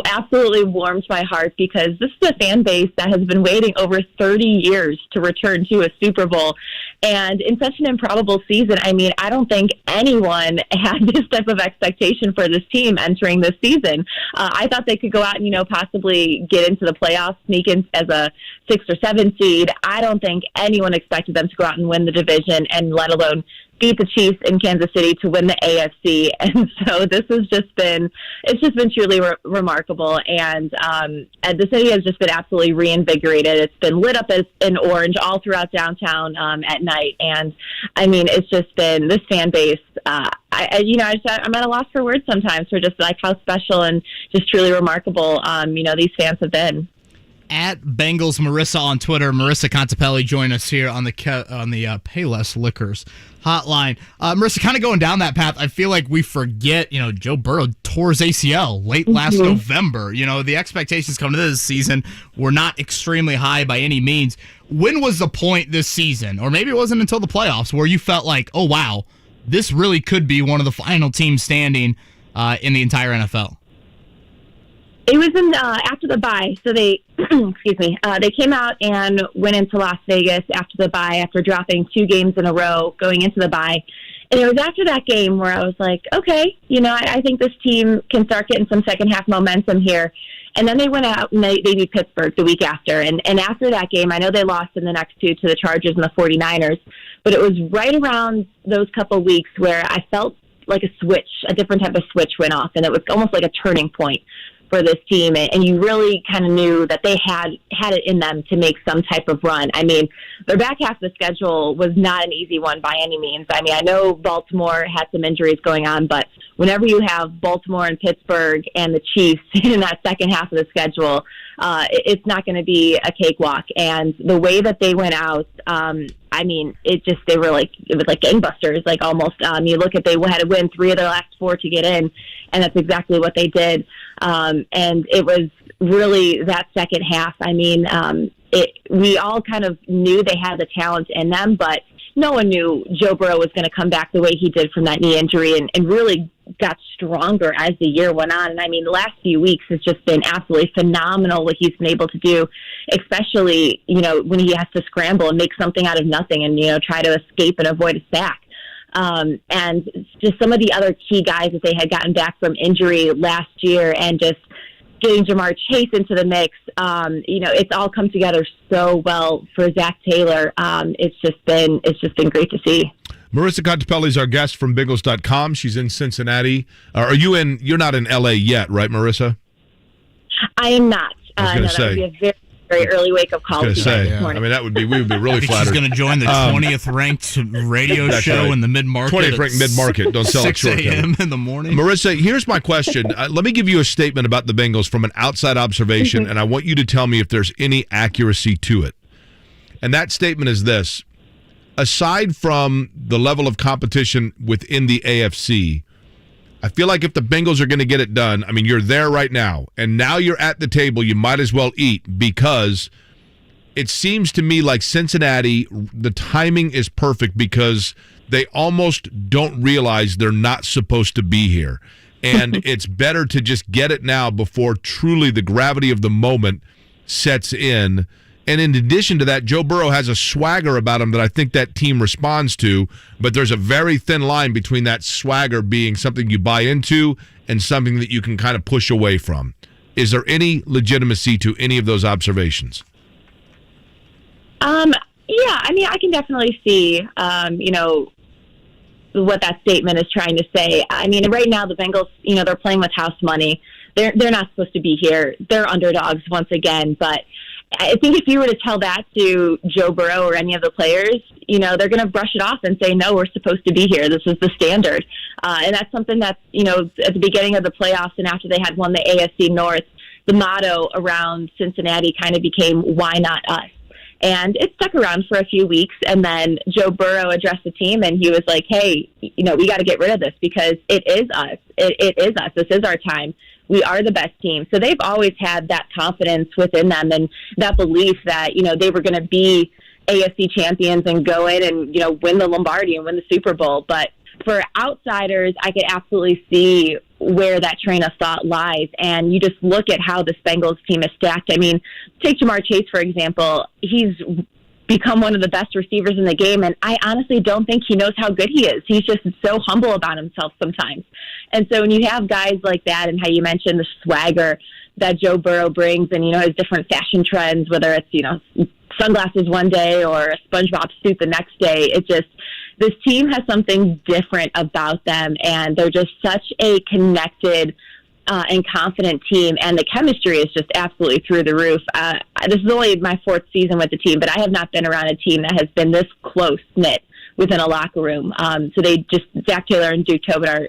absolutely warms my heart because this is a fan base that has been waiting over 30 years to return to a Super Bowl. And in such an improbable season, I don't think anyone had this type of expectation for this team entering this season. I thought they could go out and, possibly get into the playoffs, sneak in as a 6 or 7 seed. I don't think anyone expected them to go out and win the division, and let alone beat the Chiefs in Kansas City to win the AFC. And so this has just been truly remarkable. And the city has just been absolutely reinvigorated. It's been lit up as in orange all throughout downtown at night. And it's just been this fan base. I'm at a loss for words sometimes for just like how special and just truly remarkable, these fans have been. At Bengals Marissa on Twitter. Marissa Contepelli joined us here on the Payless Liquors hotline. Marissa, kind of going down that path, I feel like we forget, Joe Burrow tore his ACL late last November. The expectations coming into this season were not extremely high by any means. When was the point this season, or maybe it wasn't until the playoffs, where you felt like, oh, wow, this really could be one of the final teams standing in the entire NFL? It was after the bye. So they, they came out and went into Las Vegas after the bye, after dropping 2 games in a row going into the bye. And it was after that game where I was like, okay, I think this team can start getting some second half momentum here. And then they went out and they beat Pittsburgh the week after. And after that game, I know they lost in the next 2 to the Chargers and the 49ers, but it was right around those couple weeks where I felt like a different type of switch went off. And it was almost like a turning point for this team, and you really kind of knew that they had it in them to make some type of run. Their back half of the schedule was not an easy one by any means. I know Baltimore had some injuries going on, but whenever you have Baltimore and Pittsburgh and the Chiefs in that second half of the schedule, it's not going to be a cakewalk. And the way that they went out, it was like gangbusters, like almost. You look at, they had to win 3 of their last 4 to get in, and that's exactly what they did. And it was really that second half. We all kind of knew they had the talent in them, but no one knew Joe Burrow was going to come back the way he did from that knee injury and really got stronger as the year went on. And the last few weeks has just been absolutely phenomenal what he's been able to do, especially, when he has to scramble and make something out of nothing and, try to escape and avoid a sack. And just some of the other key guys that they had gotten back from injury last year, and just getting Jamar Chase into the mix, it's all come together so well for Zach Taylor. It's just been great to see. Marissa Contepelli is our guest from Bengals.com. She's in Cincinnati. You're not in LA yet, right, Marissa? I am not. I was going to say. That would be a very very early wake up call. I mean, we would be really flattered. She's going to join the 20th ranked radio show in the mid-market. 20th ranked mid-market. Don't sell it short. 6 a.m. in the morning. Marissa, here's my question. Let me give you a statement about the Bengals from an outside observation, and I want you to tell me if there's any accuracy to it. And that statement is this. Aside from the level of competition within the AFC, I feel like if the Bengals are going to get it done, I mean, you're there right now, and now you're at the table, you might as well eat, because it seems to me like Cincinnati, the timing is perfect because they almost don't realize they're not supposed to be here. And it's better to just get it now before truly the gravity of the moment sets in. And in addition to that, Joe Burrow has a swagger about him that I think that team responds to, but there's a very thin line between that swagger being something you buy into and something that you can kind of push away from. Is there any legitimacy to any of those observations? Yeah, I mean, I can definitely see, what that statement is trying to say. I mean, right now the Bengals, they're playing with house money. They're not supposed to be here. They're underdogs once again, but I think if you were to tell that to Joe Burrow or any of the players, they're going to brush it off and say, no, we're supposed to be here. This is the standard. And that's something that's, at the beginning of the playoffs and after they had won the AFC North, the motto around Cincinnati kind of became, why not us? And it stuck around for a few weeks. And then Joe Burrow addressed the team and he was like, hey, we got to get rid of this because it is us. It is us. This is our time. We are the best team. So they've always had that confidence within them and that belief that, they were going to be AFC champions and go in and, win the Lombardi and win the Super Bowl. But for outsiders, I could absolutely see where that train of thought lies. And you just look at how this Bengals team is stacked. I mean, take Jamar Chase, for example. He's become one of the best receivers in the game, and I honestly don't think he knows how good he is. He's just so humble about himself sometimes. And so when you have guys like that and how you mentioned the swagger that Joe Burrow brings and, his different fashion trends, whether it's, sunglasses one day or a SpongeBob suit the next day, this team has something different about them, and they're just such a connected and confident team, and the chemistry is just absolutely through the roof. This is only my 4th season with the team, but I have not been around a team that has been this close-knit within a locker room. So Zach Taylor and Duke Tobin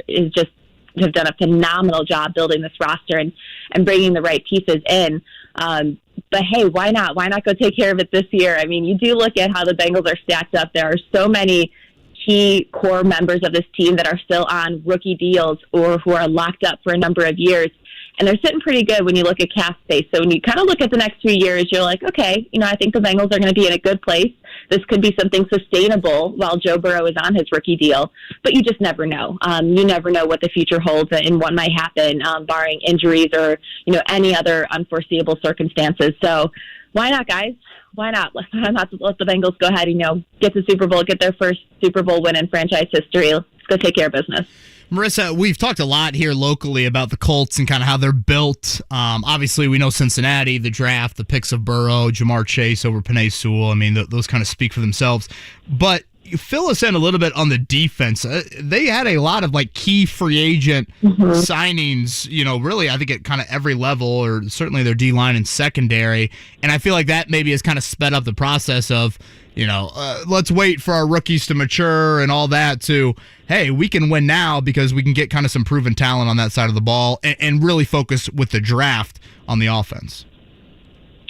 have done a phenomenal job building this roster and bringing the right pieces in. But hey, why not? Why not go take care of it this year? I mean, you do look at how the Bengals are stacked up. There are so many key core members of this team that are still on rookie deals or who are locked up for a number of years. And they're sitting pretty good when you look at cap space. So when you kind of look at the next few years, you're like, okay, I think the Bengals are going to be in a good place. This could be something sustainable while Joe Burrow is on his rookie deal. But you just never know. You never know what the future holds and what might happen, barring injuries or, any other unforeseeable circumstances. So why not, guys? Why not? Let's not let the Bengals go ahead and, get the Super Bowl, get their first Super Bowl win in franchise history. Let's go take care of business. Marissa, we've talked a lot here locally about the Colts and kind of how they're built. Obviously, we know Cincinnati, the draft, the picks of Burrow, Jamar Chase over Penei Sewell. I mean, those kind of speak for themselves. But you fill us in a little bit on the defense. They had a lot of key free agent signings, really, I think at kind of every level, or certainly their D-line and secondary. And I feel like that maybe has kind of sped up the process of, let's wait for our rookies to mature and all that to, hey, we can win now because we can get kind of some proven talent on that side of the ball and really focus with the draft on the offense.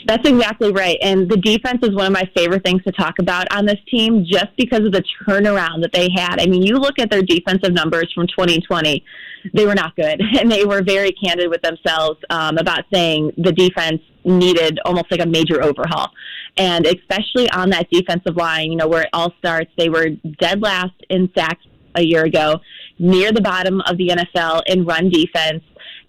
That's exactly right. And the defense is one of my favorite things to talk about on this team just because of the turnaround that they had. I mean, you look at their defensive numbers from 2020, they were not good. And they were very candid with themselves about saying the defense needed almost like a major overhaul. And especially on that defensive line, where it all starts, they were dead last in sacks a year ago, near the bottom of the NFL in run defense.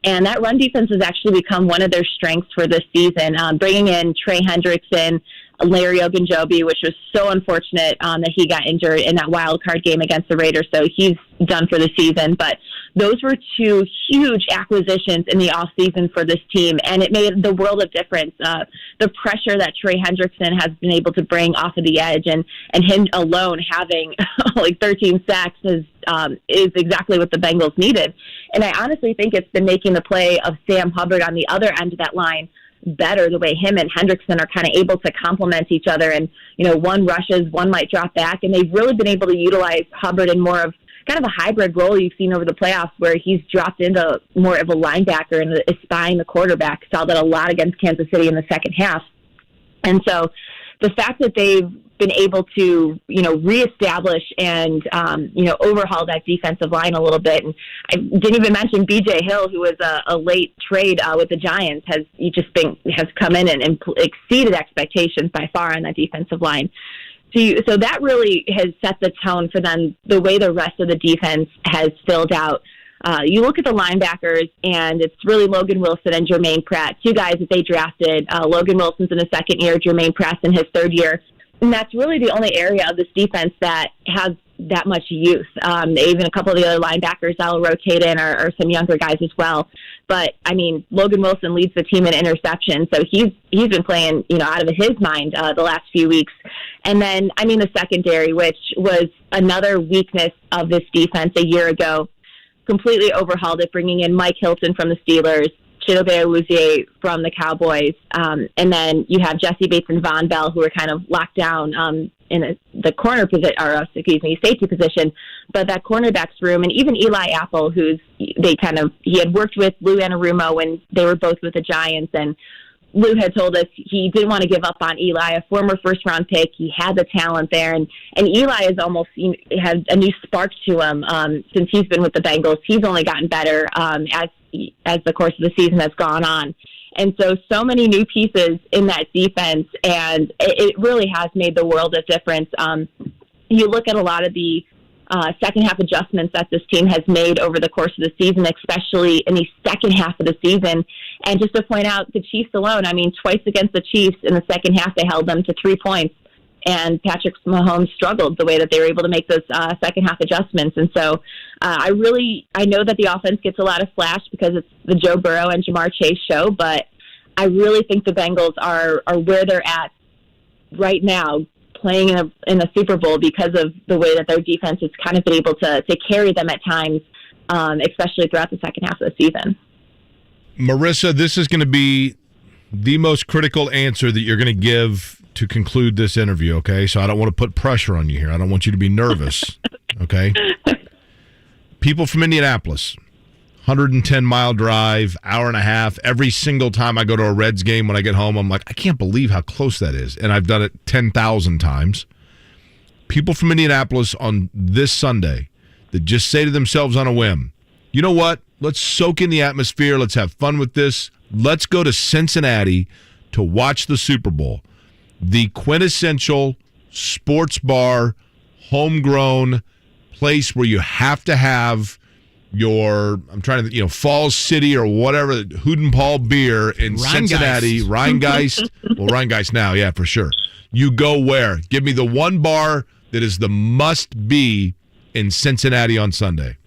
And that run defense has actually become one of their strengths for this season. Bringing in Trey Hendrickson, Larry Ogunjobi, which was so unfortunate that he got injured in that wild card game against the Raiders, so he's done for the season. But those were two huge acquisitions in the offseason for this team, and it made the world of difference. The pressure that Trey Hendrickson has been able to bring off of the edge, and him alone having 13 sacks is exactly what the Bengals needed. And I honestly think it's been making the play of Sam Hubbard on the other end of that line better the way him and Hendrickson are kind of able to complement each other. And, one rushes, one might drop back. And they've really been able to utilize Hubbard in more of kind of a hybrid role you've seen over the playoffs where he's dropped into more of a linebacker and is spying the quarterback. Saw that a lot against Kansas City in the second half. And so the fact that they've been able to, reestablish and, overhaul that defensive line a little bit. And I didn't even mention B.J. Hill, who was a late trade with the Giants, has come in and exceeded expectations by far on that defensive line. So that really has set the tone for them, the way the rest of the defense has filled out. You look at the linebackers, and it's really Logan Wilson and Jermaine Pratt, two guys that they drafted. Logan Wilson's in his second year, Jermaine Pratt's in his third year. And that's really the only area of this defense that has that much youth. Even a couple of the other linebackers that'll rotate in are some younger guys as well. But, Logan Wilson leads the team in interceptions, so he's been playing, out of his mind the last few weeks. And then, the secondary, which was another weakness of this defense a year ago, completely overhauled it, bringing in Mike Hilton from the Steelers, Chidobe Awuzie from the Cowboys, and then you have Jesse Bates and Von Bell, who are kind of locked down in the corner position, safety position. But that cornerbacks room, and even Eli Apple, he had worked with Lou Anarumo when they were both with the Giants, and Lou had told us he didn't want to give up on Eli, a former first-round pick. He had the talent there, and Eli is almost has a new spark to him since he's been with the Bengals. He's only gotten better as the course of the season has gone on. And so many new pieces in that defense, and it really has made the world of difference. You look at a lot of the second half adjustments that this team has made over the course of the season, especially in the second half of the season. And just to point out the Chiefs alone, twice against the Chiefs in the second half, they held them to 3 points. And Patrick Mahomes struggled the way that they were able to make those second half adjustments. And so I know that the offense gets a lot of flash because it's the Joe Burrow and Jamar Chase show, but I really think the Bengals are where they're at right now, playing in a Super Bowl because of the way that their defense has kind of been able to carry them at times, especially throughout the second half of the season. Marissa, this is going to be the most critical answer that you're going to give to conclude this interview, okay? So I don't want to put pressure on you here. I don't want you to be nervous, okay? People from Indianapolis, 110-mile drive, hour and a half. Every single time I go to a Reds game when I get home, I'm like, I can't believe how close that is. And I've done it 10,000 times. People from Indianapolis on this Sunday that just say to themselves on a whim, you know what? Let's soak in the atmosphere. Let's have fun with this. Let's go to Cincinnati to watch the Super Bowl. The quintessential sports bar, homegrown place where you have to have your, Falls City or whatever, Hood and Paul beer in Cincinnati. Rheingeist. Well, Rheingeist now, yeah, for sure. You go where? Give me the one bar that is the must-be in Cincinnati on Sunday.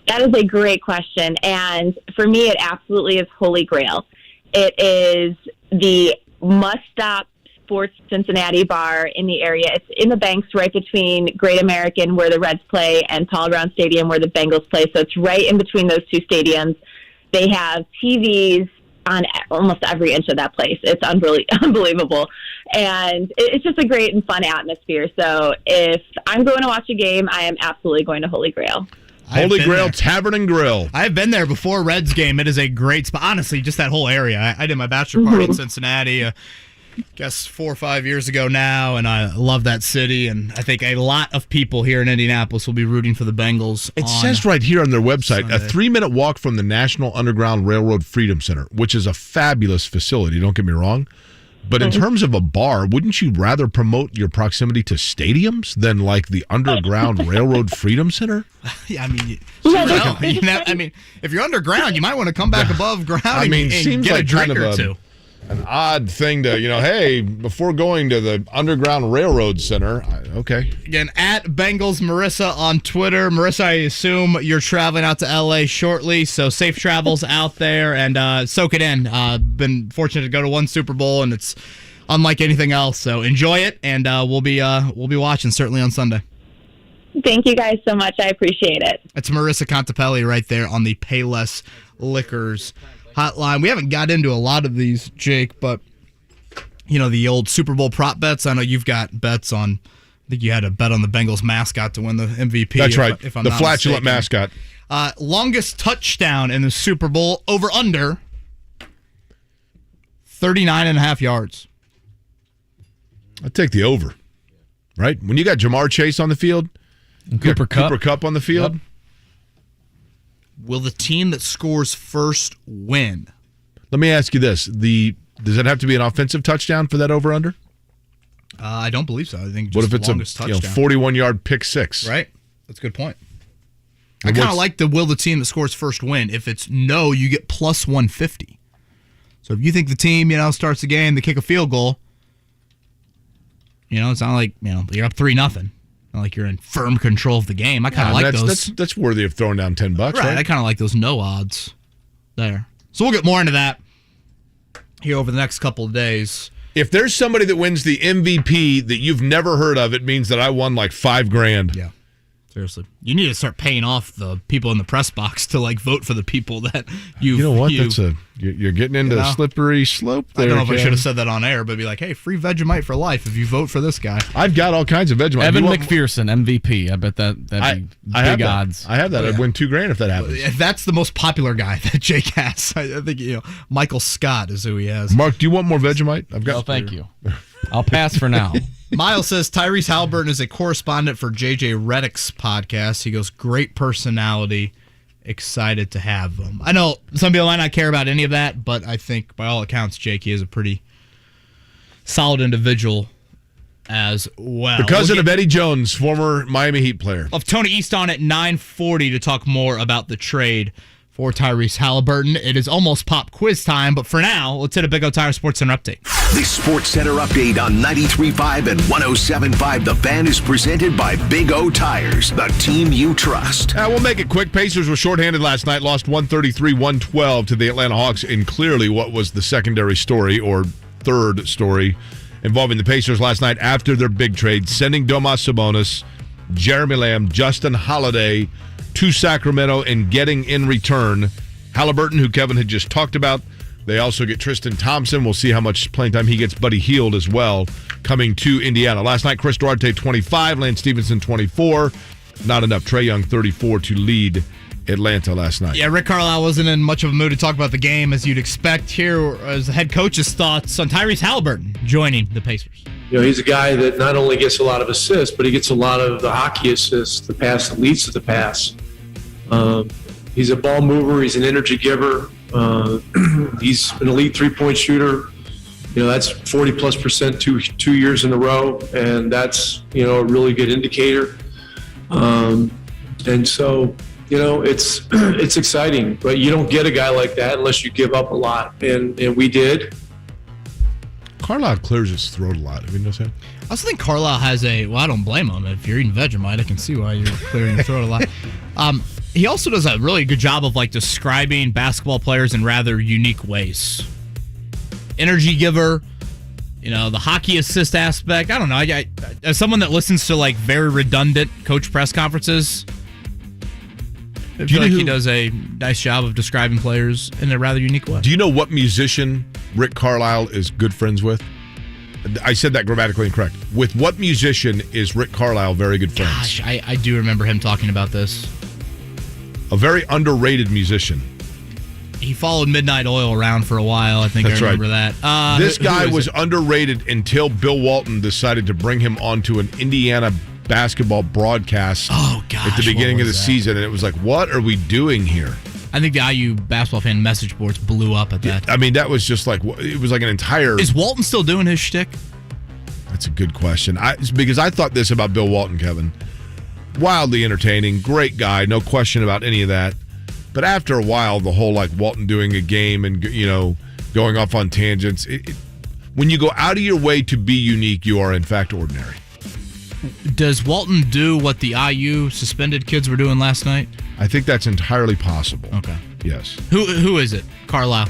That is a great question. And for me, it absolutely is Holy Grail. It is the must-stop sports Cincinnati bar in the area. It's in the banks right between Great American, where the Reds play, and Paul Brown Stadium, where the Bengals play. So it's right in between those two stadiums. They have TVs on almost every inch of that place. It's unbelievable. And it's just a great and fun atmosphere. So if I'm going to watch a game, I am absolutely going to Holy Grail. Holy Grail Tavern and Grill. I've been there before Reds game. It is a great spot. Honestly, just that whole area. I did my bachelor party in Cincinnati, I guess 4 or 5 years ago now, and I love that city. And I think a lot of people here in Indianapolis will be rooting for the Bengals. It says right here on their website, Sunday. a 3-minute walk from the National Underground Railroad Freedom Center, which is a fabulous facility, don't get me wrong. But in terms of a bar, wouldn't you rather promote your proximity to stadiums than like the Underground Railroad Freedom Center? Yeah, if you're underground, you might want to come back above ground and seems get like a drink kind of or two. An odd thing to, hey, before going to the Underground Railroad Center, okay. Again, at Bengals Marissa on Twitter. Marissa, I assume you're traveling out to L.A. shortly, so safe travels out there and soak it in. Been fortunate to go to one Super Bowl, and it's unlike anything else, so enjoy it, and we'll be watching certainly on Sunday. Thank you guys so much. I appreciate it. That's Marissa Contapelli right there on the Payless Liquors hotline. We haven't got into a lot of these, Jake, but the old Super Bowl prop bets. I know you've got bets on. I think you had a bet on the Bengals mascot to win the MVP. That's right. If I'm the not flatulent mistaken. mascot. Longest touchdown in the Super Bowl, over under 39.5 yards. I'd take the over. Right? When you got Jamar Chase on the field, Cooper Kupp on the field. Yep. Will the team that scores first win? Let me ask you this. Does it have to be an offensive touchdown for that over-under? I don't believe so. I think just what if the it's longest a touchdown. 41-yard pick six? Right. That's a good point. I kind of like the will the team that scores first win. If it's no, you get plus 150. So if you think the team, starts the game, they kick a field goal, it's not like, you're up 3-0. Not like you're in firm control of the game. I kind of like those. That's worthy of throwing down $10, right? I kind of like those no odds there. So we'll get more into that here over the next couple of days. If there's somebody that wins the MVP that you've never heard of, it means that I won like $5,000. Yeah. Seriously. You need to start paying off the people in the press box to vote for the people that you. You know what? You're getting into a slippery slope there. I don't know if Ken. I should have said that on air, but be like, hey, free Vegemite for life if you vote for this guy. I've got all kinds of Vegemite. Evan McPherson, MVP. I bet that'd be big odds. I have that. I'd win $2,000 if that happens. If that's the most popular guy that Jake has. I think Michael Scott is who he has. Mark, do you want more Vegemite? I've got. No, thank you. I'll pass for now. Miles says Tyrese Halliburton is a correspondent for JJ Redick's podcast. He goes, great personality. Excited to have him. I know some people might not care about any of that, but I think by all accounts, Jake, he is a pretty solid individual as well. The cousin of Eddie Jones, former Miami Heat player. Of Tony East on at 9:40 to talk more about the trade for Tyrese Halliburton. It is almost pop quiz time, but for now, let's hit a Big O Tire Sports Center update. The Sports Center update on 93.5 and 107.5 The Fan is presented by Big O Tires, the team you trust. We'll make it quick. Pacers were shorthanded last night, lost 133-112 to the Atlanta Hawks in clearly what was the secondary story or third story involving the Pacers last night after their big trade, sending Domas Sabonis, Jeremy Lamb, Justin Holiday to Sacramento and getting in return Halliburton, who Kevin had just talked about. They also get Tristan Thompson. We'll see how much playing time he gets. Buddy Hield as well, coming to Indiana. Last night, Chris Duarte, 25. Lance Stevenson, 24. Not enough. Trae Young, 34 to lead Atlanta last night. Yeah, Rick Carlisle wasn't in much of a mood to talk about the game, as you'd expect. Here as the head coach's thoughts on Tyrese Halliburton joining the Pacers. He's a guy that not only gets a lot of assists, but he gets a lot of the hockey assists, the pass that leads to the pass. He's a ball mover. He's an energy giver. He's an elite three-point shooter. That's 40+% two years in a row, and that's a really good indicator. And so it's exciting, but you don't get a guy like that unless you give up a lot, and we did. Carlisle clears his throat a lot. Have you noticed that? I also think Carlisle has I don't blame him. If you're eating Vegemite, I can see why you're clearing your throat a lot. He also does a really good job of describing basketball players in rather unique ways. Energy giver, the hockey assist aspect. I don't know. I as someone that listens to very redundant coach press conferences, I feel like he does a nice job of describing players in a rather unique way. Do you know what musician Rick Carlisle is good friends with? I said that grammatically incorrect. With what musician is Rick Carlisle very good friends? Gosh, I do remember him talking about this. A very underrated musician. He followed Midnight Oil around for a while. I think I remember that. This guy was underrated until Bill Walton decided to bring him onto an Indiana basketball broadcast at the beginning of the season. And it was like, what are we doing here? I think the IU basketball fan message boards blew up at that. I mean, that was just it was like an entire... Is Walton still doing his shtick? That's a good question. Because I thought this about Bill Walton, Kevin. Wildly entertaining, great guy, no question about any of that. But after a while, the whole Walton doing a game and going off on tangents. When you go out of your way to be unique, you are in fact ordinary. Does Walton do what the IU suspended kids were doing last night? I think that's entirely possible. Okay. Yes. Who is it? Carlisle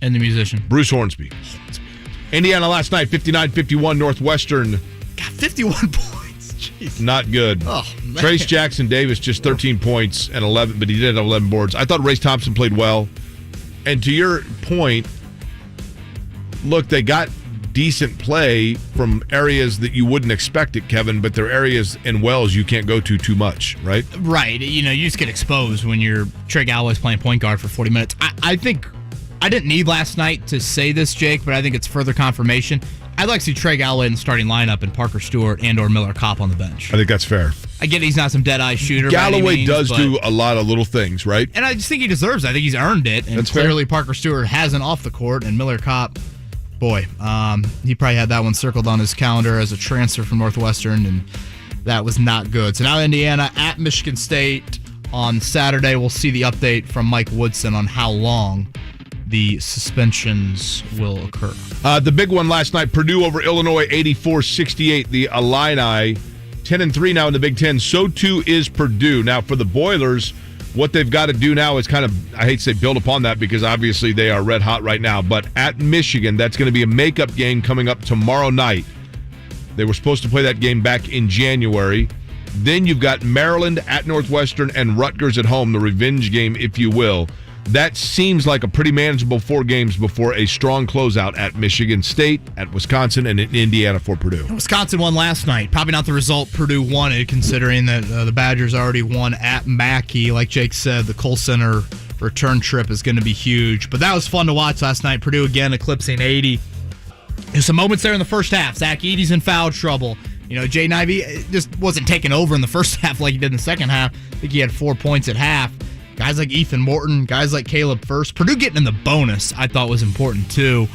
and the musician? Bruce Hornsby. Indiana last night, 59-51 Northwestern. Got 51 points. Jeez. Not good. Oh, Trace Jackson Davis, just 13 points and 11, but he did have 11 boards. I thought Race Thompson played well. And to your point, look, they got decent play from areas that you wouldn't expect it, Kevin, but they're areas and wells you can't go to too much, right? Right. You just get exposed when you're Trey Galloway's playing point guard for 40 minutes. I think I didn't need last night to say this, Jake, but I think it's further confirmation. I'd like to see Trey Galloway in the starting lineup and Parker Stewart and or Miller Kopp on the bench. I think that's fair. I get he's not some dead-eye shooter. Galloway does do a lot of little things, right? And I just think he deserves it. I think he's earned it. And that's clearly fair. Parker Stewart hasn't off the court, and Miller Kopp, boy, he probably had that one circled on his calendar as a transfer from Northwestern, and that was not good. So now Indiana at Michigan State on Saturday. We'll see the update from Mike Woodson on how long the suspensions will occur. The big one last night, Purdue over Illinois, 84-68. The Illini, 10-3 now in the Big Ten. So too is Purdue. Now for the Boilers, what they've got to do now is kind of, I hate to say build upon that because obviously they are red hot right now, but at Michigan, that's going to be a makeup game coming up tomorrow night. They were supposed to play that game back in January. Then you've got Maryland at Northwestern and Rutgers at home, the revenge game, if you will. That seems like a pretty manageable 4 games before a strong closeout at Michigan State, at Wisconsin, and in Indiana for Purdue. Wisconsin won last night. Probably not the result Purdue wanted, considering that the Badgers already won at Mackey. Like Jake said, the Kohl Center return trip is going to be huge. But that was fun to watch last night. Purdue again eclipsing 80. There's some moments there in the first half. Zach Edey's in foul trouble. Jay Nivey just wasn't taking over in the first half like he did in the second half. I think he had 4 points at half. Guys like Ethan Morton, guys like Caleb First. Purdue getting in the bonus, I thought was important too,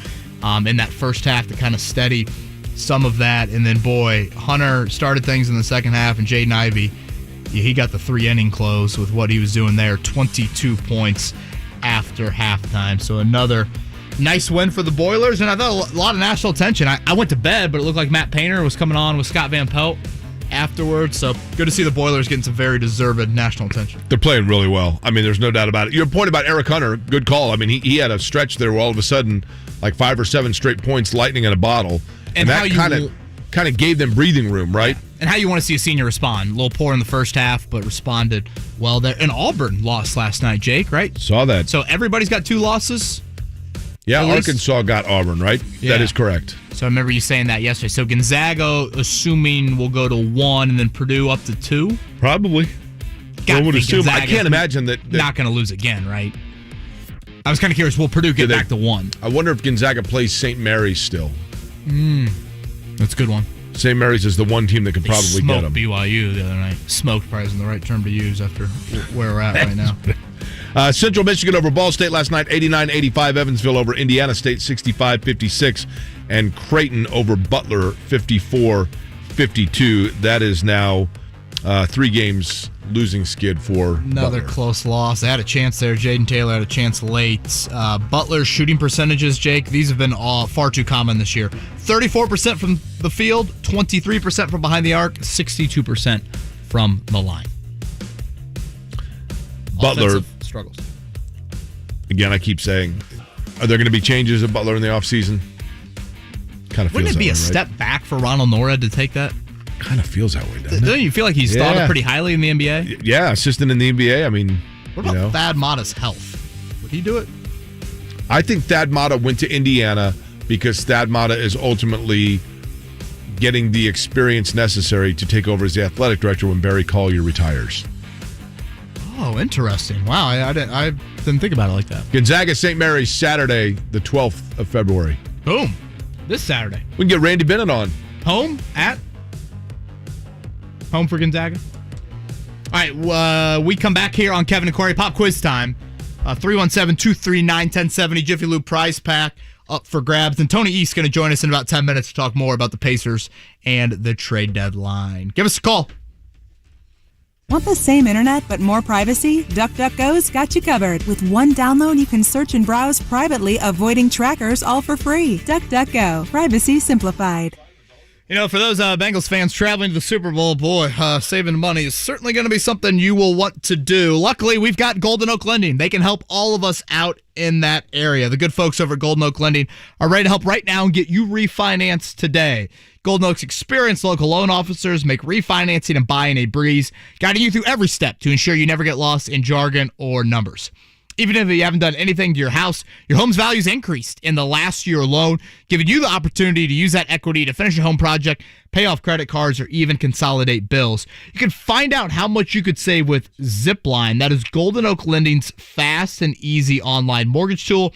in that first half to kind of steady some of that. And then, boy, Hunter started things in the second half, and Jay Nivey, he got the 3-inning close with what he was doing there. 22 points after halftime. So another nice win for the Boilers, and I thought a lot of national attention. I went to bed, but it looked like Matt Painter was coming on with Scott Van Pelt afterwards. So good to see the Boilers getting some very deserved national attention. They're playing really well. I mean, there's no doubt about it. Your point about Eric Hunter, good call. I mean, he had a stretch there where all of a sudden, like 5 or 7 straight points, lightning in a bottle. And that kind of gave them breathing room, right? Yeah. And how you want to see a senior respond. A little poor in the first half, but responded well there. And Auburn lost last night, Jake, right? Saw that. So everybody's got 2 losses? Yeah, Arkansas got Auburn, right? Yeah. That is correct. So I remember you saying that yesterday. So Gonzaga, assuming will go to 1, and then Purdue up to 2? Probably. I would assume. I can't imagine that not going to lose again, right? I was kind of curious. Will Purdue get back to 1? I wonder if Gonzaga plays St. Mary's still. That's a good one. St. Mary's is the one team that could probably get them. BYU the other night. Smoked probably isn't the right term to use after where we're at right now. Central Michigan over Ball State last night, 89-85. Evansville over Indiana State, 65-56. And Creighton over Butler, 54-52. That is now 3 games losing skid for another Butler. Close loss. They had a chance there. Jaden Taylor had a chance late. Butler's shooting percentages, Jake, these have been far too common this year. 34% from the field, 23% from behind the arc, 62% from the line. Butler Offensive struggles. Again, I keep saying, are there going to be changes at Butler in the offseason? Kind of feels Wouldn't it be that a way, step back for Ronald Norred to take that? Kind of feels that way, doesn't it? Don't you feel like he's thought of pretty highly in the NBA? Yeah, assistant in the NBA. I mean, what about Thad Matta's health? Would he do it? I think Thad Matta went to Indiana because Thad Matta is ultimately getting the experience necessary to take over as the athletic director when Barry Collier retires. Oh, interesting. Wow, I didn't think about it like that. Gonzaga St. Mary's Saturday, the 12th of February. Boom. This Saturday. We can get Randy Bennett on. Home for Gonzaga. All right, we come back here on Kevin and Corey. Pop quiz time. 317-239-1070 Jiffy Lube prize pack up for grabs. And Tony East's going to join us in about 10 minutes to talk more about the Pacers and the trade deadline. Give us a call. Want the same internet but more privacy? DuckDuckGo's got you covered. With one download, you can search and browse privately, avoiding trackers, all for free. DuckDuckGo. Privacy simplified. You know, for those Bengals fans traveling to the Super Bowl, boy, saving money is certainly going to be something you will want to do. Luckily, we've got Golden Oak Lending. They can help all of us out in that area. The good folks over at Golden Oak Lending are ready to help right now and get you refinanced today. Golden Oak's experienced local loan officers make refinancing and buying a breeze, guiding you through every step to ensure you never get lost in jargon or numbers. Even if you haven't done anything to your house, your home's value's increased in the last year alone, giving you the opportunity to use that equity to finish a home project, pay off credit cards, or even consolidate bills. You can find out how much you could save with Zipline. That is Golden Oak Lending's fast and easy online mortgage tool.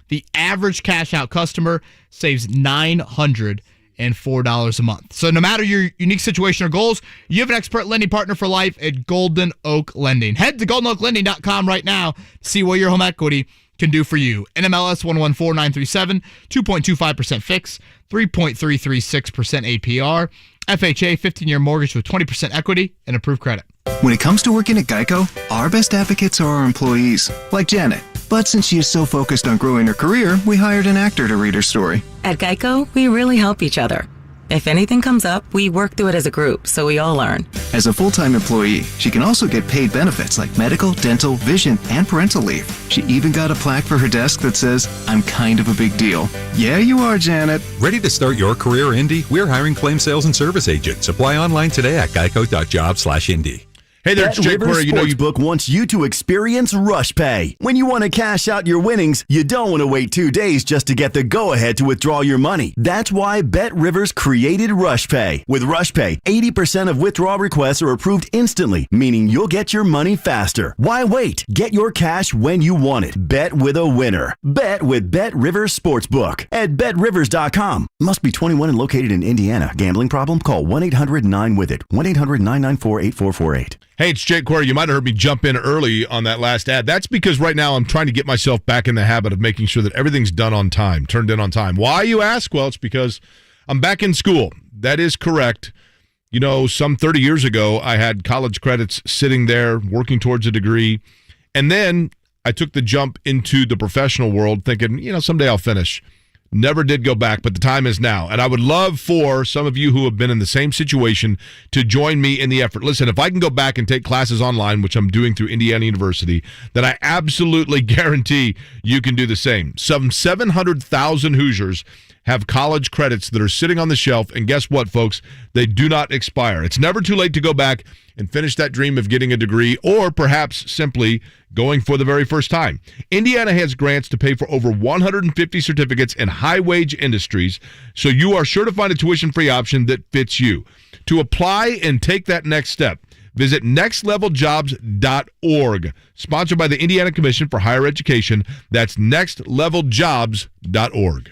The average cash-out customer saves $904 a month. So no matter your unique situation or goals, you have an expert lending partner for life at Golden Oak Lending. Head to goldenoaklending.com right now to see what your home equity can do for you. NMLS 114937, 2.25% fix, 3.336% APR, FHA 15-year mortgage with 20% equity and approved credit. When it comes to working at Geico, our best advocates are our employees, like Janet. But since she is so focused on growing her career, we hired an actor to read her story. At Geico, we really help each other. If anything comes up, we work through it as a group, so we all learn. As a full-time employee, she can also get paid benefits like medical, dental, vision, and parental leave. She even got a plaque for her desk that says, "I'm kind of a big deal." Yeah, you are, Janet. Ready to start your career, Indy? We're hiring claim sales and service agents. Apply online today at geico.job/Indy. Hey there, it's Jake Query. Sportsbook wants you to experience Rush Pay. When you want to cash out your winnings, you don't want to wait 2 days just to get the go-ahead to withdraw your money. That's why BetRivers created Rush Pay. With Rush Pay, 80% of withdrawal requests are approved instantly, meaning you'll get your money faster. Why wait? Get your cash when you want it. Bet with a winner. Bet with BetRivers Sportsbook at BetRivers.com. Must be 21 and located in Indiana. Gambling problem? Call 1-800-9-WITH-IT. 1-800-994-8448. Hey, it's Jake Query. You might have heard me jump in early on that last ad. That's because right now I'm trying to get myself back in the habit of making sure that everything's done on time, turned in on time. Why, you ask? Well, it's because I'm back in school. That is correct. You know, some 30 years ago, I had college credits sitting there working towards a degree. And then I took the jump into the professional world thinking, you know, someday I'll finish. Never did go back, but the time is now. And I would love for some of you who have been in the same situation to join me in the effort. Listen, if I can go back and take classes online, which I'm doing through Indiana University, then I absolutely guarantee you can do the same. Some 700,000 Hoosiers have college credits that are sitting on the shelf, and guess what, folks? They do not expire. It's never too late to go back and finish that dream of getting a degree, or perhaps simply going for the very first time. Indiana has grants to pay for over 150 certificates in high-wage industries, so you are sure to find a tuition-free option that fits you. To apply and take that next step, visit nextleveljobs.org, sponsored by the Indiana Commission for Higher Education. That's nextleveljobs.org.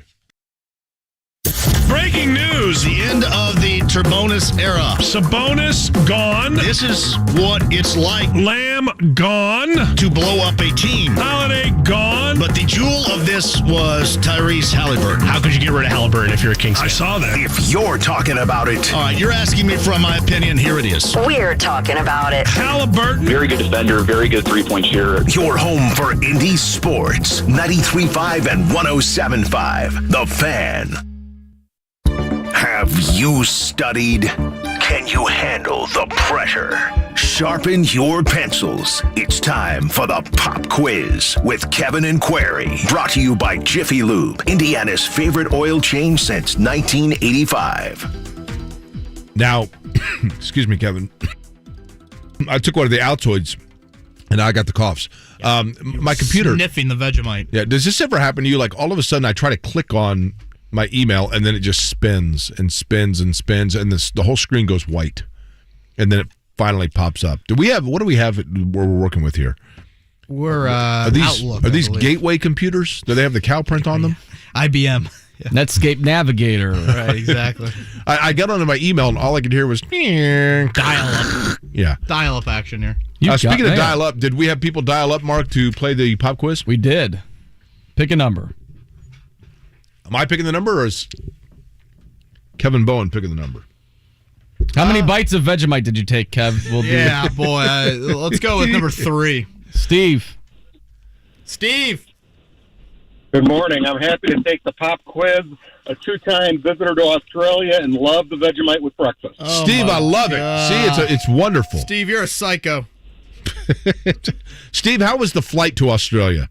Breaking news. The end of the Turbonis era. Sabonis gone. This is what it's like. Lamb gone. To blow up a team. Holiday gone. But the jewel of this was Tyrese Halliburton. How could you get rid of Halliburton if you're a Kings fan? I saw that. If you're talking about it. All right, you're asking me for my opinion. Here it is. We're talking about it. Halliburton. Very good defender, very good three-point shooter. Your home for Indy sports. 93.5 and 107.5. The Fan. Have you studied? Can you handle the pressure? Sharpen your pencils. It's time for the Pop Quiz with Kevin and Query. Brought to you by Jiffy Lube, Indiana's favorite oil change since 1985. Now, excuse me, Kevin. I took one of the Altoids, and I got the coughs. My computer. Sniffing the Vegemite. Yeah. Does this ever happen to you? Like, all of a sudden, I try to click on my email, and then it just spins and spins and spins, and the whole screen goes white, and then it finally pops up. What do we have we're working with here? We're Outlook. Are these Gateway computers? Do they have the cow print on them? IBM. Yeah. Netscape Navigator. Right, exactly. I got onto my email, and all I could hear was dial-up. Yeah. Dial-up action here. Speaking of dial-up, did we have people dial up, Mark, to play the pop quiz? We did. Pick a number. Am I picking the number, or is Kevin Bowen picking the number? How many bites of Vegemite did you take, Kev? Boy. Let's go with number 3. Steve. Good morning. I'm happy to take the pop quiz, a 2-time visitor to Australia, and love the Vegemite with breakfast. Oh, Steve, I love it. See, it's wonderful. Steve, you're a psycho. Steve, how was the flight to Australia?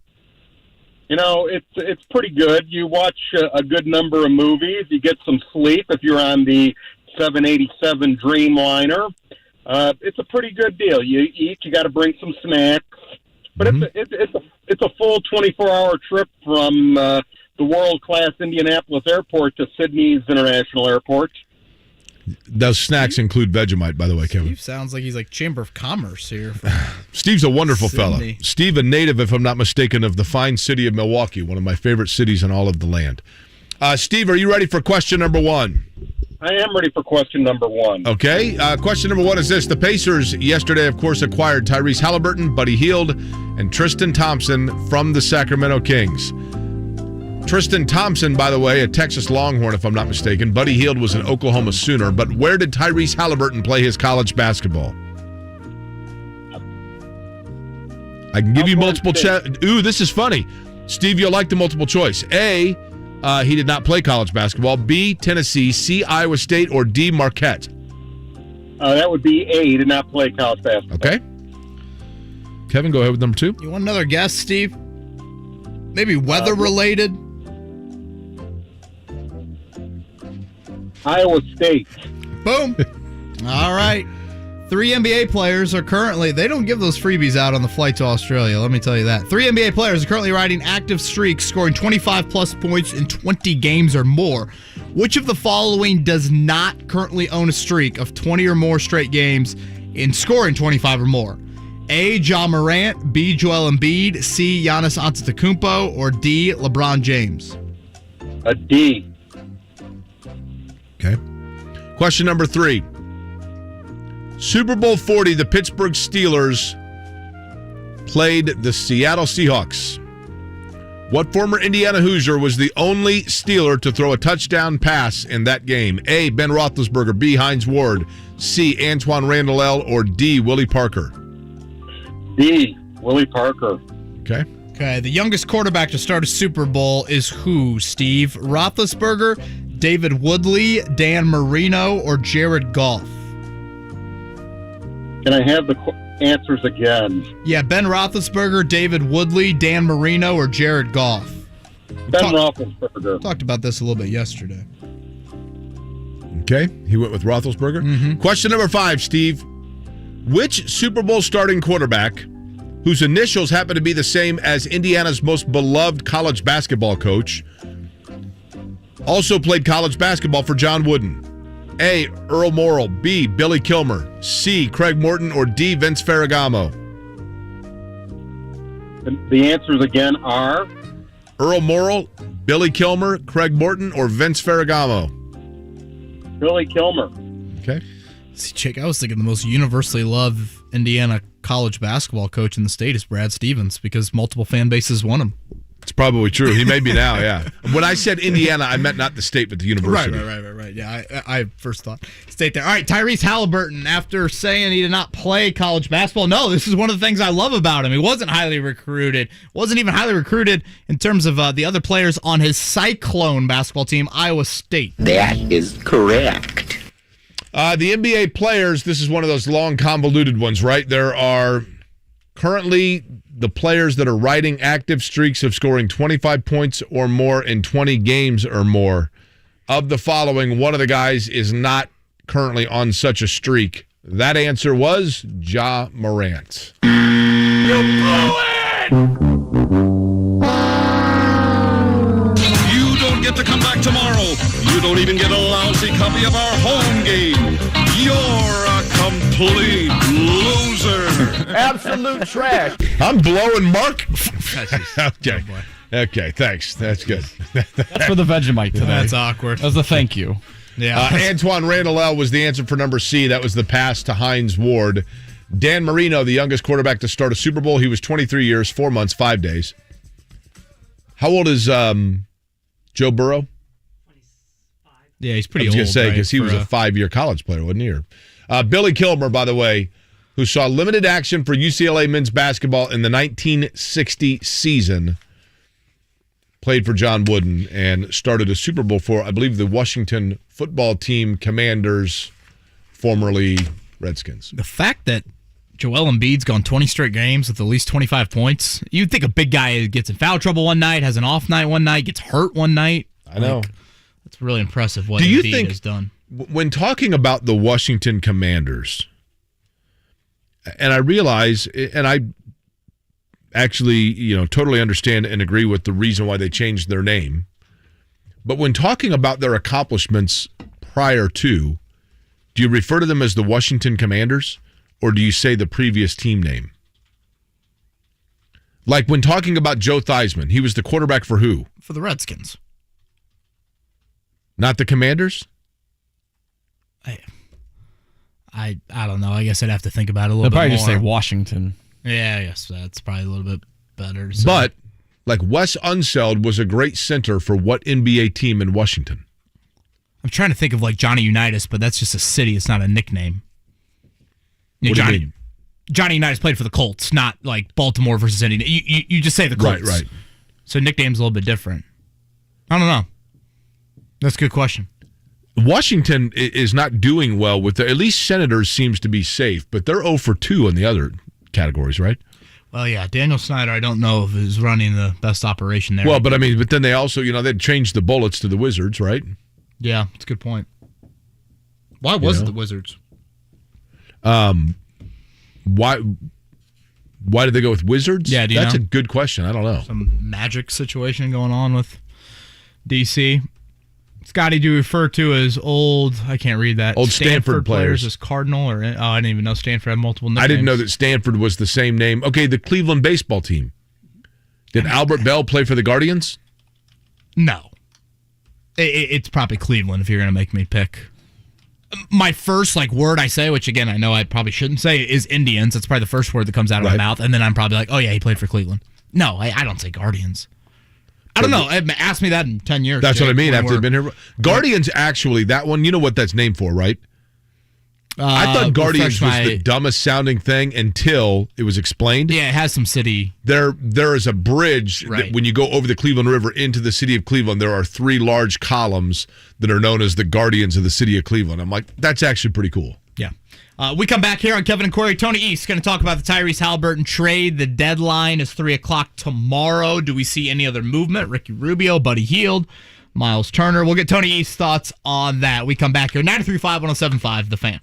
You know, it's pretty good. You watch a good number of movies. You get some sleep if you're on the 787 Dreamliner. It's a pretty good deal. You eat. You got to bring some snacks. But it's a full 24-hour trip from the world-class Indianapolis Airport to Sydney's International Airport. Those snacks include Vegemite, by the way, Kevin. Steve sounds like he's like Chamber of Commerce here. Steve's a wonderful fella. Sydney. Steve, a native, if I'm not mistaken, of the fine city of Milwaukee, one of my favorite cities in all of the land. Steve, are you ready for question number 1? I am ready for question number 1. Okay. Question number 1 is this. The Pacers yesterday, of course, acquired Tyrese Halliburton, Buddy Hield, and Tristan Thompson from the Sacramento Kings. Tristan Thompson, by the way, a Texas Longhorn, if I'm not mistaken. Buddy Hield was an Oklahoma Sooner. But where did Tyrese Halliburton play his college basketball? I can give you multiple choice. Ooh, this is funny. Steve, you'll like the multiple choice. A, he did not play college basketball. B, Tennessee. C, Iowa State. Or D, Marquette. That would be A. He did not play college basketball. Okay. Kevin, go ahead with number 2. You want another guess, Steve? Maybe weather-related? Iowa State. Boom. All right. 3 NBA players are currently, they don't give those freebies out on the flight to Australia, let me tell you that. 3 NBA players are currently riding active streaks, scoring 25-plus points in 20 games or more. Which of the following does not currently own a streak of 20 or more straight games in scoring 25 or more? A, Ja Morant, B, Joel Embiid, C, Giannis Antetokounmpo, or D, LeBron James? A D. Okay. Question number 3. Super Bowl 40, the Pittsburgh Steelers played the Seattle Seahawks. What former Indiana Hoosier was the only Steeler to throw a touchdown pass in that game? A, Ben Roethlisberger, B, Hines Ward, C, Antoine Randall, or D, Willie Parker? D, Willie Parker. Okay. Okay, the youngest quarterback to start a Super Bowl is who, Steve? Roethlisberger, David Woodley, Dan Marino, or Jared Goff? Can I have the answers again? Yeah, Ben Roethlisberger, David Woodley, Dan Marino, or Jared Goff? Ben Roethlisberger. Talked about this a little bit yesterday. Okay, he went with Roethlisberger. Mm-hmm. Question number 5, Steve. Which Super Bowl starting quarterback, whose initials happen to be the same as Indiana's most beloved college basketball coach, also played college basketball for John Wooden? A, Earl Morrall, B, Billy Kilmer, C, Craig Morton, or D, Vince Ferragamo? The answers again are? Earl Morrall, Billy Kilmer, Craig Morton, or Vince Ferragamo? Billy Kilmer. Okay. See, Jake, I was thinking the most universally loved Indiana college basketball coach in the state is Brad Stevens because multiple fan bases want him. It's probably true. He may be now, yeah. When I said Indiana, I meant not the state, but the university. Right. Yeah, I first thought state there. All right, Tyrese Halliburton, after saying he did not play college basketball, no, this is one of the things I love about him. He wasn't highly recruited. Wasn't even highly recruited in terms of the other players on his Cyclone basketball team, Iowa State. That is correct. The NBA players, this is one of those long, convoluted ones, right? There are currently the players that are riding active streaks of scoring 25 points or more in 20 games or more. Of the following, one of the guys is not currently on such a streak. That answer was Ja Morant. You blew it! You don't get to come back tomorrow. You don't even get a lousy copy of our home game. You're a complete loser. Absolute trash. I'm blowing Mark. Okay. Okay, thanks. That's good. That's for the Vegemite today. That's awkward. That was a thank you. Yeah. Antoine Randall was the answer for number C. That was the pass to Hines Ward. Dan Marino, the youngest quarterback to start a Super Bowl. He was 23 years, 4 months, 5 days. How old is Joe Burrow? Yeah, he's pretty old. I was going to say, because right, he was a 5-year college player, wasn't he? Or, Billy Kilmer, by the way, who saw limited action for UCLA men's basketball in the 1960 season. played for John Wooden and started a Super Bowl for, I believe, the Washington football team Commanders, formerly Redskins. The fact that Joel Embiid's gone 20 straight games with at least 25 points, you'd think a big guy gets in foul trouble one night, has an off night one night, gets hurt one night. I know. That's really impressive what Embiid has done. When talking about the Washington Commanders, and I realize, and I actually, totally understand and agree with the reason why they changed their name. But when talking about their accomplishments prior to, do you refer to them as the Washington Commanders, or do you say the previous team name? Like when talking about Joe Theismann, he was the quarterback for who? For the Redskins. Not the Commanders? I don't know. I guess I'd have to think about it a little They'll bit more. probably just say Washington. Yeah, I guess that's probably a little bit better. But, like, Wes Unseld was a great center for what NBA team in Washington? I'm trying to think of, like, Johnny Unitas, but that's just a city. It's not a nickname. What do you mean? Johnny Unitas played for the Colts, not, like, Baltimore versus Indy. You just say the Colts. Right. So nickname's a little bit different. I don't know. That's a good question. Washington is not doing well with at least Senators seems to be safe, but they're 0 for 2 in the other categories, right? Well, yeah, Daniel Snyder, I don't know if is running the best operation there. Well, but then they also, they'd changed the Bullets to the Wizards, right? Yeah, that's a good point. Why was it the Wizards? Why did they go with Wizards? Yeah, that's a good question. I don't know. Some magic situation going on with DC. Scotty, do you refer to as old, I can't read that, old Stanford players as Cardinal? I didn't even know Stanford had multiple nicknames. I didn't know that Stanford was the same name. Okay, the Cleveland baseball team. Did Albert Bell play for the Guardians? No. It's probably Cleveland if you're going to make me pick. My first word I say, which again I know I probably shouldn't say, is Indians. That's probably the first word that comes out of my mouth, and then I'm probably like, oh yeah, he played for Cleveland. No, I don't say Guardians. I don't know. Ask me that in 10 years. That's what I mean. After they've been here, Guardians actually, that one, you know what that's named for, right? I thought Guardians was the dumbest sounding thing until it was explained. Yeah, it has some city. There is a bridge that when you go over the Cleveland River into the city of Cleveland, there are 3 large columns that are known as the Guardians of the city of Cleveland. I'm like, that's actually pretty cool. Yeah. We come back here on Kevin and Corey. Tony East going to talk about the Tyrese Halliburton trade. The deadline is 3 o'clock tomorrow. Do we see any other movement? Ricky Rubio, Buddy Hield, Miles Turner. We'll get Tony East's thoughts on that. We come back here. 93.5, 107.5, The Fan.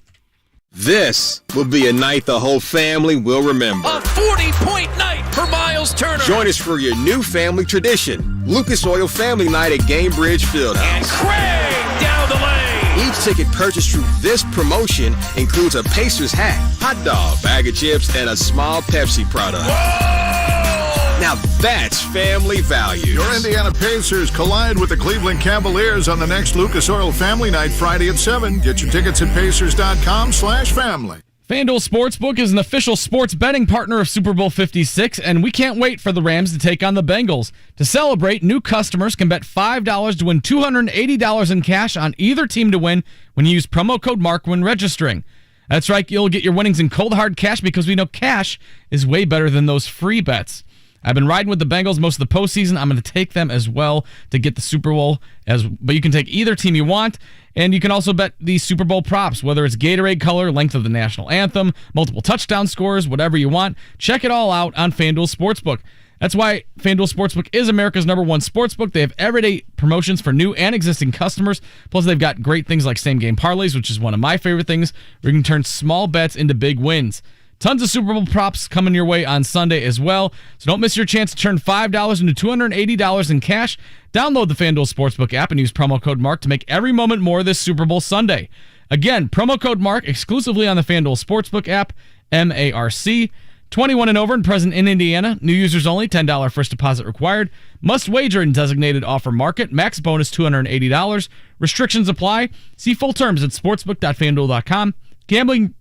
This will be a night the whole family will remember. A 40-point night for Miles Turner. Join us for your new family tradition, Lucas Oil Family Night at Gamebridge Fieldhouse. And Craig down the lane. Each ticket purchased through this promotion includes a Pacers hat, hot dog, bag of chips, and a small Pepsi product. Whoa! Now that's family value. Your Indiana Pacers collide with the Cleveland Cavaliers on the next Lucas Oil Family Night Friday at 7. Get your tickets at pacers.com/family. FanDuel Sportsbook is an official sports betting partner of Super Bowl 56, and we can't wait for the Rams to take on the Bengals. To celebrate, new customers can bet $5 to win $280 in cash on either team to win when you use promo code MARK when registering. That's right, you'll get your winnings in cold hard cash because we know cash is way better than those free bets. I've been riding with the Bengals most of the postseason. I'm going to take them as well to get the Super Bowl. But you can take either team you want, and you can also bet the Super Bowl props, whether it's Gatorade color, length of the national anthem, multiple touchdown scores, whatever you want. Check it all out on FanDuel Sportsbook. That's why FanDuel Sportsbook is America's #1 sportsbook. They have everyday promotions for new and existing customers. Plus, they've got great things like same-game parlays, which is one of my favorite things, where you can turn small bets into big wins. Tons of Super Bowl props coming your way on Sunday as well. So don't miss your chance to turn $5 into $280 in cash. Download the FanDuel Sportsbook app and use promo code MARK to make every moment more this Super Bowl Sunday. Again, promo code MARK exclusively on the FanDuel Sportsbook app, MARC. 21 and over and present in Indiana. New users only, $10 first deposit required. Must wager in designated offer market. Max bonus $280. Restrictions apply. See full terms at sportsbook.fanduel.com. Gambling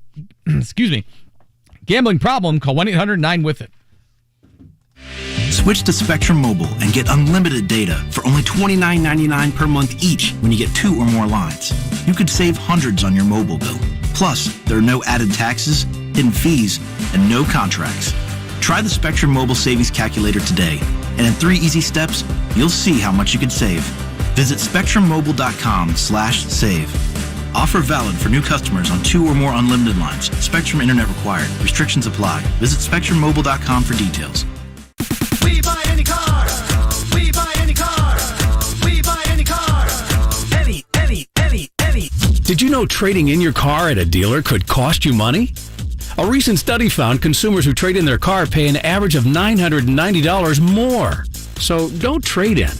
problem? Call 1-800-9-WITH-IT. Switch to Spectrum Mobile and get unlimited data for only $29.99 per month each when you get 2 or more lines. You could save hundreds on your mobile bill. Plus, there are no added taxes, hidden fees, and no contracts. Try the Spectrum Mobile Savings Calculator today, and in 3 easy steps, you'll see how much you could save. Visit spectrummobile.com/save. Offer valid for new customers on 2 or more unlimited lines. Spectrum Internet required. Restrictions apply. Visit spectrummobile.com for details. We buy any car. We buy any car. We buy any car. Any. Did you know trading in your car at a dealer could cost you money? A recent study found consumers who trade in their car pay an average of $990 more. So don't trade in.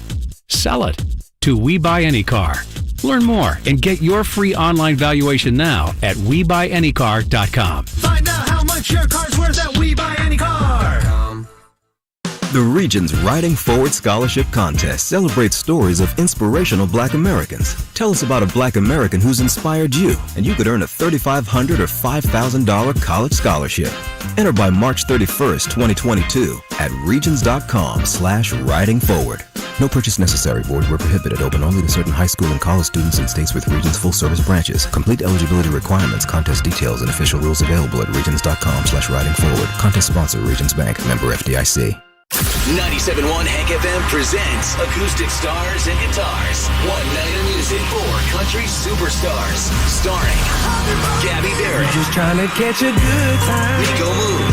Sell it to We Buy Any Car. Learn more and get your free online valuation now at WeBuyAnyCar.com. Find out how much your car's worth at We Buy Any Car. The Regions Riding Forward Scholarship Contest celebrates stories of inspirational Black Americans. Tell us about a Black American who's inspired you, and you could earn a $3,500 or $5,000 college scholarship. Enter by March 31st, 2022 at regions.com/ridingforward. No purchase necessary. Void where prohibited. Open only to certain high school and college students in states with Regions full-service branches. Complete eligibility requirements, contest details, and official rules available at regions.com/ridingforward. Contest sponsor, Regions Bank. Member FDIC. 97.1 Hank FM presents Acoustic Stars and Guitars. One night of music for country superstars. Starring Gabby Barrett. Just trying to catch a good time. Nico Moon.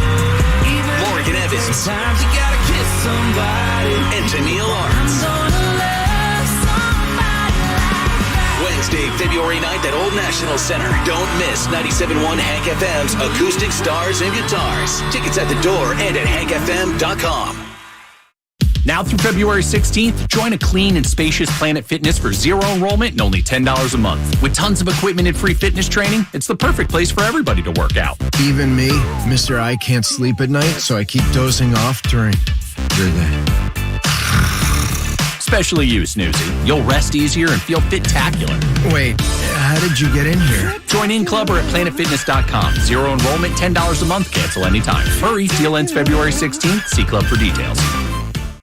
Morgan Evans. Sometimes you gotta kiss somebody. And Tennille Lawrence. Wednesday, February 9th at Old National Center. Don't miss 97.1 Hank FM's Acoustic Stars and Guitars. Tickets at the door and at hankfm.com. Now through February 16th, join a clean and spacious Planet Fitness for zero enrollment and only $10 a month. With tons of equipment and free fitness training, it's the perfect place for everybody to work out. Even me, Mr. I can't sleep at night, so I keep dozing off during your day. Especially you, Snoozy. You'll rest easier and feel fit-tacular. Wait, how did you get in here? Join in club or at planetfitness.com. Zero enrollment, $10 a month. Cancel anytime. Hurry, deal ends February 16th. See club for details.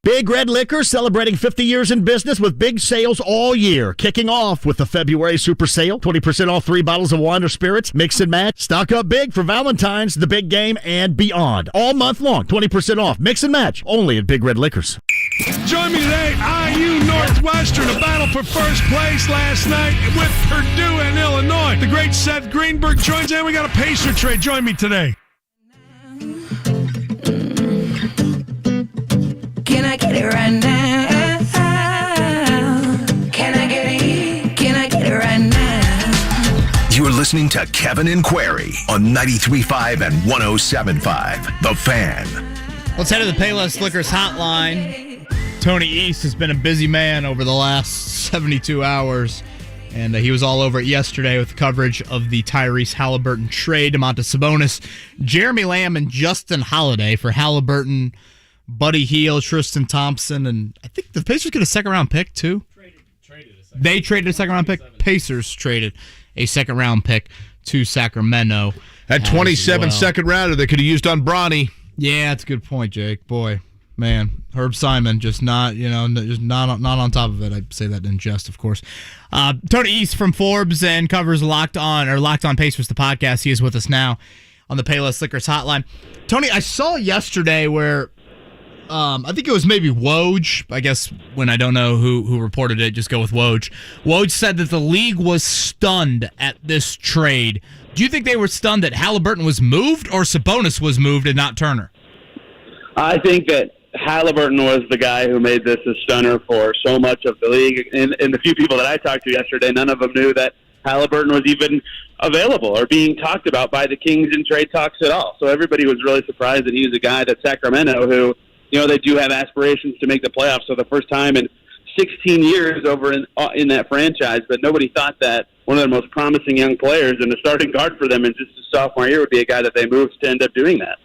Big Red Liquor celebrating 50 years in business with big sales all year. Kicking off with the February Super Sale. 20% off 3 bottles of wine or spirits. Mix and match. Stock up big for Valentine's, the big game, and beyond. All month long. 20% off. Mix and match. Only at Big Red Liquors. Join me today, IU Northwestern, a battle for first place last night with Purdue and Illinois. The great Seth Greenberg joins in. We got a Pacer trade. Join me today. Can I get it right now? Can I get it? Can I get it right now? You're listening to Kevin and Query on 93.5 and 107.5. The Fan. Let's head to the Payless Liquors hotline. Tony East has been a busy man over the last 72 hours, and he was all over it yesterday with coverage of the Tyrese Halliburton trade. Domantas Sabonis, Jeremy Lamb, and Justin Holiday for Halliburton, Buddy Hield, Tristan Thompson, and I think the Pacers get a second-round pick, too. They traded a second-round pick. Pacers traded a second-round pick to Sacramento. That 27 second rounder they could have used on Bronny. Yeah, that's a good point, Jake. Boy, man, Herb Simon just not on top of it. I say that in jest, of course. Tony East from Forbes and covers Locked On Pacers, the podcast. He is with us now on the Payless Liquors hotline. Tony, I saw yesterday where I think it was maybe Woj. I guess when I don't know who reported it, just go with Woj. Woj said that the league was stunned at this trade. Do you think they were stunned that Halliburton was moved or Sabonis was moved and not Turner? I think that Halliburton was the guy who made this a stunner for so much of the league. And the few people that I talked to yesterday, none of them knew that Halliburton was even available or being talked about by the Kings in trade talks at all. So everybody was really surprised that he was a guy that Sacramento, who, they do have aspirations to make the playoffs for the first time in 16 years over in that franchise, but nobody thought that one of their most promising young players and the starting guard for them in just a sophomore year would be a guy that they moved to end up doing that.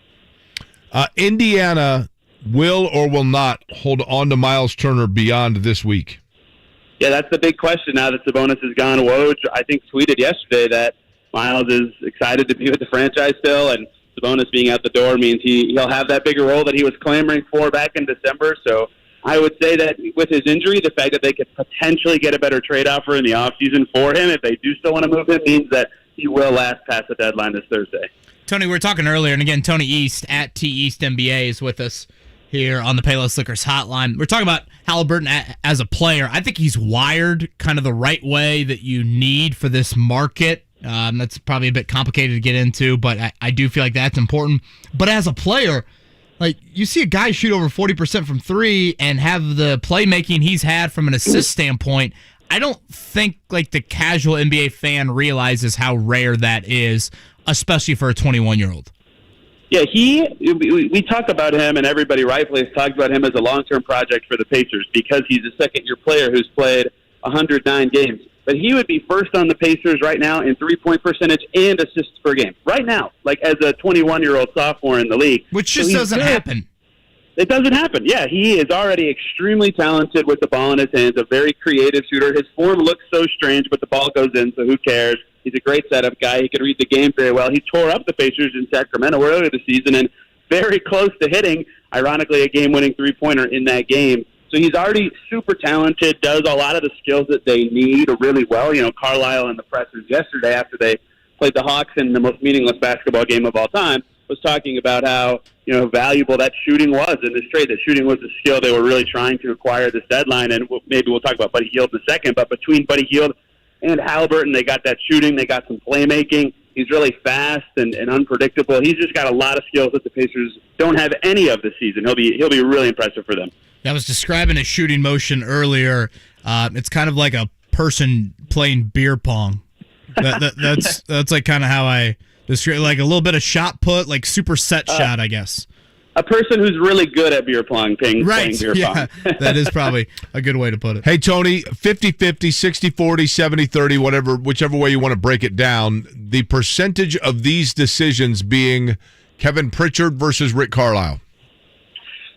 Indiana will or will not hold on to Miles Turner beyond this week? Yeah, that's the big question now that Sabonis has gone. Woj, I think, tweeted yesterday that Miles is excited to be with the franchise still, and Sabonis being out the door means he'll have that bigger role that he was clamoring for back in December. So I would say that with his injury, the fact that they could potentially get a better trade offer in the offseason for him, if they do still want to move him, means that he will last past the deadline this Thursday. Tony, we were talking earlier, and again, Tony East at TEastNBA is with us. here on the Payless Liquors hotline. We're talking about Halliburton as a player. I think he's wired kind of the right way that you need for this market. That's probably a bit complicated to get into, but I do feel like that's important. But as a player, like, you see a guy shoot over 40% from three and have the playmaking he's had from an assist standpoint. I don't think like the casual NBA fan realizes how rare that is, especially for a 21-year-old. Yeah, we talk about him, and everybody rightfully has talked about him as a long-term project for the Pacers because he's a second-year player who's played 109 games. But he would be first on the Pacers right now in three-point percentage and assists per game. Right now, like as a 21-year-old sophomore in the league. Which just doesn't happen. It doesn't happen. Yeah, he is already extremely talented with the ball in his hands, a very creative shooter. His form looks so strange, but the ball goes in, so who cares? He's a great setup guy. He can read the game very well. He tore up the Pacers in Sacramento earlier this season and very close to hitting, ironically, a game-winning three-pointer in that game. So he's already super talented, does a lot of the skills that they need really well. You know, Carlisle and the pressers yesterday after they played the Hawks in the most meaningless basketball game of all time was talking about how, you know, valuable that shooting was in this trade. That shooting was a skill they were really trying to acquire this deadline, and maybe we'll talk about Buddy Hield in a second, but between Buddy Hield and Halliburton, they got that shooting, they got some playmaking. He's really fast and unpredictable. He's just got a lot of skills that the Pacers don't have any of this season. He'll be really impressive for them. I was describing his shooting motion earlier. It's kind of like a person playing beer pong. That's like kind of how I describe, like a little bit of shot put, like super set shot, I guess. A person who's really good at beer pong, playing beer pong. That is probably a good way to put it. Hey, Tony, 50-50, 60-40, 70-30, whichever way you want to break it down, the percentage of these decisions being Kevin Pritchard versus Rick Carlisle.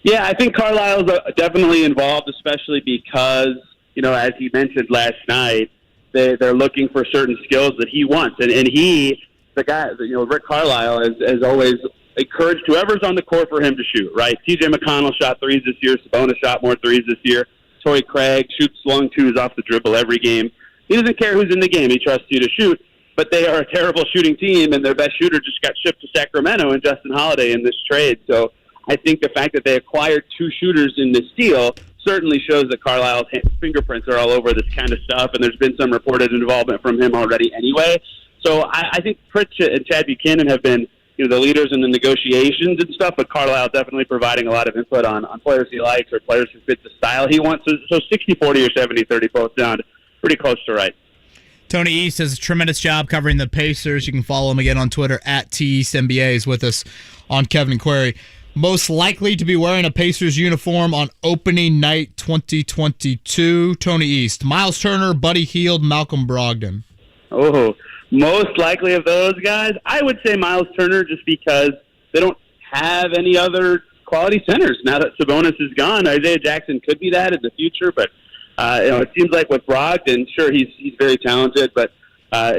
Yeah, I think Carlisle's definitely involved, especially because, you know, as he mentioned last night, they're looking for certain skills that he wants. And he, the guy, you know, Rick Carlisle has always encouraged whoever's on the court for him to shoot, right? T.J. McConnell shot threes this year. Sabonis shot more threes this year. Torrey Craig shoots long twos off the dribble every game. He doesn't care who's in the game. He trusts you to shoot. But they are a terrible shooting team, and their best shooter just got shipped to Sacramento and Justin Holiday in this trade. So I think the fact that they acquired two shooters in this deal certainly shows that Carlisle's fingerprints are all over this kind of stuff, and there's been some reported involvement from him already anyway. So I think Pritchard and Chad Buchanan have been, you know, the leaders in the negotiations and stuff, but Carlisle definitely providing a lot of input on players he likes or players who fit the style he wants. So 60-40 or 70-30 both sound pretty close to right. Tony East does a tremendous job covering the Pacers. You can follow him again on Twitter at TEastNBA. Is with us on Kevin and Query. Most likely to be wearing a Pacers uniform on opening night 2022. Tony East, Miles Turner, Buddy Hield, Malcolm Brogdon. Oh, most likely of those guys, I would say Miles Turner, just because they don't have any other quality centers now that Sabonis is gone. Isaiah Jackson could be that in the future, but you know, it seems like with Brogdon, sure, he's very talented, but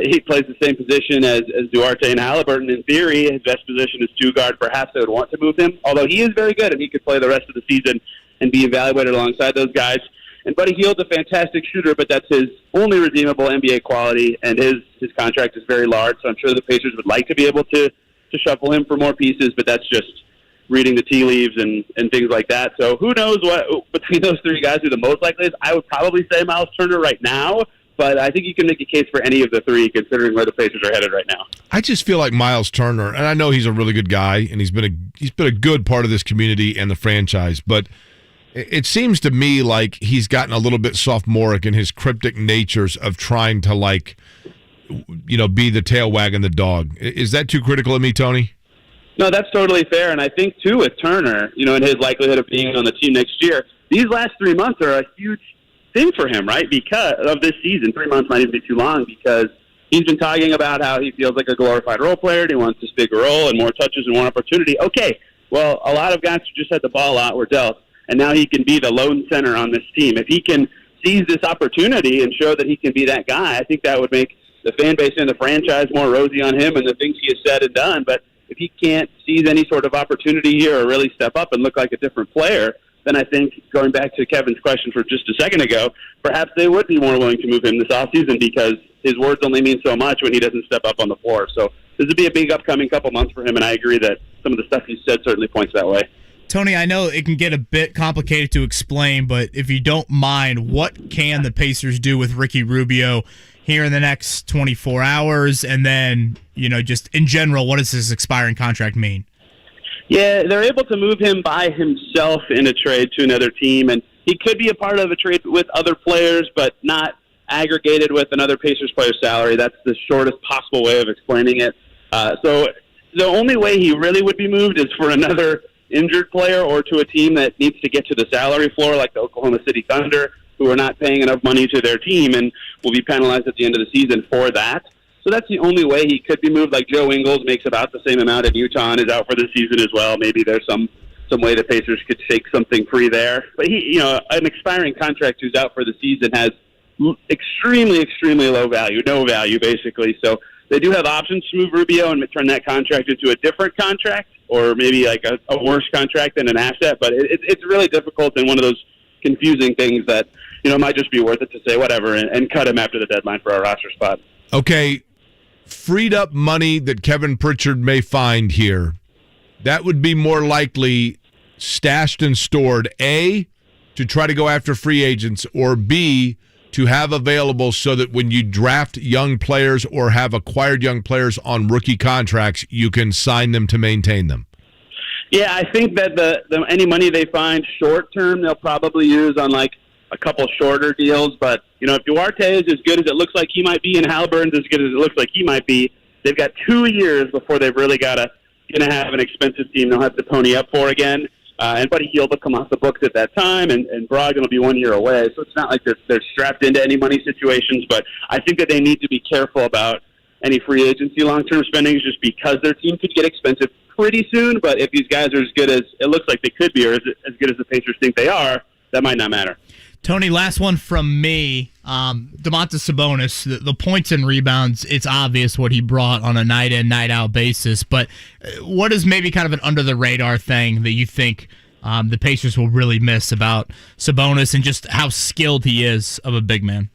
he plays the same position as Duarte and Halliburton. In theory, his best position is two guard. Perhaps they would want to move him, although he is very good and he could play the rest of the season and be evaluated alongside those guys. And Buddy Hield's a fantastic shooter, but that's his only redeemable NBA quality, and his contract is very large, so I'm sure the Pacers would like to be able to shuffle him for more pieces, but that's just reading the tea leaves and things like that. So who knows what between those three guys who the most likely is. I would probably say Miles Turner right now, but I think you can make a case for any of the three considering where the Pacers are headed right now. I just feel like Miles Turner, and I know he's a really good guy, and he's been a good part of this community and the franchise, but it seems to me like he's gotten a little bit sophomoric in his cryptic natures of trying to, like, you know, be the tail wagging the dog. Is that too critical of me, Tony? No, that's totally fair, and I think, too, with Turner, you know, and his likelihood of being on the team next year, these last 3 months are a huge thing for him, right, because of this season. 3 months might even be too long because he's been talking about how he feels like a glorified role player and he wants this bigger role and more touches and more opportunity. Okay, well, a lot of guys who just had the ball a lot were dealt, and now he can be the lone center on this team. If he can seize this opportunity and show that he can be that guy, I think that would make the fan base and the franchise more rosy on him and the things he has said and done. But if he can't seize any sort of opportunity here or really step up and look like a different player, then I think, going back to Kevin's question for just a second ago, perhaps they would be more willing to move him this offseason because his words only mean so much when he doesn't step up on the floor. So this would be a big upcoming couple months for him, and I agree that some of the stuff he said certainly points that way. Tony, I know it can get a bit complicated to explain, but if you don't mind, what can the Pacers do with Ricky Rubio here in the next 24 hours? And then, just in general, what does this expiring contract mean? Yeah, they're able to move him by himself in a trade to another team, and he could be a part of a trade with other players, but not aggregated with another Pacers player's salary. That's the shortest possible way of explaining it. So the only way he really would be moved is for another injured player or to a team that needs to get to the salary floor, like the Oklahoma City Thunder, who are not paying enough money to their team and will be penalized at the end of the season for that. So that's the only way he could be moved. Like Joe Ingles makes about the same amount in Utah and is out for the season as well. Maybe there's some way the Pacers could shake something free there. But he, an expiring contract who's out for the season has extremely, extremely low value, no value basically. So they do have options to move Rubio and turn that contract into a different contract, or maybe like a worse contract than an asset. But it's really difficult and one of those confusing things that, might just be worth it to say whatever and cut him after the deadline for a roster spot. Okay, freed up money that Kevin Pritchard may find here, that would be more likely stashed and stored, A, to try to go after free agents, or B, to have available so that when you draft young players or have acquired young players on rookie contracts, you can sign them to maintain them? Yeah, I think that the any money they find short term, they'll probably use on like a couple shorter deals. But, if Duarte is as good as it looks like he might be and Halliburton's as good as it looks like he might be, they've got 2 years before they've really gonna have an expensive team they'll have to pony up for again. And Buddy Hield will come off the books at that time, and Brogdon will be 1 year away. So it's not like they're strapped into any money situations, but I think that they need to be careful about any free agency long-term spending just because their team could get expensive pretty soon. But if these guys are as good as it looks like they could be, or as good as the Pacers think they are, that might not matter. Tony, last one from me. Domantas Sabonis, the points and rebounds, it's obvious what he brought on a night-in, night-out basis. But what is maybe kind of an under-the-radar thing that you think the Pacers will really miss about Sabonis and just how skilled he is of a big man?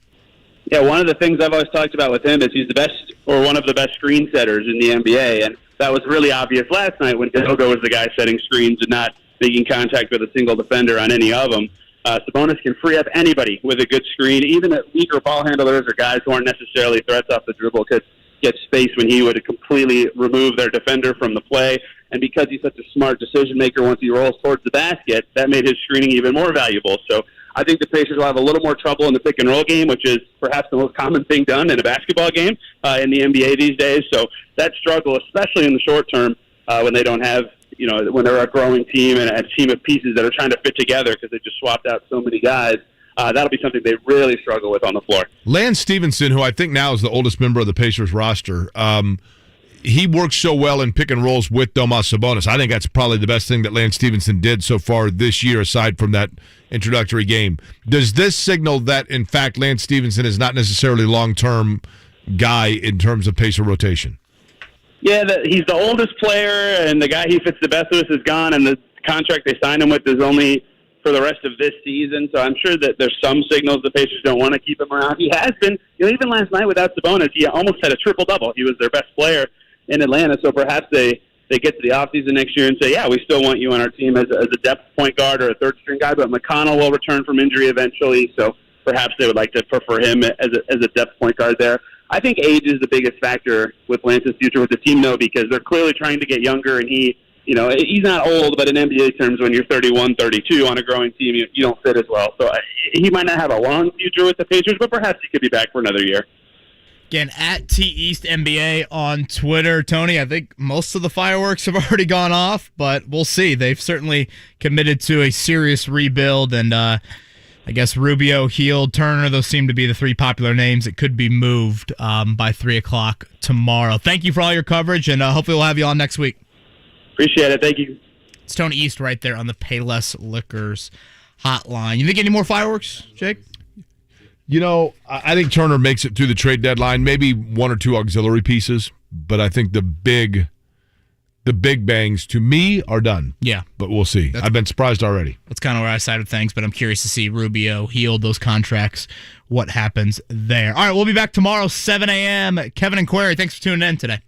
Yeah, one of the things I've always talked about with him is he's the best, or one of the best screen setters in the NBA. And that was really obvious last night when Dogo was the guy setting screens and not making contact with a single defender on any of them. Sabonis can free up anybody with a good screen. Even weaker ball handlers or guys who aren't necessarily threats off the dribble could get space when he would completely remove their defender from the play. And because he's such a smart decision maker once he rolls towards the basket, that made his screening even more valuable. So I think the Pacers will have a little more trouble in the pick and roll game, which is perhaps the most common thing done in a basketball game in the NBA these days. So that struggle, especially in the short term, when they don't have, when they're a growing team and a team of pieces that are trying to fit together because they just swapped out so many guys, that'll be something they really struggle with on the floor. Lance Stevenson, who I think now is the oldest member of the Pacers roster, he works so well in pick and rolls with Domas Sabonis. I think that's probably the best thing that Lance Stevenson did so far this year, aside from that introductory game. Does this signal that, in fact, Lance Stevenson is not necessarily long-term guy in terms of Pacer rotation? Yeah, he's the oldest player, and the guy he fits the best with is gone, and the contract they signed him with is only for the rest of this season. So I'm sure that there's some signals the Pacers don't want to keep him around. He has been, even last night without Sabonis, he almost had a triple-double. He was their best player in Atlanta, so perhaps they get to the offseason next year and say, yeah, we still want you on our team as a depth point guard or a third-string guy, but McConnell will return from injury eventually, so perhaps they would like to prefer him as a depth point guard there. I think age is the biggest factor with Lance's future with the team, though, because they're clearly trying to get younger, and he's not old, but in NBA terms, when you're 31, 32 on a growing team, you don't fit as well. So he might not have a long future with the Pacers, but perhaps he could be back for another year. Again, at TEastNBA on Twitter. Tony, I think most of the fireworks have already gone off, but we'll see. They've certainly committed to a serious rebuild, and I guess Rubio, Hield, Turner, those seem to be the three popular names that could be moved by 3 o'clock tomorrow. Thank you for all your coverage, and hopefully we'll have you on next week. Appreciate it. Thank you. It's Tony East right there on the Payless Liquors hotline. You think any more fireworks, Jake? I think Turner makes it through the trade deadline, maybe one or two auxiliary pieces, but I think the big bangs to me are done. Yeah. But we'll see. I've been surprised already. That's kind of where I side with things, but I'm curious to see Rubio, Hield, those contracts, what happens there. All right, we'll be back tomorrow, 7 a.m. Kevin and Query, thanks for tuning in today.